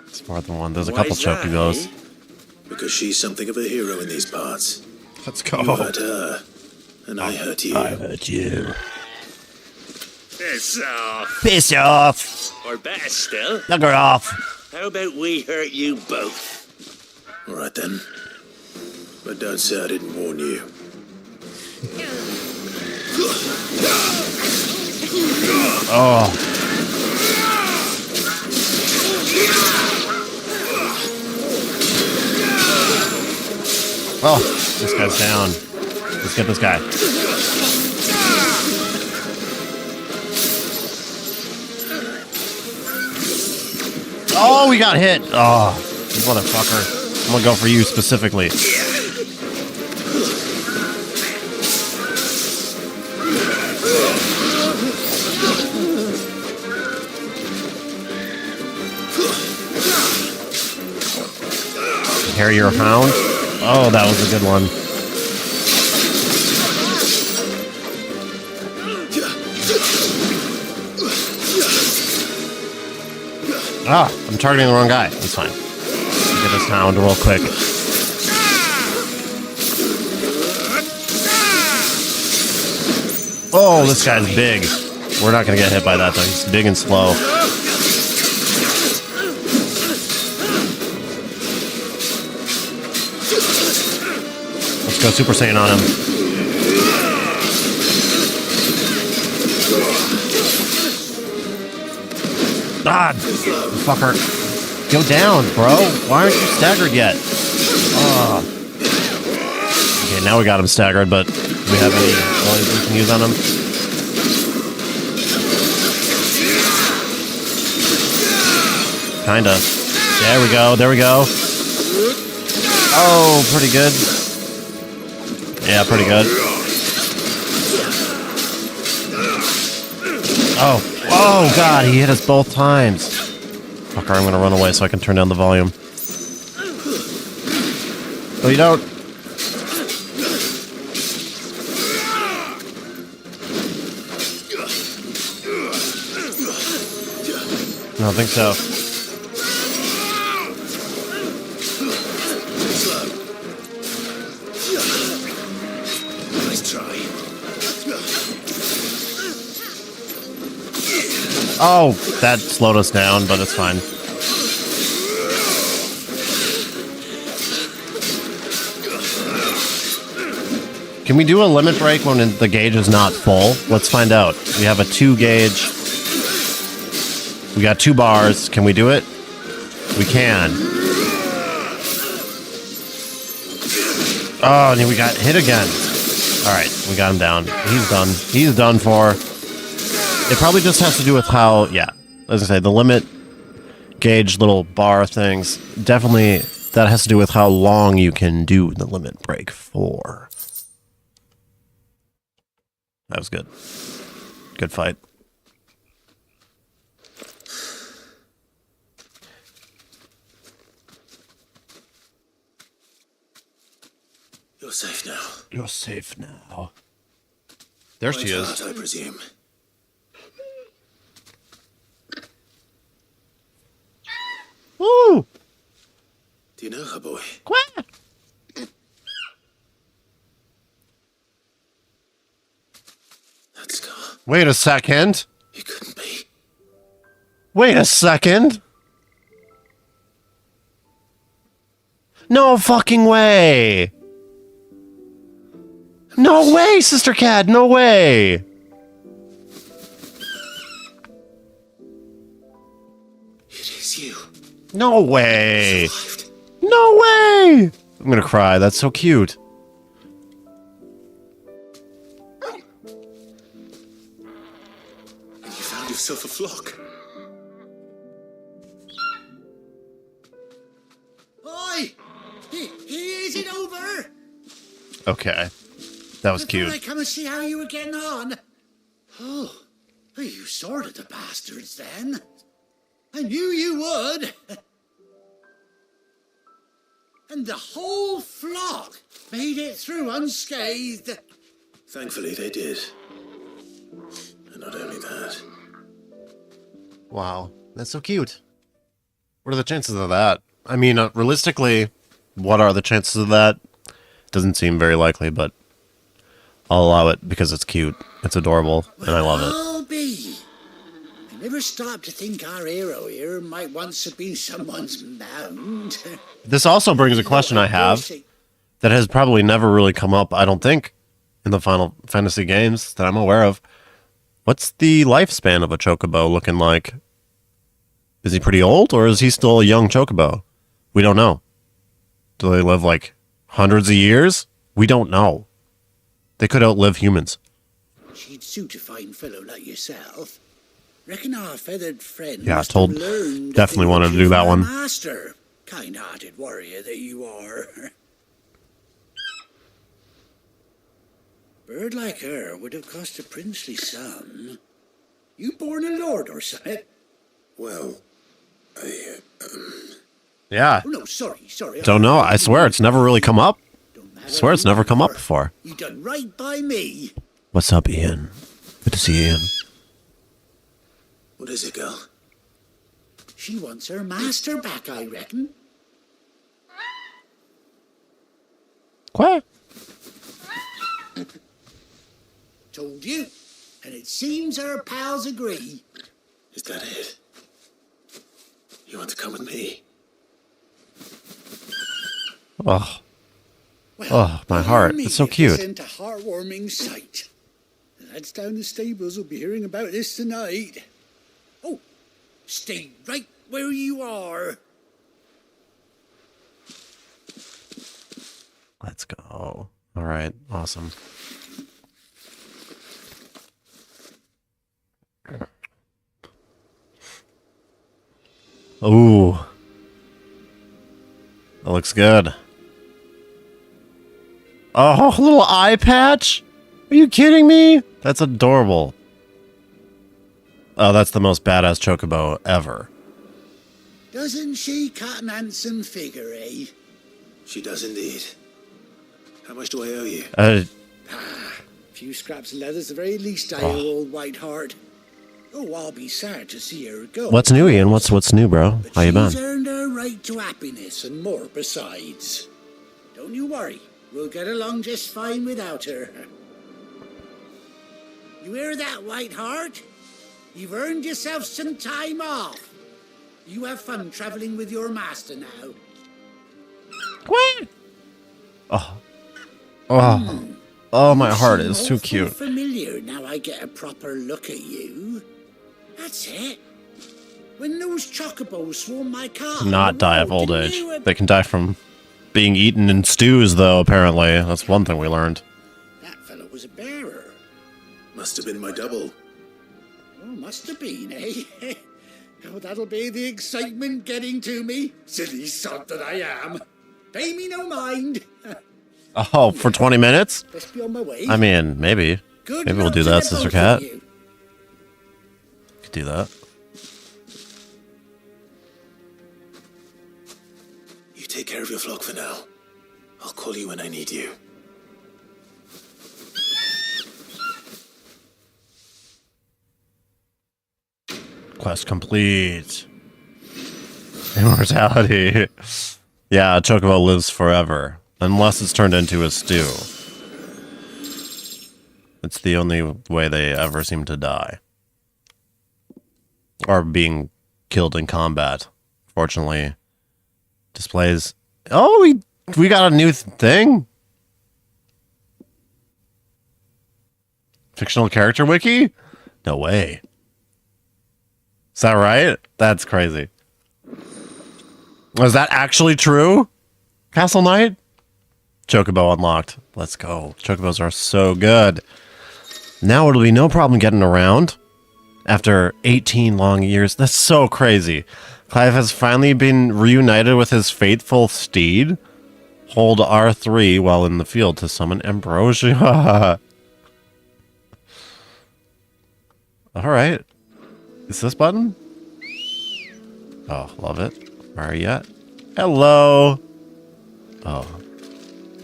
It's more than one. There's a Why couple is that, chocobos. eh? Because she's something of a hero in these parts. Let's go. You hurt her, and I hurt you. I hurt you. Piss off. Piss off. Or better still. Bugger off. How about we hurt you both? All right then. But don't say I didn't warn you. Oh. Oh, this guy's down. Let's get this guy. Oh, we got hit. Oh, you motherfucker. I'm gonna go for you specifically. Harrier Hound. Oh, that was a good one. Ah, I'm targeting the wrong guy. That's fine. Get this hound real quick. Oh, this guy's big. We're not going to get hit by that, though. He's big and slow. Let's go Super Saiyan on him. Ah, fucker. Go down, bro. Why aren't you staggered yet? Oh. Okay, now we got him staggered, but do we have any abilities we can use on him? Kinda. There we go, there we go. Oh, pretty good. Yeah, pretty good. Oh. Oh, God, he hit us both times. Fucker, I'm gonna run away so I can turn down the volume. No, you don't. I don't think so. Nice try. Oh, that slowed us down, but it's fine. Can we do a limit break when the gauge is not full? Let's find out. We have a 2 gauge. We got 2 bars. Can we do it? We can. Oh, and we got hit again. All right, we got him down. He's done. He's done for. It probably just has to do with how, yeah, as I say, the limit gauge little bar things, definitely that has to do with how long you can do the limit break for. That was good. Good fight. You're safe now. You're safe now. There she is. I presume. Woo! Do you know her, boy? Quack! That scar. Wait a second. It couldn't be. Wait a second. No fucking way. No way, Sister Cat. No way. It is you. No way. No way. I'm gonna cry. That's so cute. And you found yourself a flock. Oi! Is it over? Okay. That was Before cute. I come and see how you were getting on. Oh, you sorted the bastards then. I knew you would. And the whole flock made it through unscathed. Thankfully, they did. And not only that. Wow. That's so cute. What are the chances of that? I mean, realistically, what are the chances of that? Doesn't seem very likely, but I'll allow it because it's cute. It's adorable, and I love it. I'll be. I never stopped to think our hero here might once have been someone's mound. This also brings a question I have that has probably never really come up, I don't think, in the Final Fantasy games that I'm aware of. What's the lifespan of a chocobo looking like? Is he pretty old, or is he still a young chocobo? We don't know. Do they live like hundreds of years? We don't know. They could outlive humans. She'd suit a fine fellow like yourself. Reckon our feathered friend Yeah, must told. have learned Definitely that wanted to you do that were one. Master, kind-hearted warrior that you are. Bird like her would have cost a princely sum. You born a lord or something? Well, Yeah. Oh, no, sorry. Don't know. I swear it's never really come up. I swear it's never come up before. You done right by me. What's up, Ian? Good to see you, Ian. What is it, girl? She wants her master back, I reckon. Quack. Told you. And it seems our pals agree. Is that it? You want to come with me? Oh. Oh, my heart. It's so cute. It's a heartwarming sight. The lads down the stables will be hearing about this tonight. Oh, stay right where you are. Let's go. All right. Awesome. Ooh. That looks good. Oh, a little eye patch? Are you kidding me? That's adorable. Oh, that's the most badass chocobo ever. Doesn't she cut an handsome figure, eh? She does indeed. How much do I owe you? A few scraps of leather's the very least I owe old Whiteheart. Oh, I'll be sad to see her go. What's new, Ian? What's new, bro? How you been? She's earned her right to happiness and more besides. Don't you worry. We'll get along just fine without her. You hear that, Whiteheart? You've earned yourself some time off. You have fun traveling with your master now. What? Oh, my heart is too cute. Familiar now I get a proper look at you. That's it. When those chocobos swarm my car. Not die of old age. They can die from being eaten in stews, though, apparently. That's one thing we learned. That fellow was a bearer. Must have been my double. Oh, must have been, eh? Oh, that'll be the excitement getting to me. Silly sod that I am. Pay me no mind. Oh, for 20 minutes? Best be on my way. I mean, maybe. Maybe we'll do that, Sister Cat. Could do that. You take care of your flock for now. I'll call you when I need you. Quest complete. Immortality. Yeah, Chocobo lives forever. Unless it's turned into a stew. It's the only way they ever seem to die. Or being killed in combat. Fortunately. Displays... Oh, we got a new thing? Fictional character wiki? No way. Is that right? That's crazy. Was that actually true? Castle Knight? Chocobo unlocked. Let's go. Chocobos are so good. Now it'll be no problem getting around. After 18 long years. That's so crazy. Clive has finally been reunited with his faithful steed. Hold R3 while in the field to summon Ambrosia. Alright. Is this button? Oh, love it. Where are you at? Hello. Oh.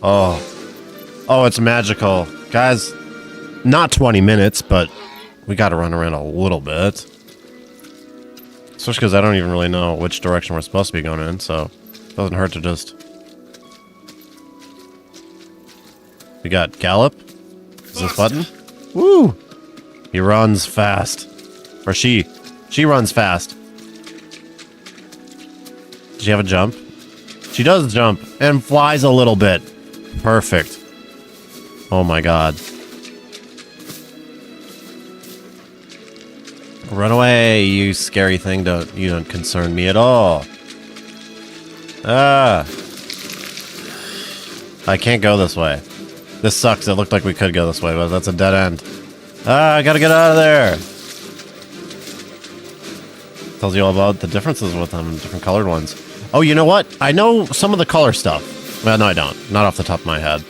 Oh. Oh, it's magical. Guys, not 20 minutes, but we gotta run around a little bit. Especially because I don't even really know which direction we're supposed to be going in, so it doesn't hurt to just... We got Gallop. Is this button? Woo! He runs fast. Or she. She runs fast. Does she have a jump? She does jump and flies a little bit. Perfect. Oh my god. Run away, you scary thing. You don't concern me at all. Ah. I can't go this way. This sucks. It looked like we could go this way, but that's a dead end. Ah, I gotta get out of there. Tells you all about the differences with them, different colored ones. Oh, you know what? I know some of the color stuff. Well, no, I don't. Not off the top of my head.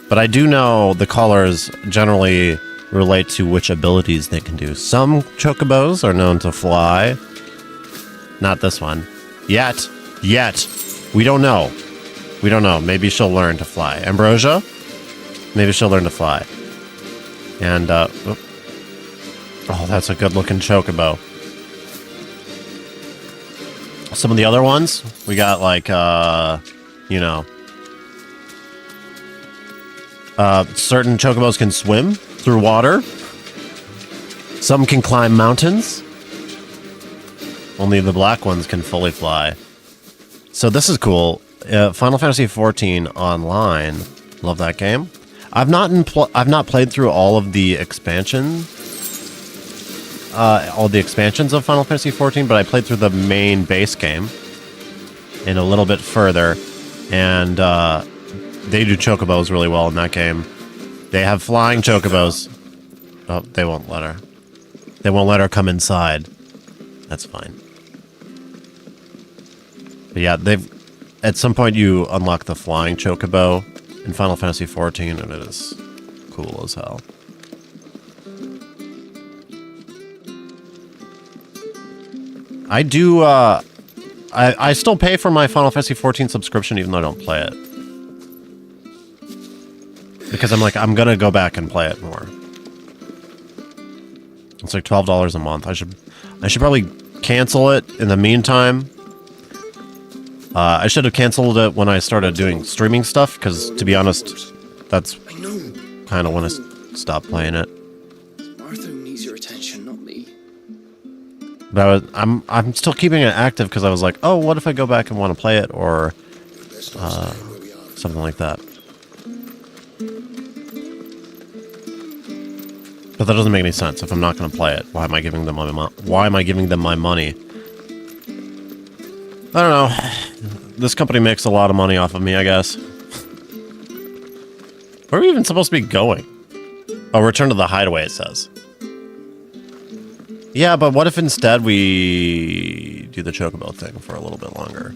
But I do know the colors generally relate to which abilities they can do. Some chocobos are known to fly. Not this one. Yet. We don't know. We don't know. Maybe she'll learn to fly. Ambrosia? Maybe she'll learn to fly. And, oh, that's a good-looking chocobo. Some of the other ones, we got, like, you know... certain chocobos can swim through water. Some can climb mountains. Only the black ones can fully fly. So this is cool. Final Fantasy XIV Online. Love that game. I've not played through all of the expansions of Final Fantasy XIV, but I played through the main base game and a little bit further, and they do chocobos really well in that game. They have flying chocobos. Oh, they won't let her. They won't let her come inside. That's fine. But yeah, at some point you unlock the flying chocobo in Final Fantasy XIV, and it is cool as hell. I do, I still pay for my Final Fantasy XIV subscription even though I don't play it. Because I'm like, I'm gonna go back and play it more. It's like $12 a month. I should probably cancel it in the meantime. I should have canceled it when I started doing streaming stuff, because to be honest, that's kind of when I stopped playing it. Martha needs your attention, not me. But I'm still keeping it active because I was like, oh, what if I go back and want to play it, or something like that. But that doesn't make any sense. If I'm not going to play it, why am I giving them my money? I don't know. This company makes a lot of money off of me, I guess. Where are we even supposed to be going? Oh, return to the hideaway, it says. Yeah, but what if instead we do the chocobo thing for a little bit longer?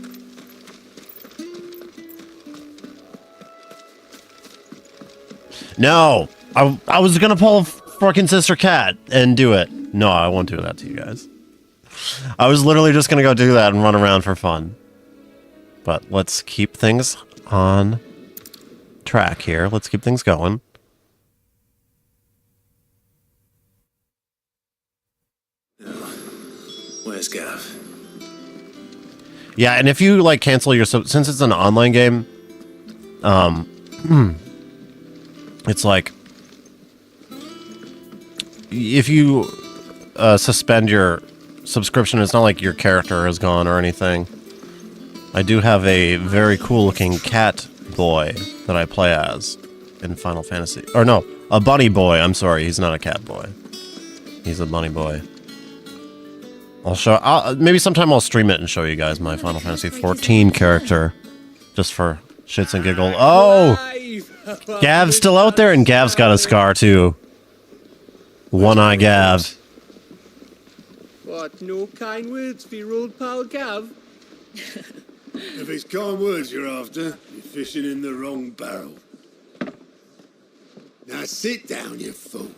No! I was gonna pull fucking Sister Cat and do it. No, I won't do that to you guys. I was literally just gonna go do that and run around for fun. But let's keep things on track here. Let's keep things going. Where's Gav? Yeah, and if you like cancel your since it's an online game, it's like if you suspend your subscription, it's not like your character is gone or anything. I do have a very cool looking cat boy that I play as in Final Fantasy. Or no, a bunny boy. I'm sorry, he's not a cat boy. He's a bunny boy. Maybe sometime I'll stream it and show you guys my Final Fantasy 14 character. Just for shits and giggles. Oh! Gav's still out there, and Gav's got a scar too. One-eye Gav. What, no kind words for your old pal Gav? If it's kind words you're after, you're fishing in the wrong barrel. Now sit down, you fool.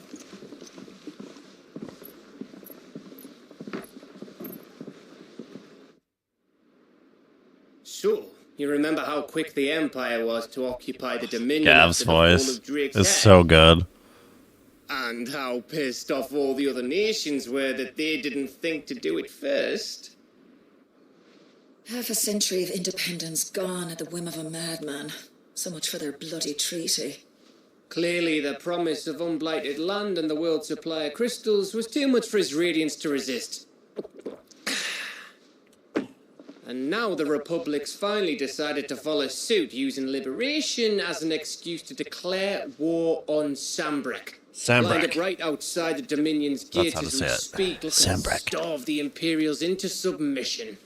So, you remember how quick the Empire was to occupy the Dominion Gav's after the fall voice of Drake's is death? so good. And how pissed off all the other nations were that they didn't think to do it first. Half a century of independence gone at the whim of a madman. So much for their bloody treaty. Clearly, the promise of unblighted land and the world's supply of crystals was too much for his radiance to resist. And now the Republic's finally decided to follow suit, using liberation as an excuse to declare war on Sambrek. Lined up right outside the Dominion's gate as we speak, looking to starve the Imperials into submission.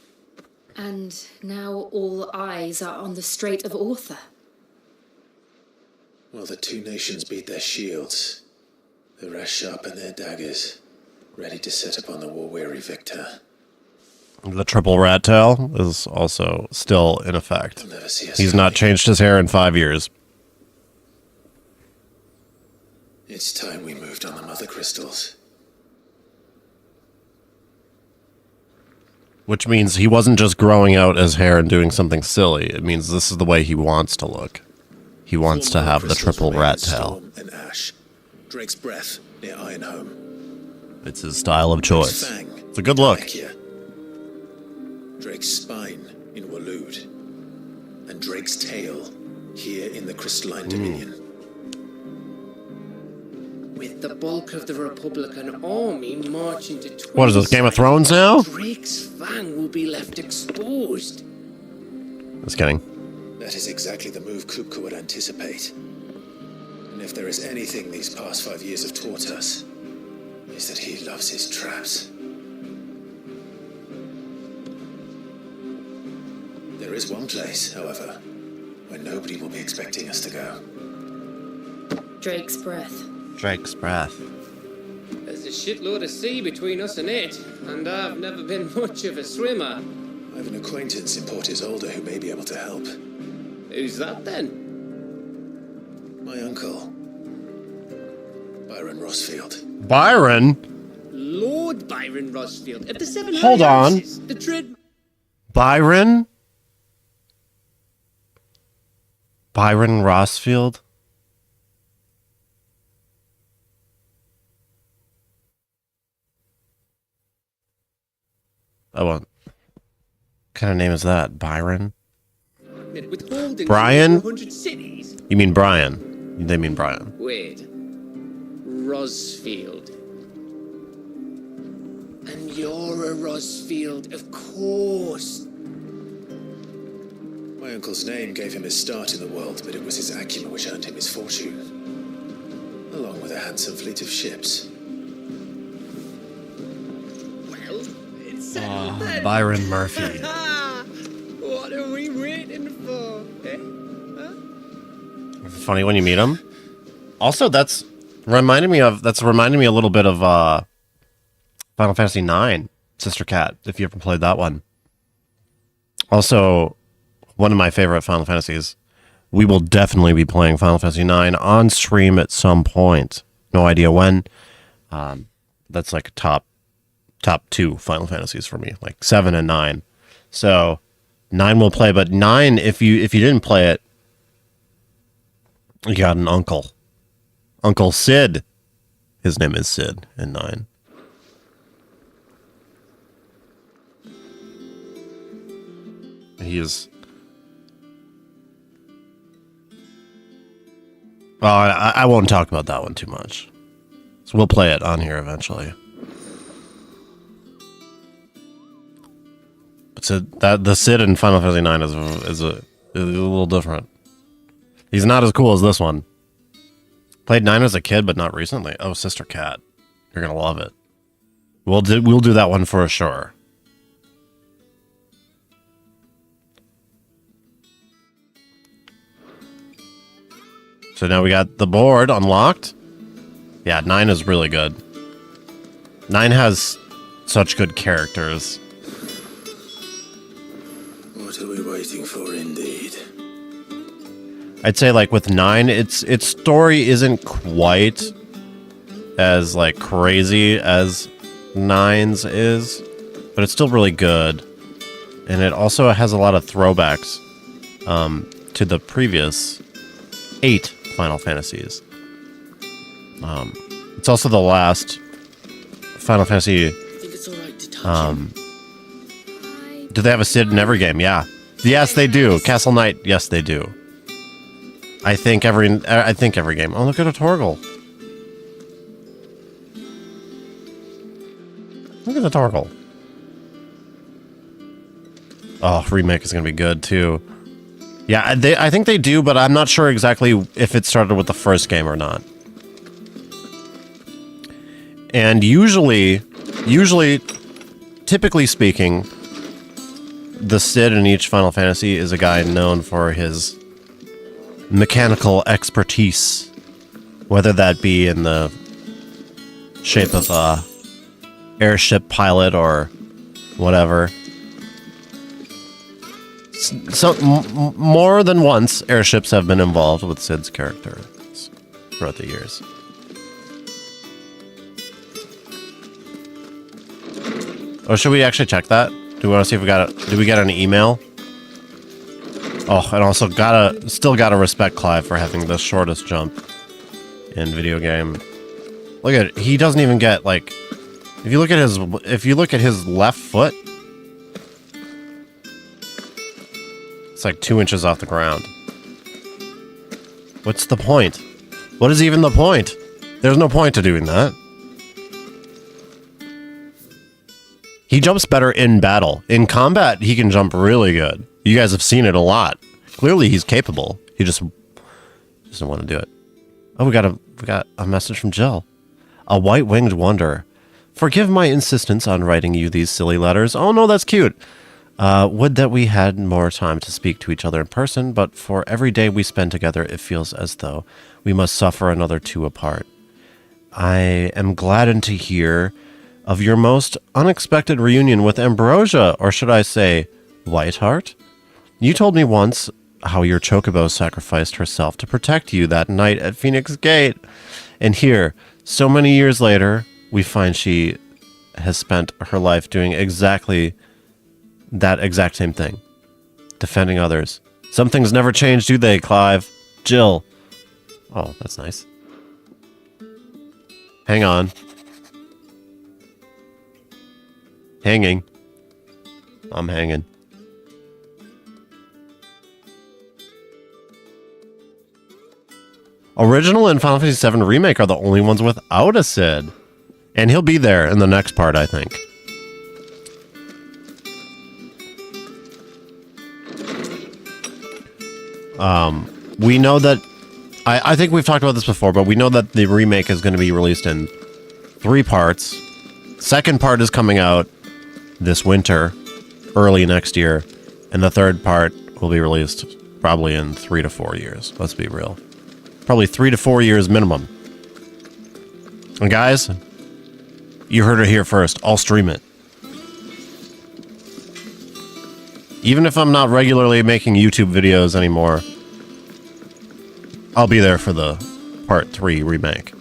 And now all eyes are on the Strait of Author. Well, the two nations beat their shields. The rest sharpen their daggers, ready to set upon the war-weary victor. The triple rat tail is also still in effect. He's not changed his hair in 5 years. It's time we moved on the mother crystals. Which means he wasn't just growing out his hair and doing something silly. It means this is the way he wants to look. He wants to have the triple rat tail. Storm and ash. Drake's breath near Ironhome. It's his style of choice. It's a good look. Drake's spine in Waloed. And Drake's tail here in the Crystalline Dominion. With the bulk of the Republican army marching to Twin What is this, Game of Thrones now? Drake's fang will be left exposed. Just kidding. That is exactly the move Kupka would anticipate. And if there is anything these past 5 years have taught us, is that he loves his traps. There is one place, however, where nobody will be expecting us to go. Drake's breath. Drake's breath. There's a shitload of sea between us and it, and I've never been much of a swimmer. I have an acquaintance in Port Isolde who may be able to help. Who's that then? My uncle, Byron Rossfield. Byron? Lord Byron Rossfield of the Seven Hold High on. Houses, the Dread... Byron? Byron Rossfield? Oh, what kind of name is that? Byron? Brian? 400 cities. You mean Brian. They mean Brian. Wait. Rossfield. And you're a Rossfield, of course. My uncle's name gave him his start in the world, but it was his acumen which earned him his fortune, along with a handsome fleet of ships. Well, it's settled then. Byron Murphy. What are we waiting for? Eh? Huh? Funny when you meet him. Also, that's reminding me a little bit of Final Fantasy IX, Sister Cat, if you ever played that one. Also, one of my favorite Final Fantasies we will definitely be playing Final Fantasy IX on stream at some point. No idea when. That's like top 2 Final Fantasies for me, like 7 and 9. So 9 will play, but 9, if you didn't play it, you got an uncle. Uncle Sid. His name is Sid in 9. He is... Well, I won't talk about that one too much. So we'll play it on here eventually. But so that the Sid in Final Fantasy IX is a little different. He's not as cool as this one. Played 9 as a kid, but not recently. Oh, Sister Cat, you're gonna love it. We'll do that one for sure. So now we got the board unlocked. Yeah, 9 is really good. 9 has such good characters. What are we waiting for, indeed? I'd say, like, with 9, its story isn't quite as, like, crazy as 9's is, but it's still really good. And it also has a lot of throwbacks to the previous 8 Final Fantasies. It's also the last Final Fantasy. Do they have a Sid in every game? Yeah. Yes, they do. Castle Knight. Yes, they do. I think every game. Oh, look at a Torgal. Look at the Torgal. Oh, remake is gonna be good too. Yeah, I think they do, but I'm not sure exactly if it started with the first game or not. And usually, typically speaking, the Sid in each Final Fantasy is a guy known for his mechanical expertise, whether that be in the shape of a airship pilot or whatever. So, more than once, airships have been involved with Sid's characters throughout the years. Or should we actually check that? Do we want to see if we got it? Did we get an email? Oh, and also still gotta respect Clive for having the shortest jump in video game. Look at it. He doesn't even get, like, if you look at his left foot, it's like 2 inches off the ground. What's the point? What is even the point? There's no point to doing that. He jumps better in battle. In combat, he can jump really good. You guys have seen it a lot. Clearly, he's capable. He just doesn't want to do it. Oh, we got a message from Jill. A white-winged wonder. Forgive my insistence on writing you these silly letters. Oh no, that's cute. Would that we had more time to speak to each other in person, but for every day we spend together, it feels as though we must suffer another 2 apart. I am gladdened to hear of your most unexpected reunion with Ambrosia, or should I say, Whiteheart? You told me once how your chocobo sacrificed herself to protect you that night at Phoenix Gate. And here, so many years later, we find she has spent her life doing exactly that exact same thing. Defending others. Some things never change, do they, Clive? Jill. Oh, that's nice. Hang on. Hanging. I'm hanging. Original and Final Fantasy VII Remake are the only ones without a Sid. And he'll be there in the next part, I think. We know that... I think we've talked about this before, but we know that the remake is going to be released in 3 parts. Second part is coming out this winter, early next year, and the third part will be released probably in 3 to 4 years. Let's be real. Probably 3 to 4 years minimum. And guys, you heard it here first. I'll stream it. Even if I'm not regularly making YouTube videos anymore, I'll be there for the Part 3 remake.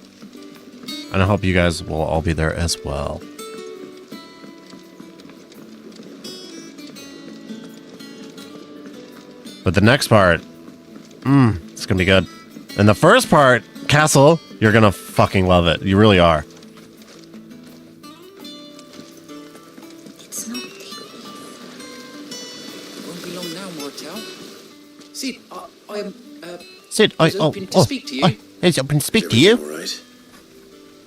And I hope you guys will all be there as well. But the next part, it's gonna be good. And the first part, Castle, you're gonna fucking love it. You really are. It's not won't be long now, Martel. Sid, I am. Sid, I was hoping to speak to you. I was hoping to speak to you. All right.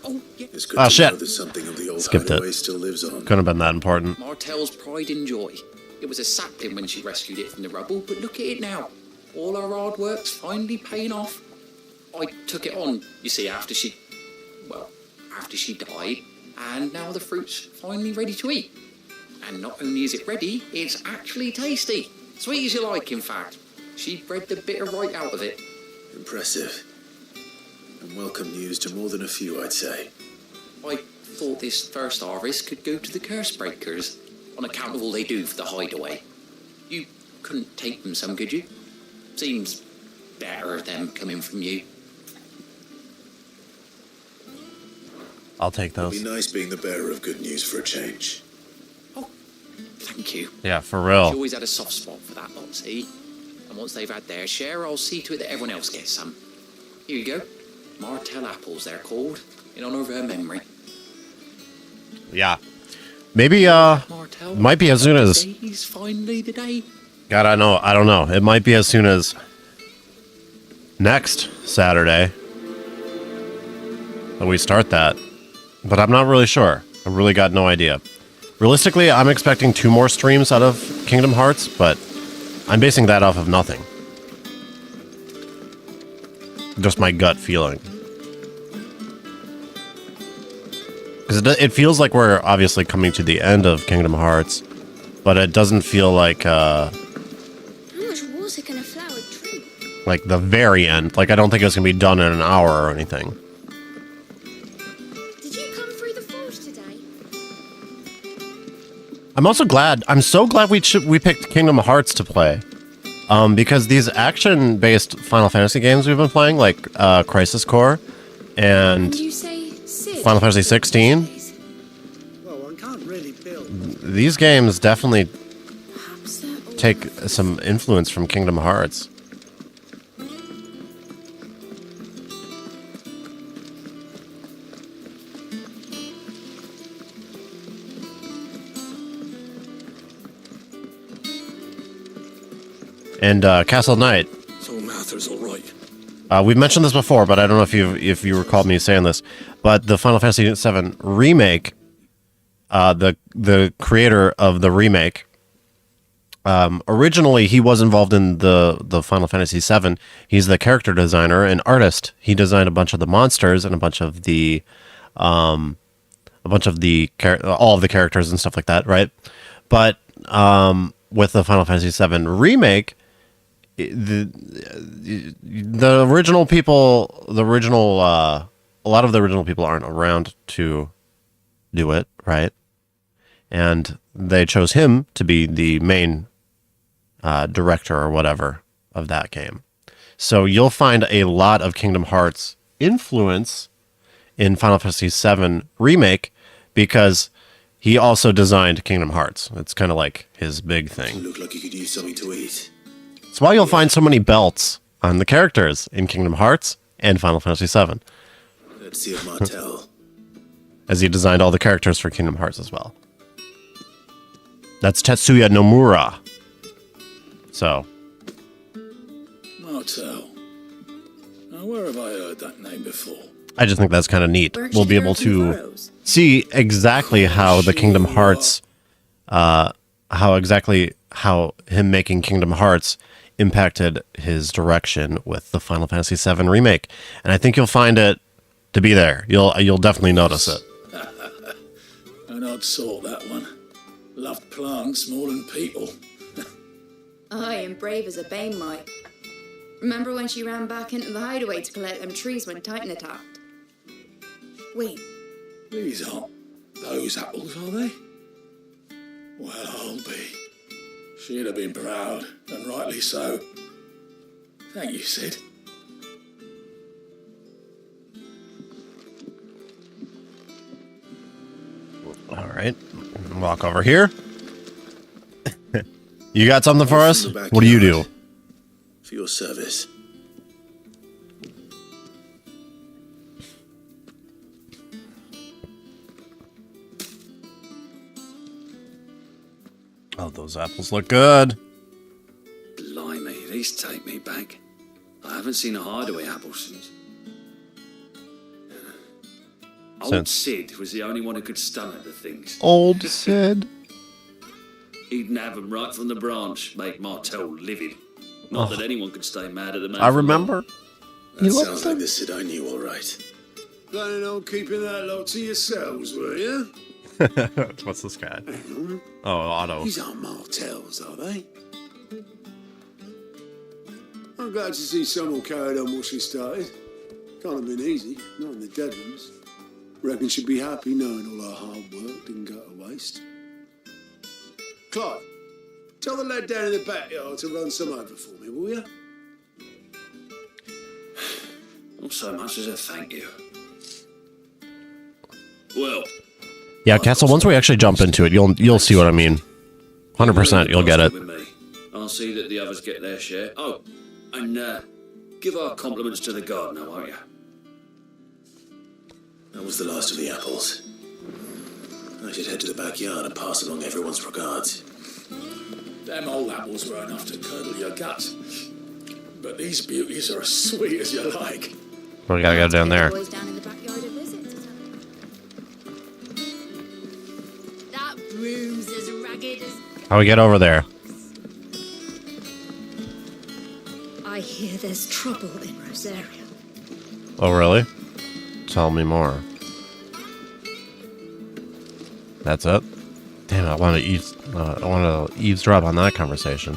Oh, yeah. It's good Oh to shit! know that something of the old Skipped hideaway it. still lives on. Couldn't have been that important. Martel's pride and joy. It was a sapling when she rescued it from the rubble, but look at it now. All her hard work's finally paying off. I took it on, you see, after she died, and now the fruit's finally ready to eat. And not only is it ready, it's actually tasty. Sweet as you like, in fact. She bred the bitter right out of it. Impressive. And welcome news to more than a few, I'd say. I thought this first harvest could go to the curse breakers, on account of all they do for the hideaway. You couldn't take them some, could you? Seems better them coming from you. I'll take those. It'd be nice being the bearer of good news for a change. Thank you. Yeah, for real. She always had a soft spot for that lot, see? And once they've had their share, I'll see to it that everyone else gets some. Here you go. Martel apples, they're called, in honor of her memory. Yeah. Maybe, might be as soon as... Today's finally the day. God, I don't know. It might be as soon as next Saturday that we start that. But I'm not really sure. I really got no idea. Realistically, I'm expecting 2 more streams out of Kingdom Hearts, but I'm basing that off of nothing. Just my gut feeling. Because it feels like we're obviously coming to the end of Kingdom Hearts, but it doesn't feel like, How much water can a flower drink? like the very end. Like, I don't think it's going to be done in an hour or anything. Did you come through the forge today? I'm so glad we picked Kingdom Hearts to play. Because these action-based Final Fantasy games we've been playing, like Crisis Core and You say Sid? Final Fantasy 16, Well, one can't really build. these games definitely take some influence from Kingdom Hearts. And Castle Knight. So Mather's all right. We've mentioned this before, but I don't know if you recall me saying this. But the Final Fantasy VII remake, the creator of the remake, originally he was involved in the Final Fantasy VII. He's the character designer and artist. He designed a bunch of the monsters and all of the characters and stuff like that, right? But with the Final Fantasy VII remake, the original people, a lot of the original people aren't around to do it, right? And they chose him to be the main director or whatever of that game. So you'll find a lot of Kingdom Hearts influence in Final Fantasy VII Remake because he also designed Kingdom Hearts. It's kind of like his big thing. Look like you could use something to eat. That's why you'll find so many belts on the characters in Kingdom Hearts and Final Fantasy VII. Let's see if Martel. As he designed all the characters for Kingdom Hearts as well. That's Tetsuya Nomura. So. Martel. Now, where have I heard that name before? I just think that's kind of neat. We'll be able to see exactly how the Kingdom Hearts, how him making Kingdom Hearts impacted his direction with the Final Fantasy VII Remake. And I think you'll find it to be there. You'll definitely notice it. An odd sort, that one. Loved plants more than people. Aye, and brave as a bane might. Remember when she ran back into the hideaway to collect them trees when Titan attacked? Wait. These aren't those apples, are they? Well, I'll be. She'd have been proud, and rightly so. Thank you, Sid. right. Walk over here. You got something for us? What do you do? For your service. Oh, those apples look good. Blimey, these take me back. I haven't seen a hideaway apple since. Old Sid was the only one who could stomach the things. Old Sid. He'd nab them right from the branch, make Martell livid. Not that anyone could stay mad at the man. I remember. That sounds like the Sid I knew, all right. Planning on keeping that lot to yourselves, were you? What's this guy? Oh, Otto. These aren't Martells, are they? I'm glad to see someone carried on what she started. Can't have been easy, not in the Deadlands. Reckon she'd be happy knowing all her hard work didn't go to waste. Clive, tell the lad down in the backyard to run some over for me, will you? Not so much as a thank you. Well, Yeah, Castle, once we actually jump into it, you'll see what I mean. 100% you'll get it. I'll see that the others get their share. Oh, and give our compliments to the gardener, won't you? That was the last of the apples. I should head to the backyard and pass along everyone's regards. Them old apples were enough to curdle your gut. But these beauties are as sweet as you like. We gotta go down there. Boys down in the backyard a visit. That broom's as ragged as... How we get over there? I hear there's trouble in Rosaria. Oh, really? Tell me more. That's it? Damn, I want to eavesdrop on that conversation.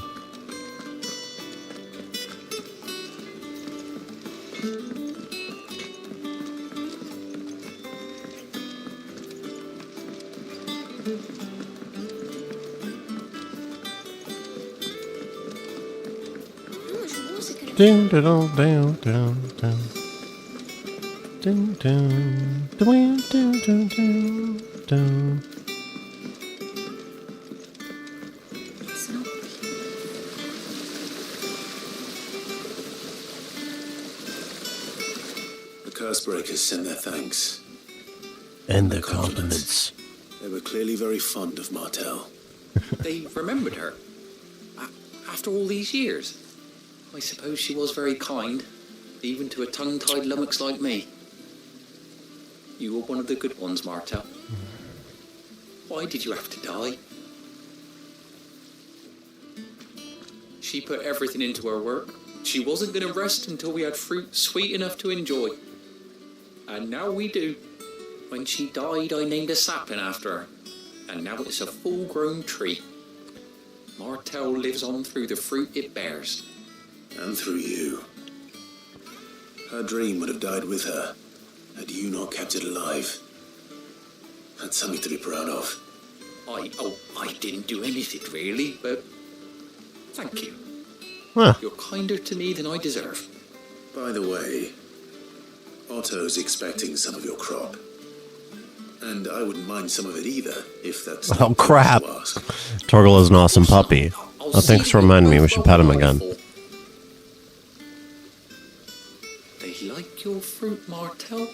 Ding down down down down. Ding down down down down down. The Cursebreakers send their thanks. And their compliments. They were clearly very fond of Martell. They remembered her. After all these years. I suppose she was very kind, even to a tongue-tied lummox like me. You were one of the good ones, Martell. Why did you have to die? She put everything into her work. She wasn't going to rest until we had fruit sweet enough to enjoy. And now we do. When she died, I named a sapling after her. And now it's a full-grown tree. Martell lives on through the fruit it bears. And through you. Her dream would have died with her, had you not kept it alive. That's something to be proud of. I didn't do anything really, but thank you. Huh. You're kinder to me than I deserve. By the way, Otto's expecting some of your crop. And I wouldn't mind some of it either, if that's Oh, crap. Torgal is an awesome puppy. Oh, thanks for reminding me. We should pet him again. They like your fruit, Martell.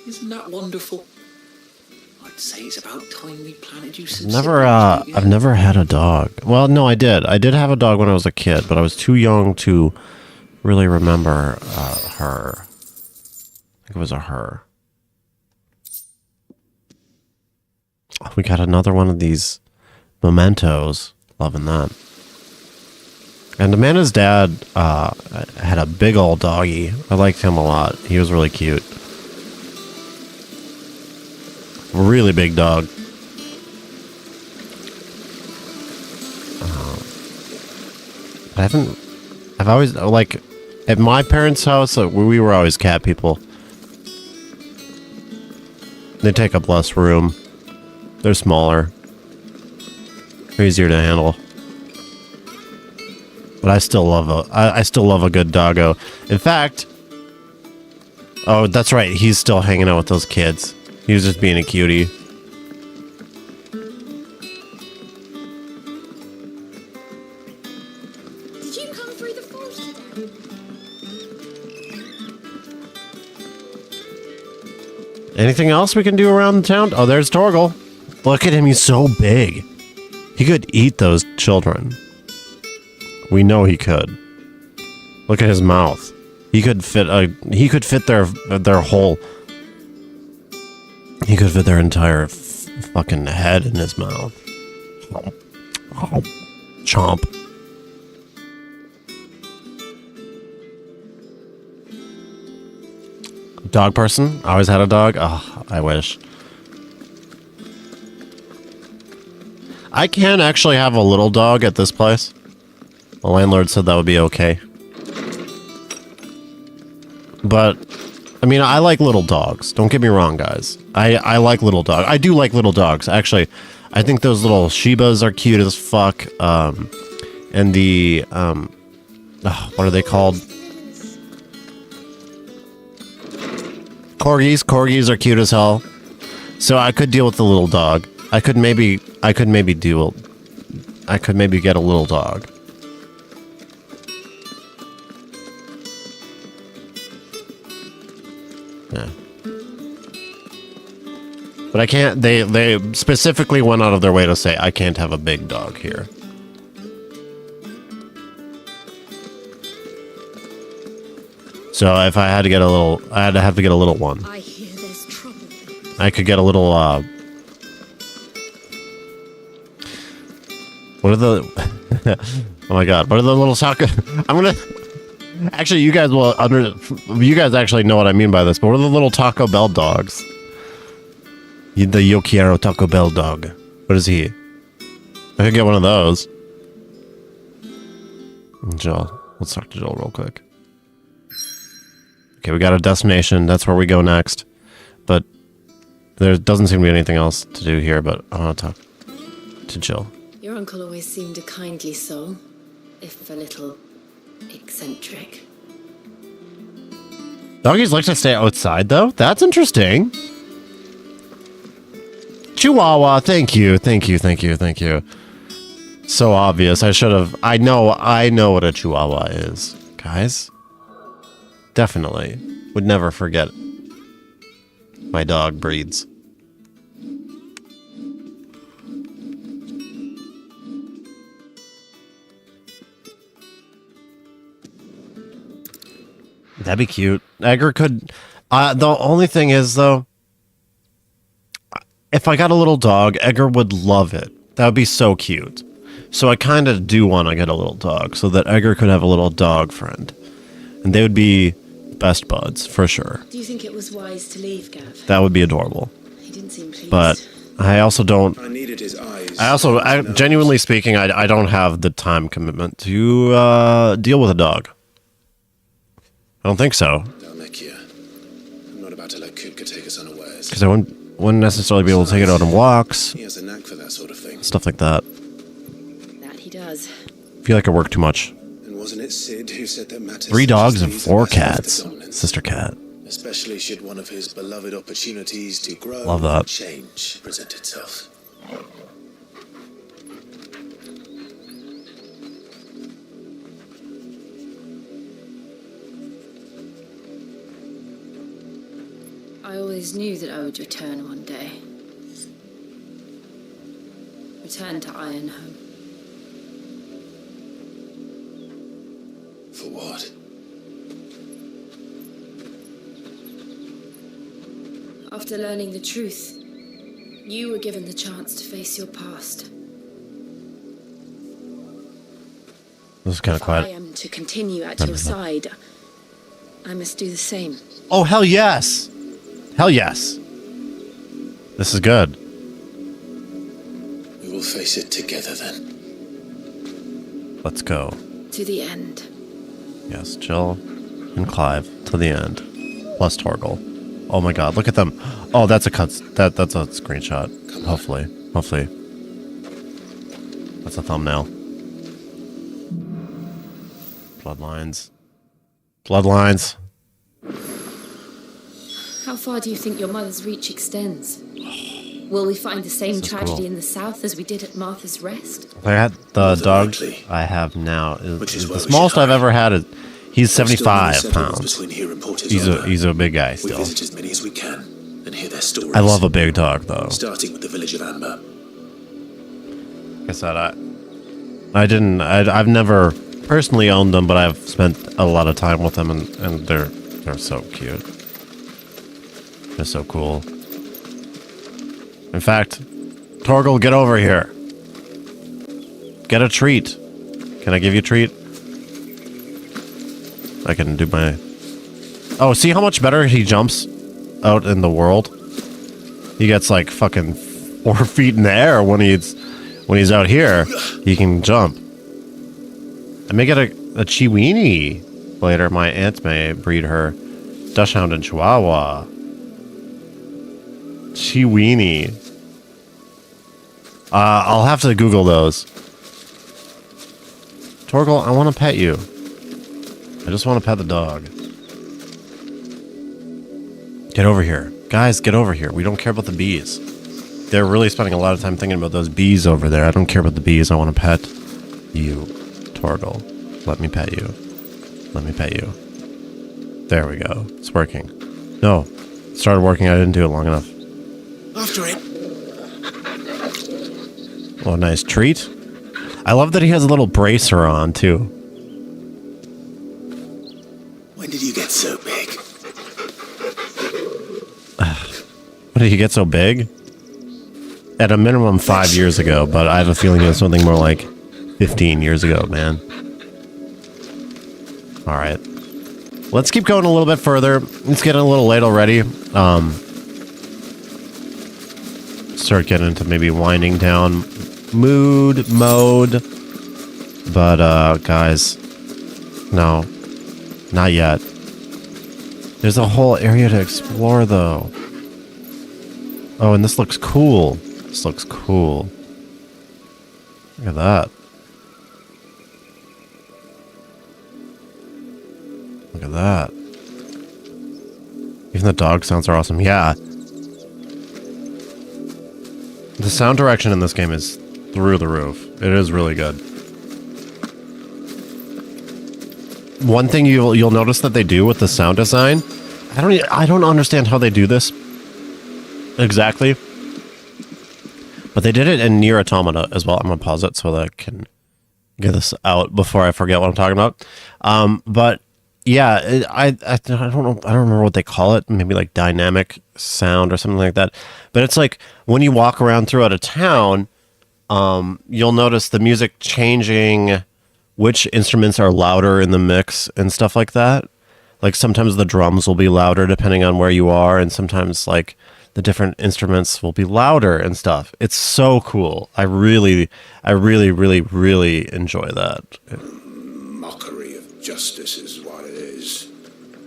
Isn't that wonderful? I'd say it's about time we planted you some I've never had a dog. Well, no, I did. I did have a dog when I was a kid, but I was too young to really remember her. I think it was a her. We got another one of these mementos. Loving that. And Amanda's dad had a big old doggy. I liked him a lot. He was really cute. Really big dog. I've always, like, at my parents' house, we were always cat people. They take up less room. They're smaller. They're easier to handle. But I still love a good doggo. In fact, oh, that's right. He's still hanging out with those kids. He was just being a cutie. Anything else we can do around the town? Oh, there's Torgal. Look at him, he's so big. He could eat those children. We know he could. Look at his mouth. He could fit their whole. He could fit their entire fucking head in his mouth. Chomp. Dog person? I always had a dog. Oh, I wish. I can actually have a little dog at this place. The landlord said that would be okay. But, I mean, I like little dogs. Don't get me wrong, guys. I like little dogs. I do like little dogs. Actually, I think those little Shibas are cute as fuck. And the, what are they called? Corgis. Corgis are cute as hell. So I could deal with the little dog. I could maybe get a little dog. Yeah. But I can't, they specifically went out of their way to say I can't have a big dog here. So if I had to get a little, I had to have to get a little one. I hear there's trouble. I could get a little, what are the, oh my god, what are the little soccer, I'm gonna, actually you guys actually know what I mean by this, but what are the little Taco Bell dogs? The Yo Quiero Taco Bell dog. What is he? I could get one of those. Jill, let's talk to Jill real quick. Okay, we got a destination. That's where we go next. But there doesn't seem to be anything else to do here, but I want to talk to Jill. Your uncle always seemed a kindly soul, if a little eccentric. Doggies like to stay outside, though? That's interesting. Chihuahua, thank you. So obvious. I should have. I know what a Chihuahua is, guys. Definitely. Would never forget my dog breeds. That'd be cute. Edgar could... the only thing is, though, if I got a little dog, Edgar would love it. That would be so cute. So I kind of do want to get a little dog so that Edgar could have a little dog friend. And they would be best buds, for sure. Do you think it was wise to leave, Gav? That would be adorable. He didn't seem pleased. But I also don't... I needed his eyes. Genuinely speaking, I don't have the time commitment to deal with a dog. I don't think so. I'm not about to let Kupka take us unawares. Because I wouldn't necessarily be able to take it out on walks. He has a knack for that sort of thing. Stuff like that. That he does. I feel like I work too much. And wasn't it Sid who said that matters? 3 dogs and 4 cats. Sister cat. Especially should one of his beloved opportunities to grow Love that. and change present itself. I always knew that I would return one day. Return to Ironhome. For what? After learning the truth, you were given the chance to face your past. This is kind of If I quiet. am to continue at your side, I must do the same. Oh, hell yes! Hell yes! This is good. We will face it together then. Let's go. To the end. Yes, Jill and Clive to the end. Plus Torgal. Oh my god, look at them. Oh, that's a that's a screenshot. Hopefully. That's a thumbnail. Bloodlines. How far do you think your mother's reach extends? Will we find the same tragedy cool. in the south as we did at Martha's Rest? I had the dog I have now is the smallest I've ever had. He's 75 pounds. He's a big guy We still. visit as many as we can and hear their stories. I love a big dog, though. Starting with the village of Amber. Like I said, I've never personally owned them, but I've spent a lot of time with them, and they're so cute. They're so cool. In fact, Torgal, get over here. Get a treat. Can I give you a treat? I can do my... Oh, see how much better he jumps out in the world? He gets like fucking 4 feet in the air when he's out here. He can jump. I may get a Chiweenie later. My aunt may breed her Dachshund and Chihuahua. Chiweenie. I'll have to Google those. Torgal, I want to pet you. I just want to pet the dog. Get over here. Guys, get over here. We don't care about the bees. They're really spending a lot of time thinking about those bees over there. I don't care about the bees. I want to pet you, Torgal. Let me pet you. Let me pet you. There we go. It's working. No. It started working. I didn't do it long enough. After it. Oh, nice treat. I love that he has a little bracer on, too. When did you get so big? When did he get so big? At a minimum 5 years ago, but I have a feeling it was something more like 15 years ago, man. Alright. Let's keep going a little bit further. It's getting a little late already. Start getting into maybe winding down mode. But, guys, no, not yet. There's a whole area to explore, though. Oh, and this looks cool. This looks cool. Look at that. Look at that. Even the dog sounds are awesome. Yeah. The sound direction in this game is through the roof. It is really good. One thing you'll notice that they do with the sound design, I don't understand how they do this exactly, but they did it in Nier Automata as well. I'm gonna pause it so that I can get this out before I forget what I'm talking about. But yeah, I don't know. I don't remember what they call it. Maybe like dynamic sound or something like that. But it's like when you walk around throughout a town, you'll notice the music changing, which instruments are louder in the mix and stuff like that. Like sometimes the drums will be louder depending on where you are, and sometimes like the different instruments will be louder and stuff. It's so cool. I really enjoy that. Mockery of justice is what it is.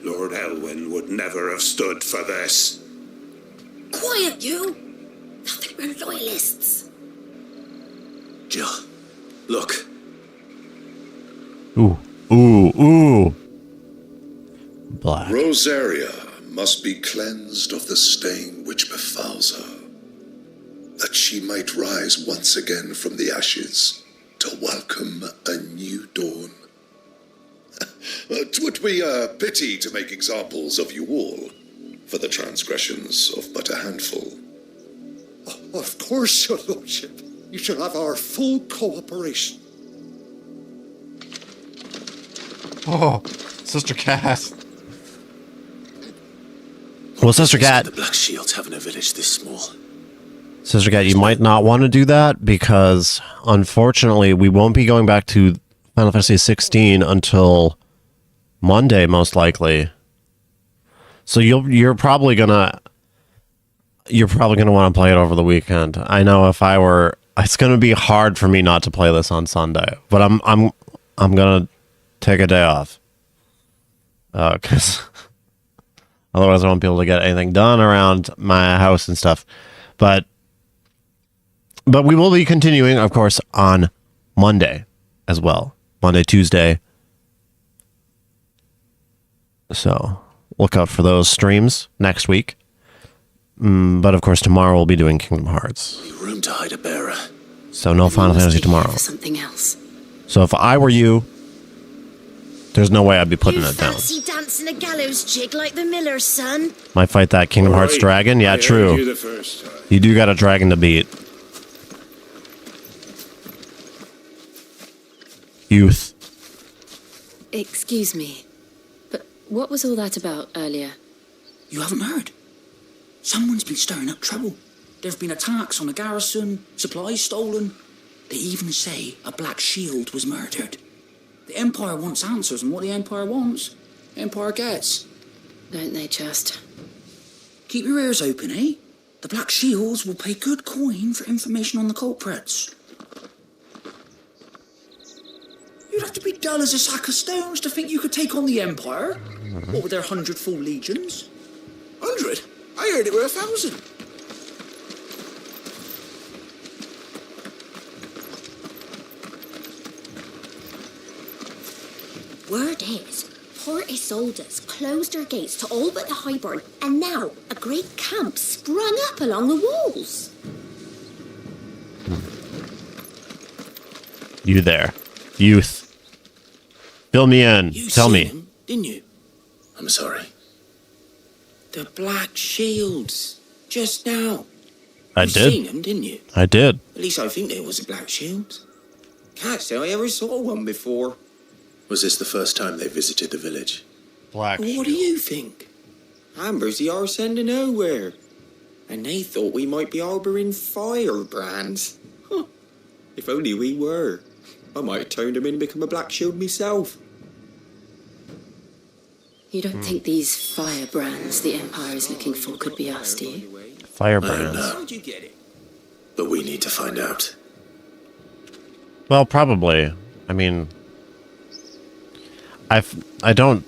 Lord Elwyn would never have stood for this. Quiet, you! Nothing but loyalists. Jill, look. Ooh. Black. Rosaria must be cleansed of the stain which befouls her, that she might rise once again from the ashes to welcome a new dawn. 'Twould be a pity to make examples of you all for the transgressions of but a handful. Of course, your lordship. You shall have our full cooperation. Oh, Sister Cat. Well, Sister Cat, The Black Shields having a village this small. Sister Cat, you might not want to do that because, unfortunately, we won't be going back to Final Fantasy 16 until Monday, most likely. So you're probably gonna want to play it over the weekend. I know if I were, it's gonna be hard for me not to play this on Sunday, but I'm gonna take a day off because otherwise I won't be able to get anything done around my house and stuff. But we will be continuing, of course, on Monday as well. Monday, Tuesday. So look out for those streams next week. But of course, tomorrow we'll be doing Kingdom Hearts. Room to hide a bearer. So no Final Fantasy tomorrow. Something else. So if I were you, There's no way I'd be putting it down. Fancy dancing a gallows jig like the miller's son? Might fight that Kingdom Hearts dragon? Yeah, true. You the first time. You do got a dragon to beat. Youth. Excuse me, but what was all that about earlier? You haven't heard? Someone's been stirring up trouble. There have been attacks on the garrison, supplies stolen. They even say a Black Shield was murdered. The Empire wants answers, and what the Empire wants, the Empire gets. Don't they just? Keep your ears open, eh? The Black Shields will pay good coin for information on the culprits. You'd have to be dull as a sack of stones to think you could take on the Empire. What with their 100 full legions? 100? I heard it were 1,000. Word is, Port Isolde's closed her gates to all but the Highborn, and now a great camp sprung up along the walls. You there. Youth. Fill me in. You Tell seen me. them, didn't you? I'm sorry. The Black Shields. Just now. I You did. seen them, didn't you? I did. At least I think there was a Black Shield. Can't say I ever saw one before. Was this the first time they visited the village? Black. What do you think? Amber's the arse end of nowhere. And they thought we might be harbouring firebrands. Huh. If only we were. I might have turned them in and become a Black Shield myself. You don't think these firebrands the Empire is looking for could be us, do you? Firebrands. How'd you get it? But we need to find out. Well, probably. I mean, I don't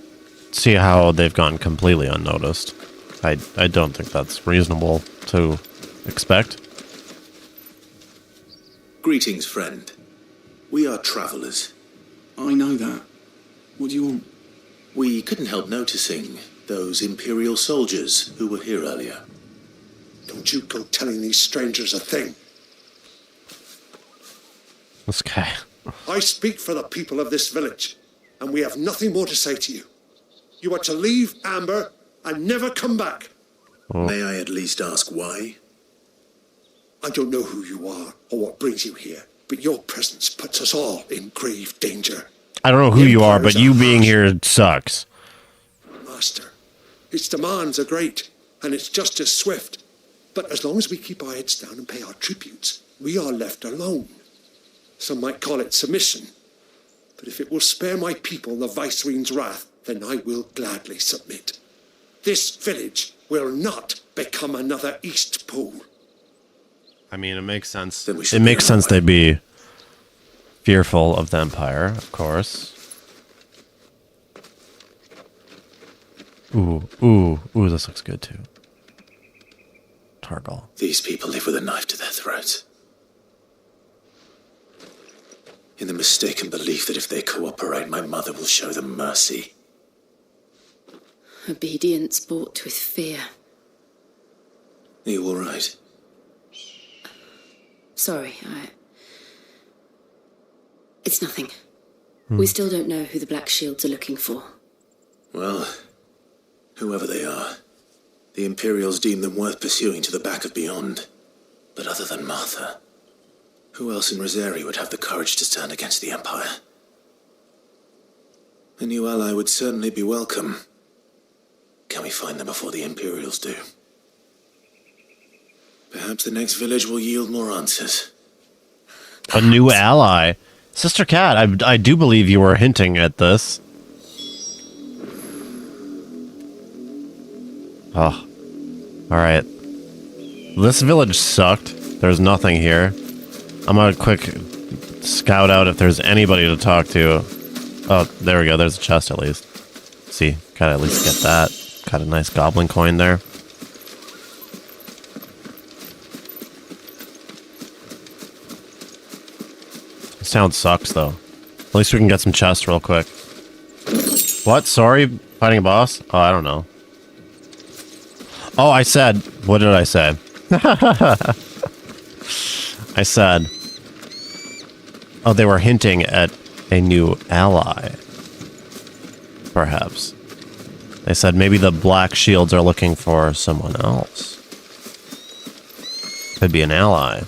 see how they've gone completely unnoticed. I don't think that's reasonable to expect. Greetings, friend. We are travelers. I know that. What do you want? We couldn't help noticing those Imperial soldiers who were here earlier. Don't you go telling these strangers a thing. This guy. I speak for the people of this village, and we have nothing more to say to you. You are to leave Amber and never come back. Oh. May I at least ask why? I don't know who you are or what brings you here, but your presence puts us all in grave danger. I don't know who you are, but you being here sucks. Master, its demands are great, and its justice swift. But as long as we keep our heads down and pay our tributes, we are left alone. Some might call it submission. But if it will spare my people the Viceroy's wrath, then I will gladly submit. This village will not become another East Pool. I mean, it makes sense. Then we It should makes be on our sense they'd be fearful of the Empire, of course. Ooh, this looks good too. Targal. These people live with a knife to their throats. In the mistaken belief that if they cooperate, my mother will show them mercy. Obedience bought with fear. Are you all right? Sorry, It's nothing. We still don't know who the Black Shields are looking for. Well, whoever they are, the Imperials deem them worth pursuing to the back of beyond. But other than Martha, who else in Rosari would have the courage to stand against the Empire? A new ally would certainly be welcome. Can we find them before the Imperials do? Perhaps the next village will yield more answers. A new ally. Sister Cat, I do believe you were hinting at this. Oh. Alright. This village sucked. There's nothing here. I'm gonna quick scout out if there's anybody to talk to. Oh, there we go. There's a chest at least. See, gotta at least get that. Got a nice goblin coin there. This town sucks, though. At least we can get some chests real quick. What? Sorry? Fighting a boss? Oh, I don't know. Oh, I said... What did I say? I said... Oh, they were hinting at a new ally. perhaps. They said maybe the Black Shields are looking for someone else. Could be an ally.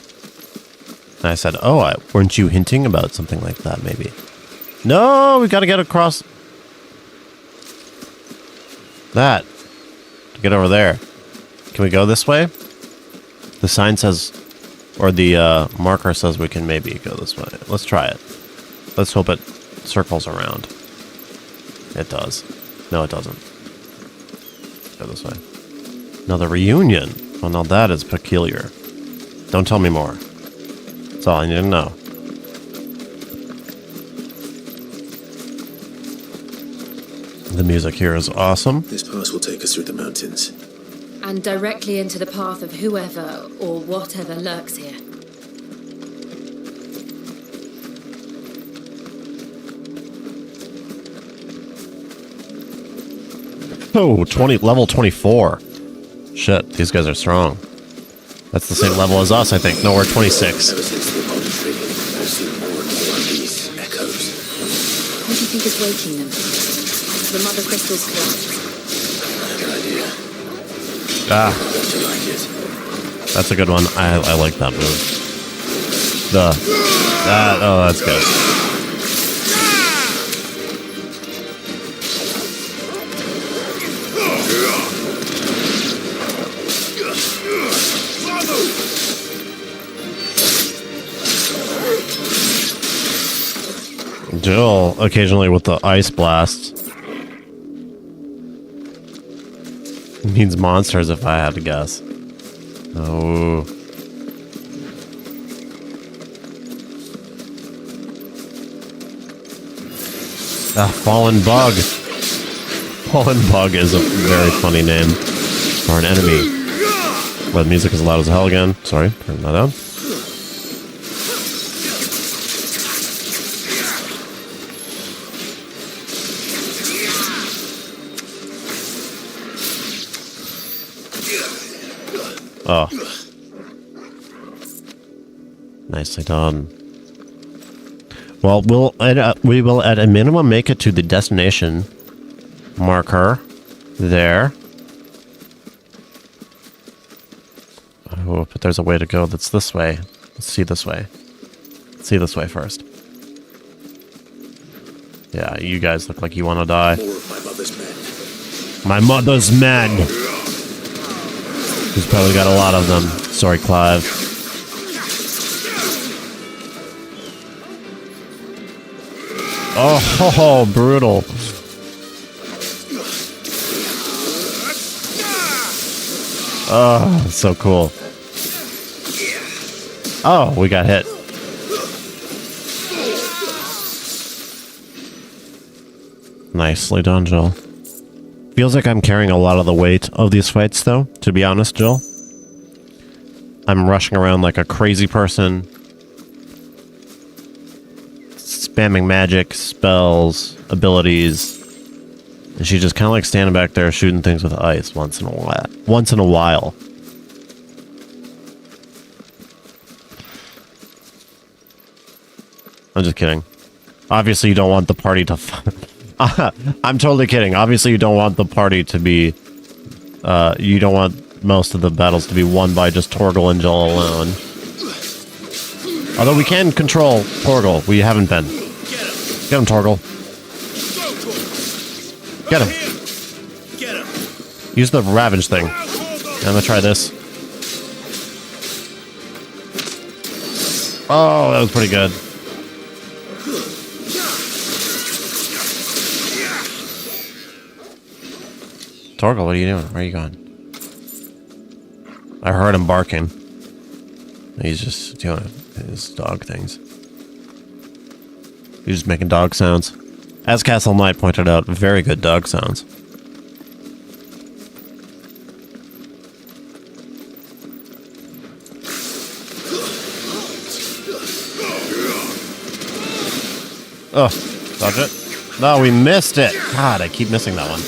And I said, oh, weren't you hinting about something like that, maybe? No, we gotta get across that to get over there. Can we go this way? The sign says, or the marker says we can maybe go this way. Let's try it. Let's hope it circles around. It does. No, it doesn't. Go this way. Now the reunion. Well, now that is peculiar. Don't tell me more. That's all I need to know. The music here is awesome. This pass will take us through the mountains. And directly into the path of whoever or whatever lurks here. Oh, level 24. Shit, these guys are strong. That's the same level as us, I think. No, we're 26. Ever since the monastery, I've seen more and more of these echoes. What do you think is waking them? The mother crystal's collapse. Good idea. Ah. Don't you like it? That's a good one. I like that move. Oh, that's good. Jill, occasionally with the ice blast. Means monsters if I had to guess. Oh. Fallen Bug. Fallen Bug is a very funny name for an enemy. Well, the music is loud as hell again. Sorry, turn that down. Oh. Nicely done. Well, we will at a minimum make it to the destination marker there. Oh, but there's a way to go that's this way. Let's see this way. Let's see this way first. Yeah, you guys look like you want to die. More of my mother's men. My mother's men! He's probably got a lot of them. Sorry, Clive. Oh, brutal. Oh, so cool. Oh, we got hit. Nicely done, Jill. Feels like I'm carrying a lot of the weight of these fights, though, to be honest, Jill. I'm rushing around like a crazy person. Spamming magic, spells, abilities. And she's just kind of like standing back there shooting things with ice once in a while. I'm just kidding. Obviously, you don't want the party to... I'm totally kidding. Obviously, you don't want the party to be... you don't want most of the battles to be won by just Torgal and Jill alone. Although we can control Torgal. We haven't been. Get him, Torgal. Get him. Use the Ravage thing. I'm gonna try this. Oh, that was pretty good. Torgal, what are you doing? Where are you going? I heard him barking. He's just doing his dog things. He's just making dog sounds. As Castle Knight pointed out, very good dog sounds. Oh, dodge it. No, we missed it. God, I keep missing that one.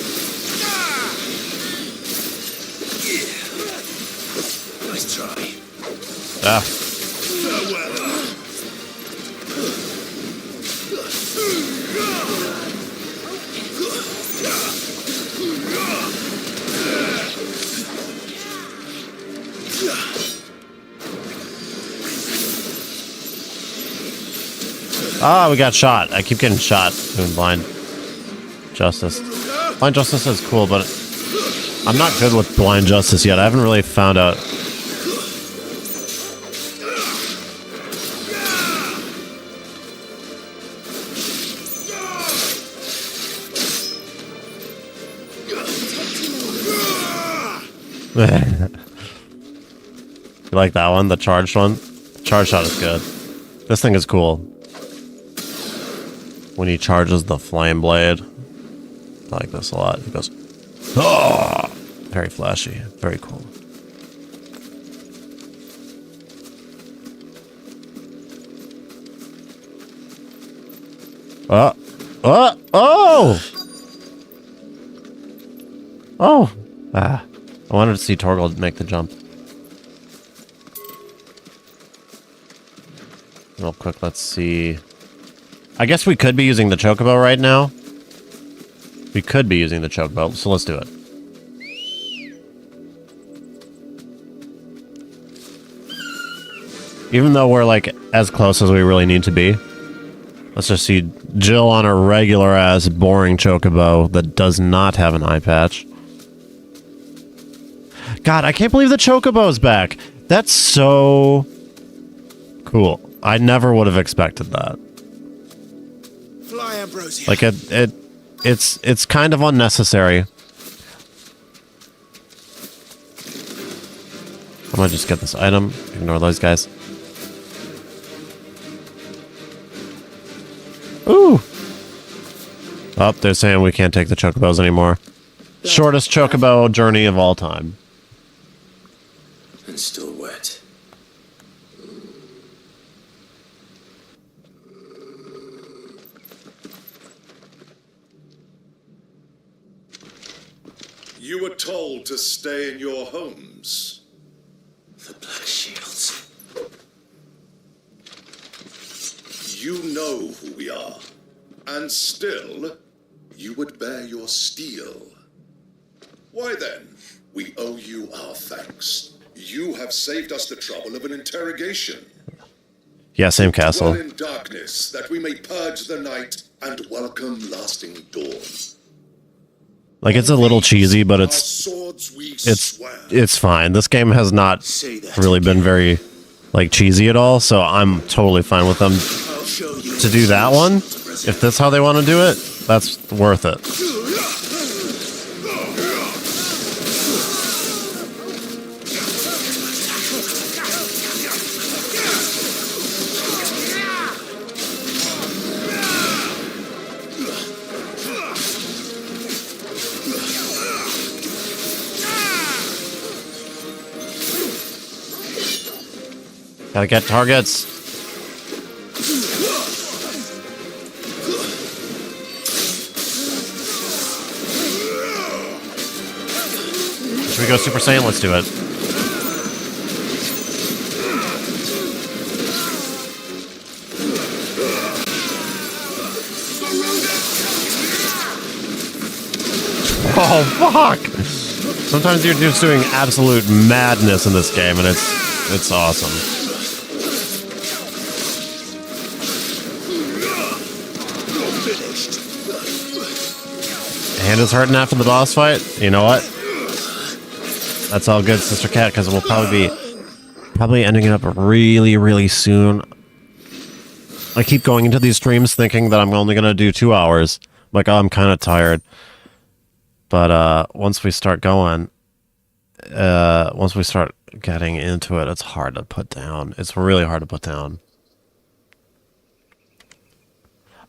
Nice try. Ah. Ah, we got shot. I keep getting shot doing blind justice. Blind justice is cool, but I'm not good with blind justice yet. I haven't really found out. You like that one? The charged one? Charge shot is good. This thing is cool. When he charges the flame blade. I like this a lot. He goes, oh! Very flashy. Very cool. Oh! Oh! Ah. I wanted to see Torgal make the jump. Real quick, let's see. I guess we could be using the chocobo right now. We could be using the chocobo, so let's do it. Even though we're like as close as we really need to be. Let's just see Jill on a regular ass boring chocobo that does not have an eye patch. God, I can't believe the chocobo's back. That's so cool. I never would have expected that. Fly, Ambrosia. Like it's kind of unnecessary. I'm gonna just get this item. Ignore those guys. Ooh. Oh, they're saying we can't take the chocobos anymore. Shortest chocobo journey of all time. And still wet. You were told to stay in your homes. The Black Shields. You know who we are. And still, you would bear your steel. Why then, we owe you our thanks. You have saved us the trouble of an interrogation. Yeah, same castle. Dwell in darkness, that we may purge the night and welcome lasting dawn. Like, it's a little cheesy, but it's fine. This game has not really been very like cheesy at all, so I'm totally fine with them to do that one. If that's how they want to do it, that's worth it. Gotta get targets. Should we go Super Saiyan? Let's do it. Oh, fuck! Sometimes you're just doing absolute madness in this game, and it's awesome. Hand is hurting after the boss fight. You know what? That's all good, Sister Cat, because we'll probably be ending it up really, really soon. I keep going into these streams thinking that I'm only going to do 2 hours. Like, oh, I'm kind of tired. But once we start going, once we start getting into it, it's hard to put down. It's really hard to put down.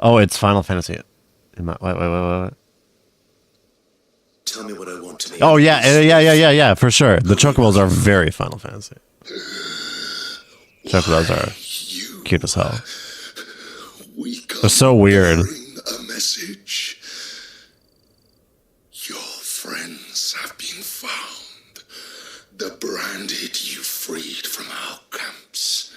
Oh, it's Final Fantasy. Wait. Tell me what I want to be. Oh, yeah, for sure. The chocobos are very Final Fantasy. Chocobos are cute as hell. They're so weird. A message. Your friends have been found. The branded you freed from our camps.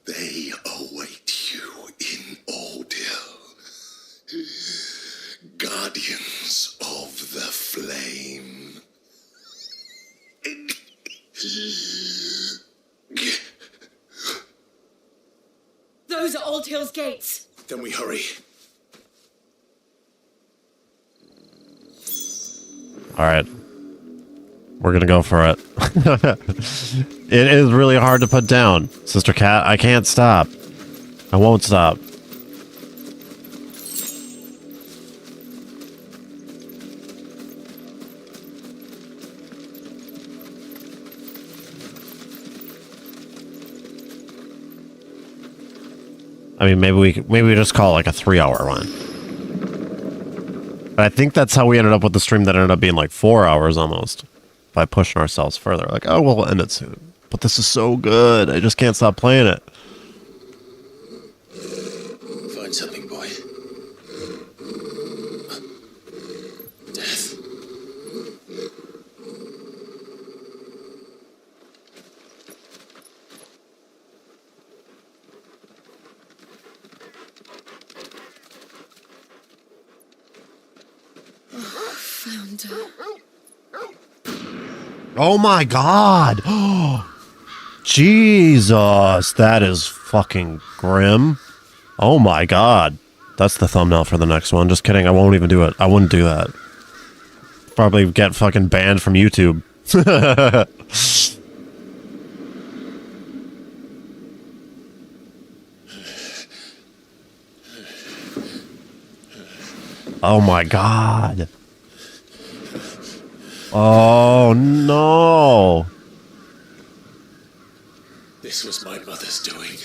They await you in Ordeal. Guardians of the Flame. Bald Hills gates. Then we hurry. All right. We're going to go for it. It is really hard to put down. Sister Cat, I can't stop. I won't stop. I mean, maybe we just call it like a 3-hour one. But I think that's how we ended up with the stream that ended up being like 4 hours almost. By pushing ourselves further. Like, oh, we'll end it soon. But this is so good. I just can't stop playing it. Find something, boy. Death. Oh, found her. Oh my god! Jesus, that is fucking grim. Oh my god. That's the thumbnail for the next one. Just kidding, I won't even do it. I wouldn't do that. Probably get fucking banned from YouTube. Oh my god. Oh no. This was my mother's doing.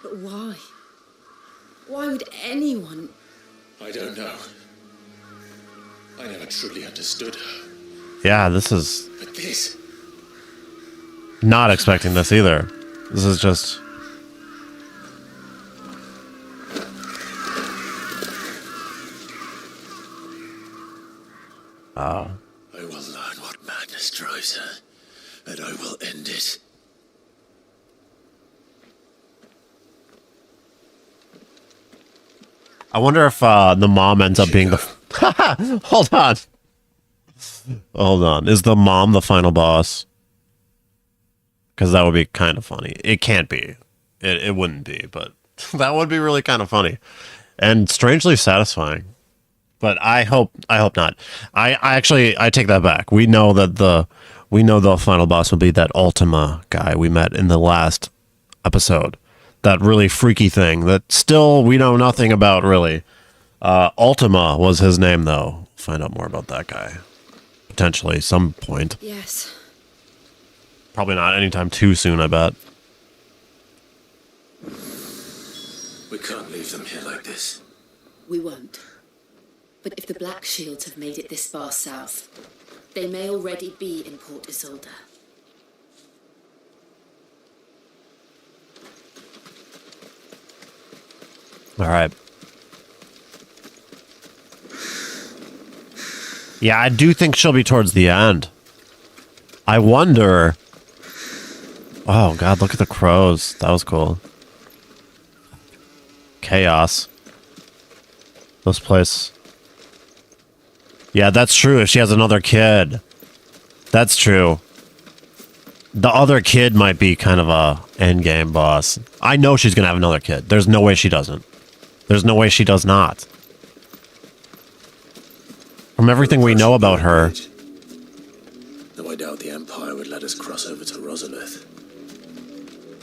But why? Why would anyone? I don't know. I never truly understood her. Yeah, this is... But this... Not expecting this either. This is just... Oh. I will learn what madness drives her, and I will end it. I wonder if the mom ends up being the... Hold on. Hold on. Is the mom the final boss? Because that would be kind of funny. It can't be. It wouldn't be, but that would be really kind of funny. And strangely satisfying. But I hope not. I take that back. We know the final boss will be that Ultima guy we met in the last episode. That really freaky thing that still we know nothing about really. Ultima was his name though. Find out more about that guy. Potentially some point. Yes. Probably not anytime too soon, I bet. We can't leave them here like this. We won't. But if the Black Shields have made it this far south, they may already be in Port Isolde. All right. Yeah, I do think she'll be towards the end. I wonder... Oh, God, look at the crows. That was cool. Chaos. This place... Yeah, that's true. If she has another kid. That's true. The other kid might be kind of a endgame boss. I know she's going to have another kid. There's no way she doesn't. There's no way she does not. From everything we know about her... Though I doubt the Empire would let us cross over to Rosalith.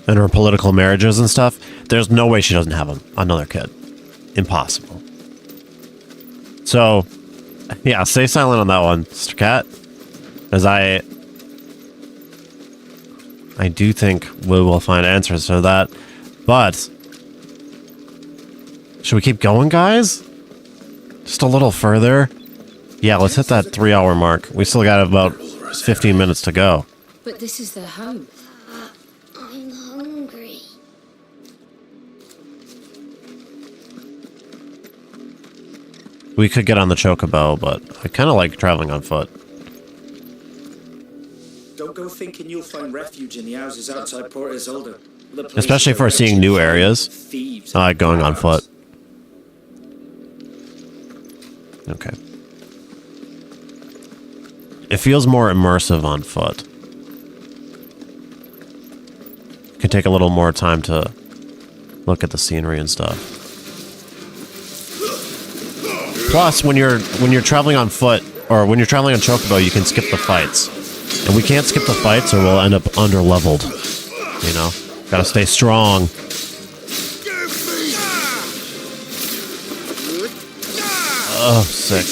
And her political marriages and stuff, there's no way she doesn't have another kid. Impossible. So... Yeah, stay silent on that one, Sister Cat. As I do think we will find answers to that. But should we keep going, guys? Just a little further? Yeah, let's hit that 3-hour mark. We still got about 15 minutes to go. But this is their home. I'm hungry. We could get on the chocobo, but I kind of like traveling on foot. Don't go thinking you'll find refuge in the houses outside Port Isolde. Especially for seeing new areas. I like going on foot. Okay. It feels more immersive on foot. Could take a little more time to look at the scenery and stuff. Plus, when you're traveling on foot or when you're traveling on Chocobo, you can skip the fights, and we can't skip the fights or we'll end up under-leveled. You know, gotta stay strong. Oh, sick.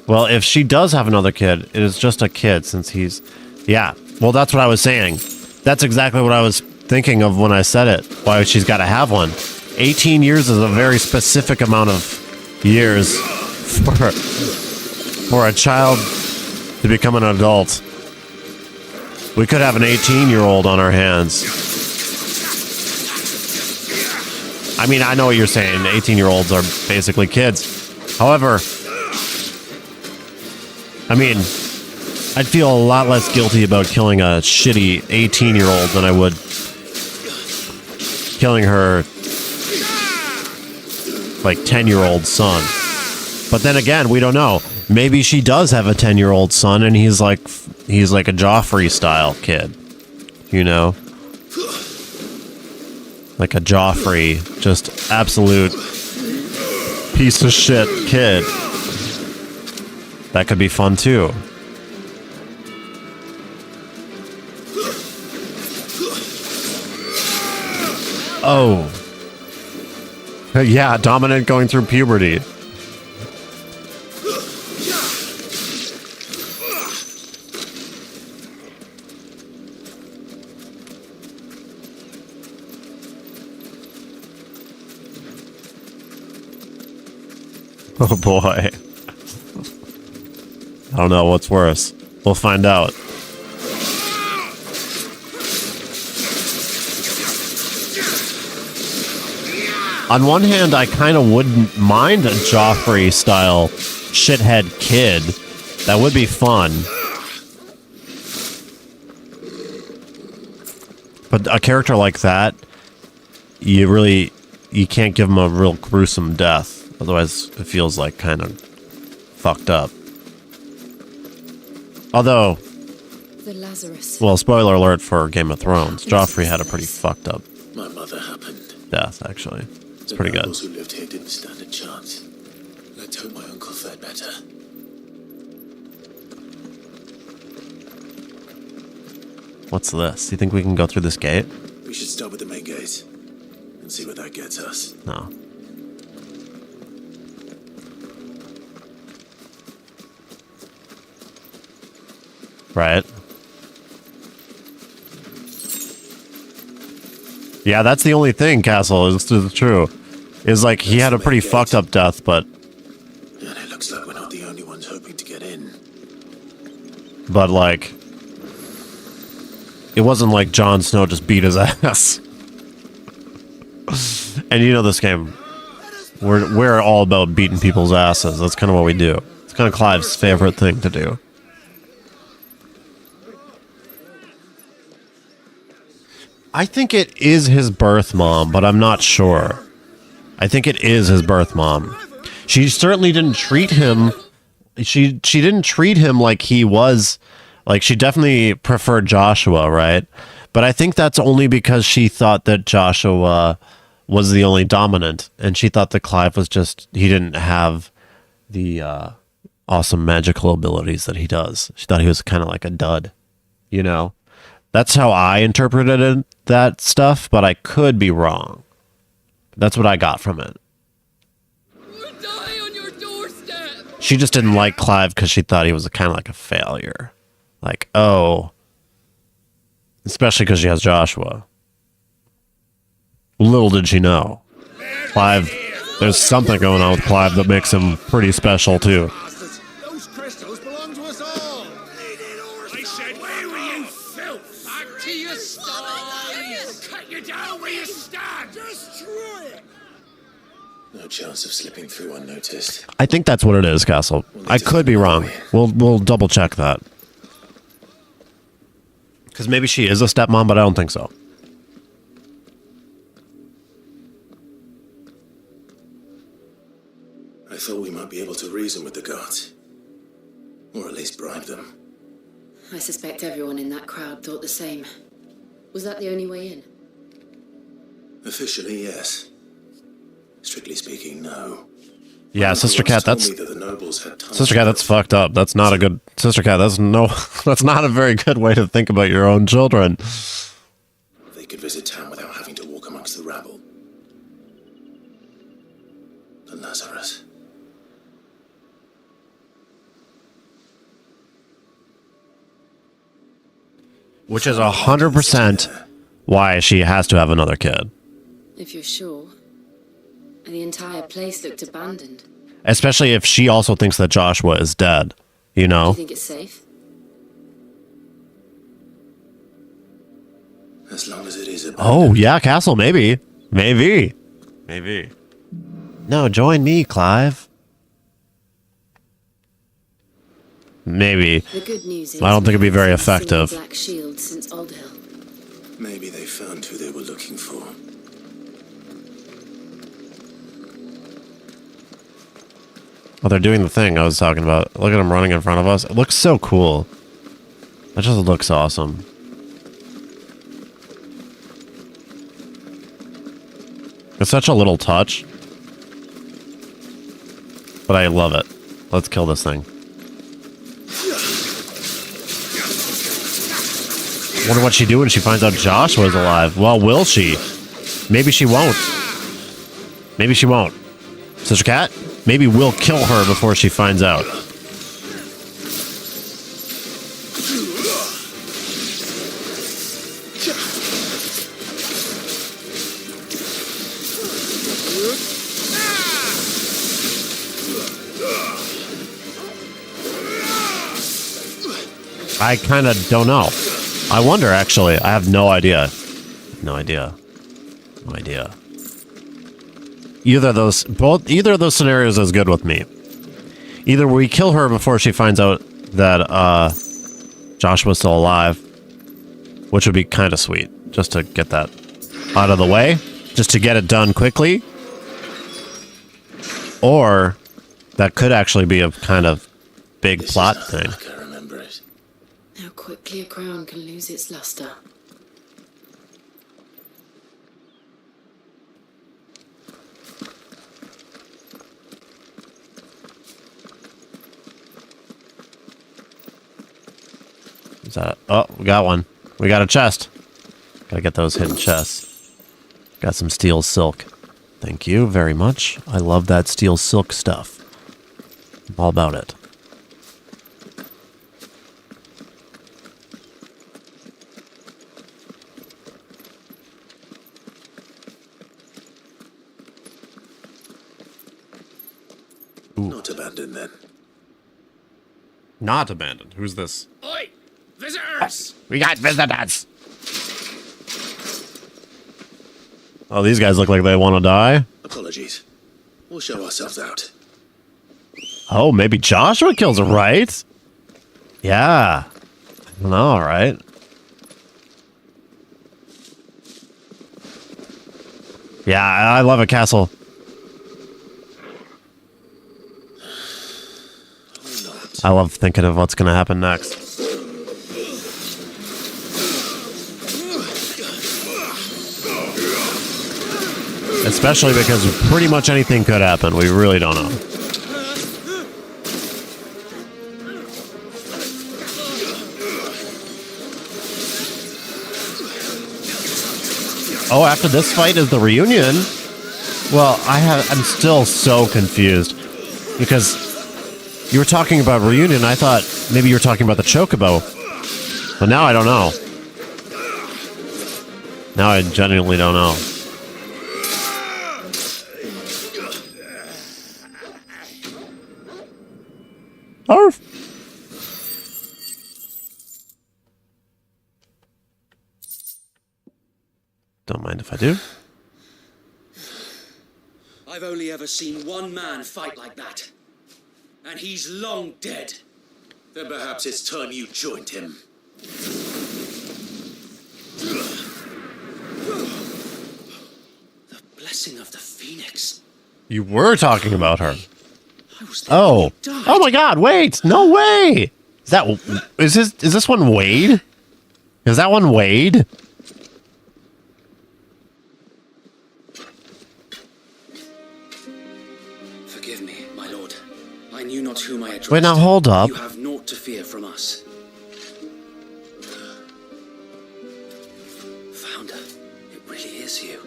Well, if she does have another kid, it is just a kid since he's... Yeah, well, that's what I was saying. That's exactly what I was thinking of when I said it. Why she's got to have one. 18 years is a very specific amount of years for a child to become an adult. We could have an 18-year-old on our hands. I mean, I know what you're saying. 18-year-olds are basically kids. However... I mean, I'd feel a lot less guilty about killing a shitty 18-year-old than I would killing her, like, 10-year-old son. But then again, we don't know. Maybe she does have a 10-year-old son, and he's like a Joffrey-style kid. You know? Like a Joffrey, just absolute piece of shit kid. That could be fun, too. Oh. Yeah, dominant going through puberty. Oh, boy. I don't know what's worse. We'll find out. On one hand, I kind of wouldn't mind a Joffrey-style shithead kid. That would be fun. But a character like that, you can't give him a real gruesome death. Otherwise, it feels like kind of fucked up. Although, the Lazarus. Well, spoiler alert for Game of Thrones. Joffrey had a pretty fucked up My mother happened. death, actually. It's pretty good. Those who lived here didn't stand a chance. Let's hope my uncle fared better. What's this? You think we can go through this gate? We should start with the main gate and see where that gets us. No. Right. Yeah, that's the only thing, Castle, is true. Is like, he had a pretty fucked up death, but... And it looks like we're not the only ones hoping to get in. But, like... It wasn't like Jon Snow just beat his ass. And you know this game. We're all about beating people's asses. That's kind of what we do. It's kind of Clive's favorite thing to do. I think it is his birth mom, but I'm not sure. I think it is his birth mom. She certainly didn't treat him... She didn't treat him like he was... Like, she definitely preferred Joshua, right? But I think that's only because she thought that Joshua was the only dominant, and she thought that Clive was just... He didn't have the awesome magical abilities that he does. She thought he was kind of like a dud, you know? That's how I interpreted that stuff, but I could be wrong. That's what I got from it. She just didn't like Clive because she thought he was kind of like a failure. Like, oh. Especially because she has Joshua. Little did she know. Clive, there's something going on with Clive that makes him pretty special, too. Those crystals belong to us all. I said, where were you, filth? Back to your stars. Cut you down where you stand. Destroy it. No chance of slipping through unnoticed. I think that's what it is, Castle. I could be wrong. We'll double check that. Because maybe she is a stepmom, but I don't think so. I thought we might be able to reason with the guards. Or at least bribe them. I suspect everyone in that crowd thought the same. Was that the only way in? Officially, yes. Strictly speaking, no. Yeah, Sister Cat, that's Sister Cat, that's fucked up. That's not a good Sister Cat. That's not a very good way to think about your own children. They could visit town without having to walk amongst the rabble. But Lazarus. Which is 100% why she has to have another kid. If you're sure. The entire place looked abandoned. Especially if she also thinks that Joshua is dead, you know? Do you think it's safe? As long as it is abandoned. Oh, yeah, Castle, maybe. Maybe. No, join me, Clive. Maybe. The good news is I don't think it'd be very we've seen effective. the Black Shield since Old Hill. Maybe they found who they were looking for. Oh, they're doing the thing I was talking about. Look at them running in front of us. It looks so cool. It just looks awesome. It's such a little touch. But I love it. Let's kill this thing. Wonder what she do when she finds out Joshua's alive. Well, will she? Maybe she won't. Maybe she won't. Sister Cat? Maybe we'll kill her before she finds out. I kind of don't know. I wonder, actually. I have no idea. No idea. Either of those scenarios is good with me. Either we kill her before she finds out that Joshua's still alive, which would be kind of sweet, just to get that out of the way, just to get it done quickly. Or that could actually be a kind of big plot thing. How quickly a crown can lose its luster. Is that? Oh, we got one. We got a chest. Gotta get those hidden chests. Got some steel silk. Thank you very much. I love that steel silk stuff. I'm all about it. Ooh. Not abandoned then. Not abandoned. Who's this? Oi! Visitors! We got visitors! Oh, these guys look like they want to die. Apologies. We'll show ourselves out. Oh, maybe Joshua kills her, right? Yeah. I don't know, right? Yeah, I love a castle. I love thinking of what's going to happen next. Especially because pretty much anything could happen. We really don't know. Oh, after this fight is the reunion? Well, I'm still so confused. Because you were talking about reunion, I thought maybe you were talking about the Chocobo. But now I don't know. Now I genuinely don't know. Arf. Don't mind if I do. I've only ever seen one man fight like that. And he's long dead. Then perhaps it's time you joined him. The blessing of the Phoenix. You were talking about her. Oh. Oh my god, wait! No way! Is this one Wade? Is that one Wade? Forgive me, my lord. I knew not whom I addressed. Wait, now hold up. You have naught to fear from us. Founder, it really is you.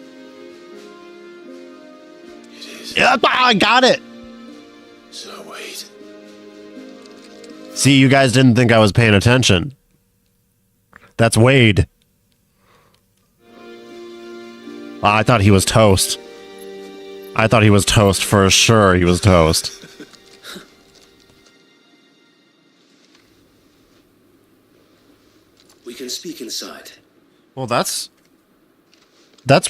Yeah, I got it. So wait. See, you guys didn't think I was paying attention. That's Wade. I thought he was toast. I thought he was toast for sure. He was toast. We can speak inside. Well, that's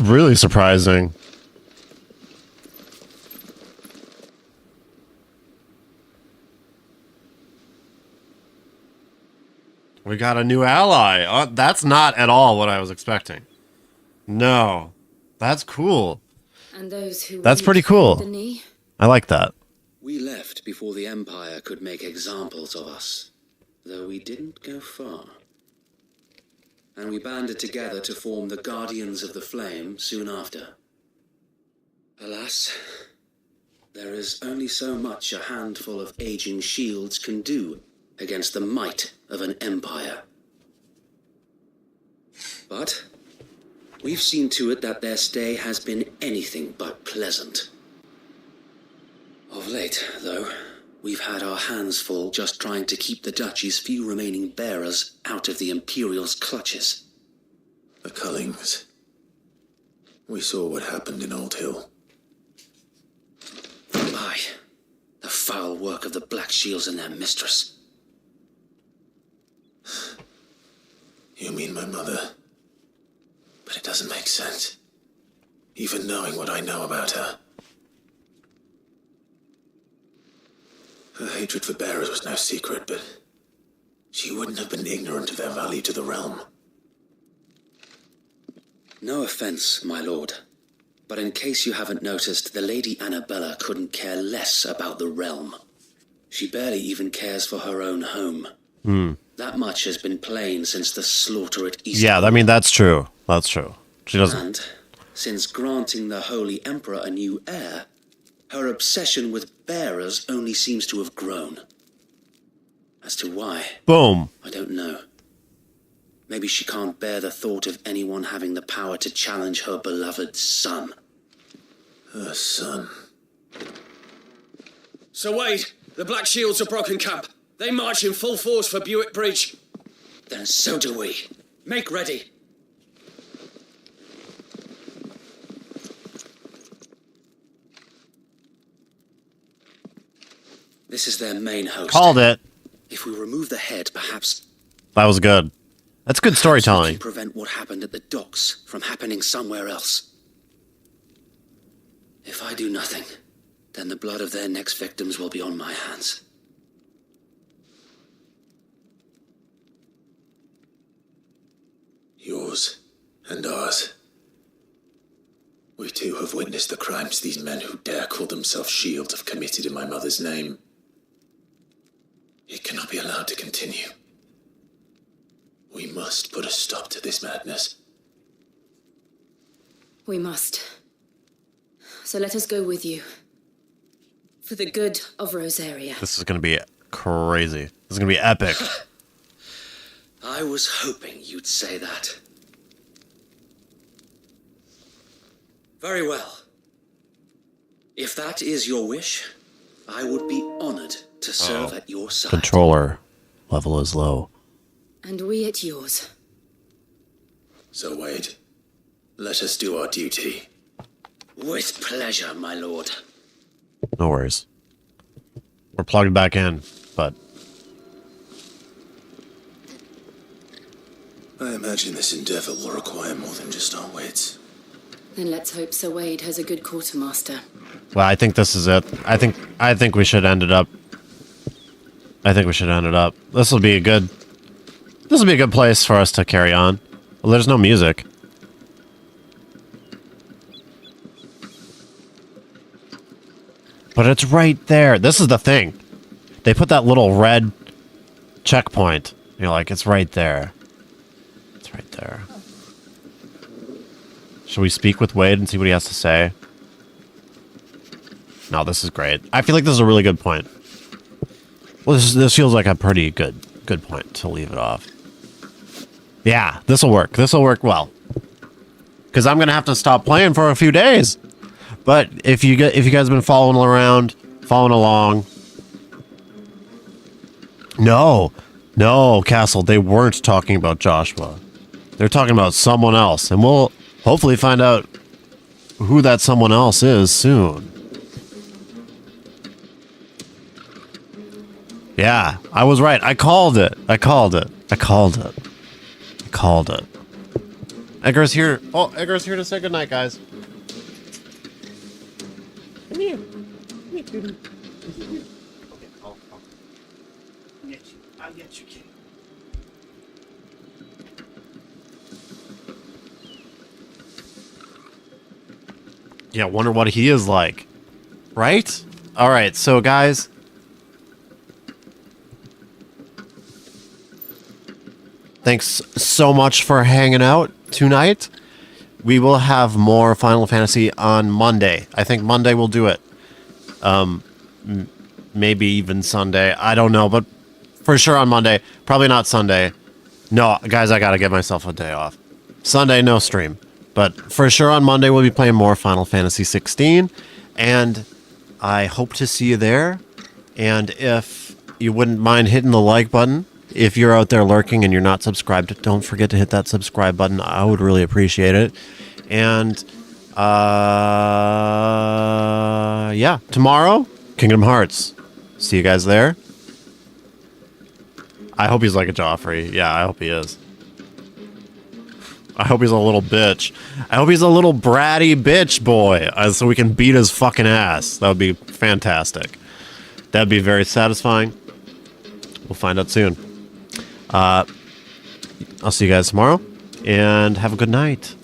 really surprising. We got a new ally. That's not at all what I was expecting. No. That's cool. And those who That's pretty cool. I like that. We left before the Empire could make examples of us, though we didn't go far. And we banded together to form the Guardians of the Flame soon after. Alas, there is only so much a handful of aging shields can do against the might of an empire. But we've seen to it that their stay has been anything but pleasant. Of late, though, we've had our hands full just trying to keep the Duchy's few remaining bearers out of the Imperial's clutches. The Cullings. We saw what happened in Old Hill. Aye, the foul work of the Black Shields and their mistress. You mean my mother? But it doesn't make sense. Even knowing what I know about her. Her hatred for bearers was no secret, but she wouldn't have been ignorant of their value to the realm. No offense, my lord, but in case you haven't noticed, the Lady Annabella couldn't care less about the realm. She barely even cares for her own home. That much has been plain since the slaughter at East. Yeah, I mean, that's true. That's true. She doesn't. And since granting the Holy Emperor a new heir, her obsession with bearers only seems to have grown. As to why, Boom. I don't know. Maybe she can't bear the thought of anyone having the power to challenge her beloved son. Her son. So Wade, the Black Shields have broken camp. They march in full force for Buick Bridge. Then so do we. Make ready. This is their main host. Called it. If we remove the head, perhaps That was good. That's good we storytelling. can prevent what happened at the docks from happening somewhere else. If I do nothing, then the blood of their next victims will be on my hands. Yours and ours. We too have witnessed the crimes these men who dare call themselves shields have committed in my mother's name. It cannot be allowed to continue. We must put a stop to this madness. We must. So let us go with you. For the good of Rosaria. This is going to be crazy. This is going to be epic. I was hoping you'd say that. Very well. If that is your wish, I would be honored to serve at your side. Controller level is low. And we at yours. So Wade, let us do our duty. With pleasure, my lord. No worries. We're plugged back in, but I imagine this endeavor will require more than just our wits. Then let's hope Sir Wade has a good quartermaster. well, I think this is it. I think we should end it up. This will be a good place for us to carry on. Well, there's no music. But it's right there. This is the thing. They put that little red checkpoint. You're like, it's right there. It's right there. Should we speak with Wade and see what he has to say? No, this is great. I feel like this is a really good point. Well, this feels like a pretty good point to leave it off. Yeah, this will work. This will work well. Because I'm gonna have to stop playing for a few days. But if you guys have been following along, no, Castle, they weren't talking about Joshua. They're talking about someone else, and we'll hopefully find out who that someone else is soon. Yeah, I was right. I called it. Edgar's here. Oh, Edgar's here to say goodnight, guys. Come here. Come here, dude. Okay, I'll get you. I'll get you, kid. Yeah, wonder what he is like. Right? Alright, so guys. Thanks so much for hanging out tonight. We will have more Final Fantasy on Monday. I think Monday we'll do it. Maybe even Sunday. I don't know, but for sure on Monday. Probably not Sunday. No, guys, I gotta get myself a day off. Sunday, no stream. But for sure on Monday we'll be playing more Final Fantasy 16. And I hope to see you there. And if you wouldn't mind hitting the like button, if you're out there lurking and you're not subscribed, don't forget to hit that subscribe button. I would really appreciate it. And, yeah, tomorrow, Kingdom Hearts. See you guys there. I hope he's like a Joffrey. Yeah, I hope he is. I hope he's a little bitch. I hope he's a little bratty bitch boy, so we can beat his fucking ass. That would be fantastic. That'd be very satisfying. We'll find out soon. I'll see you guys tomorrow, and have a good night.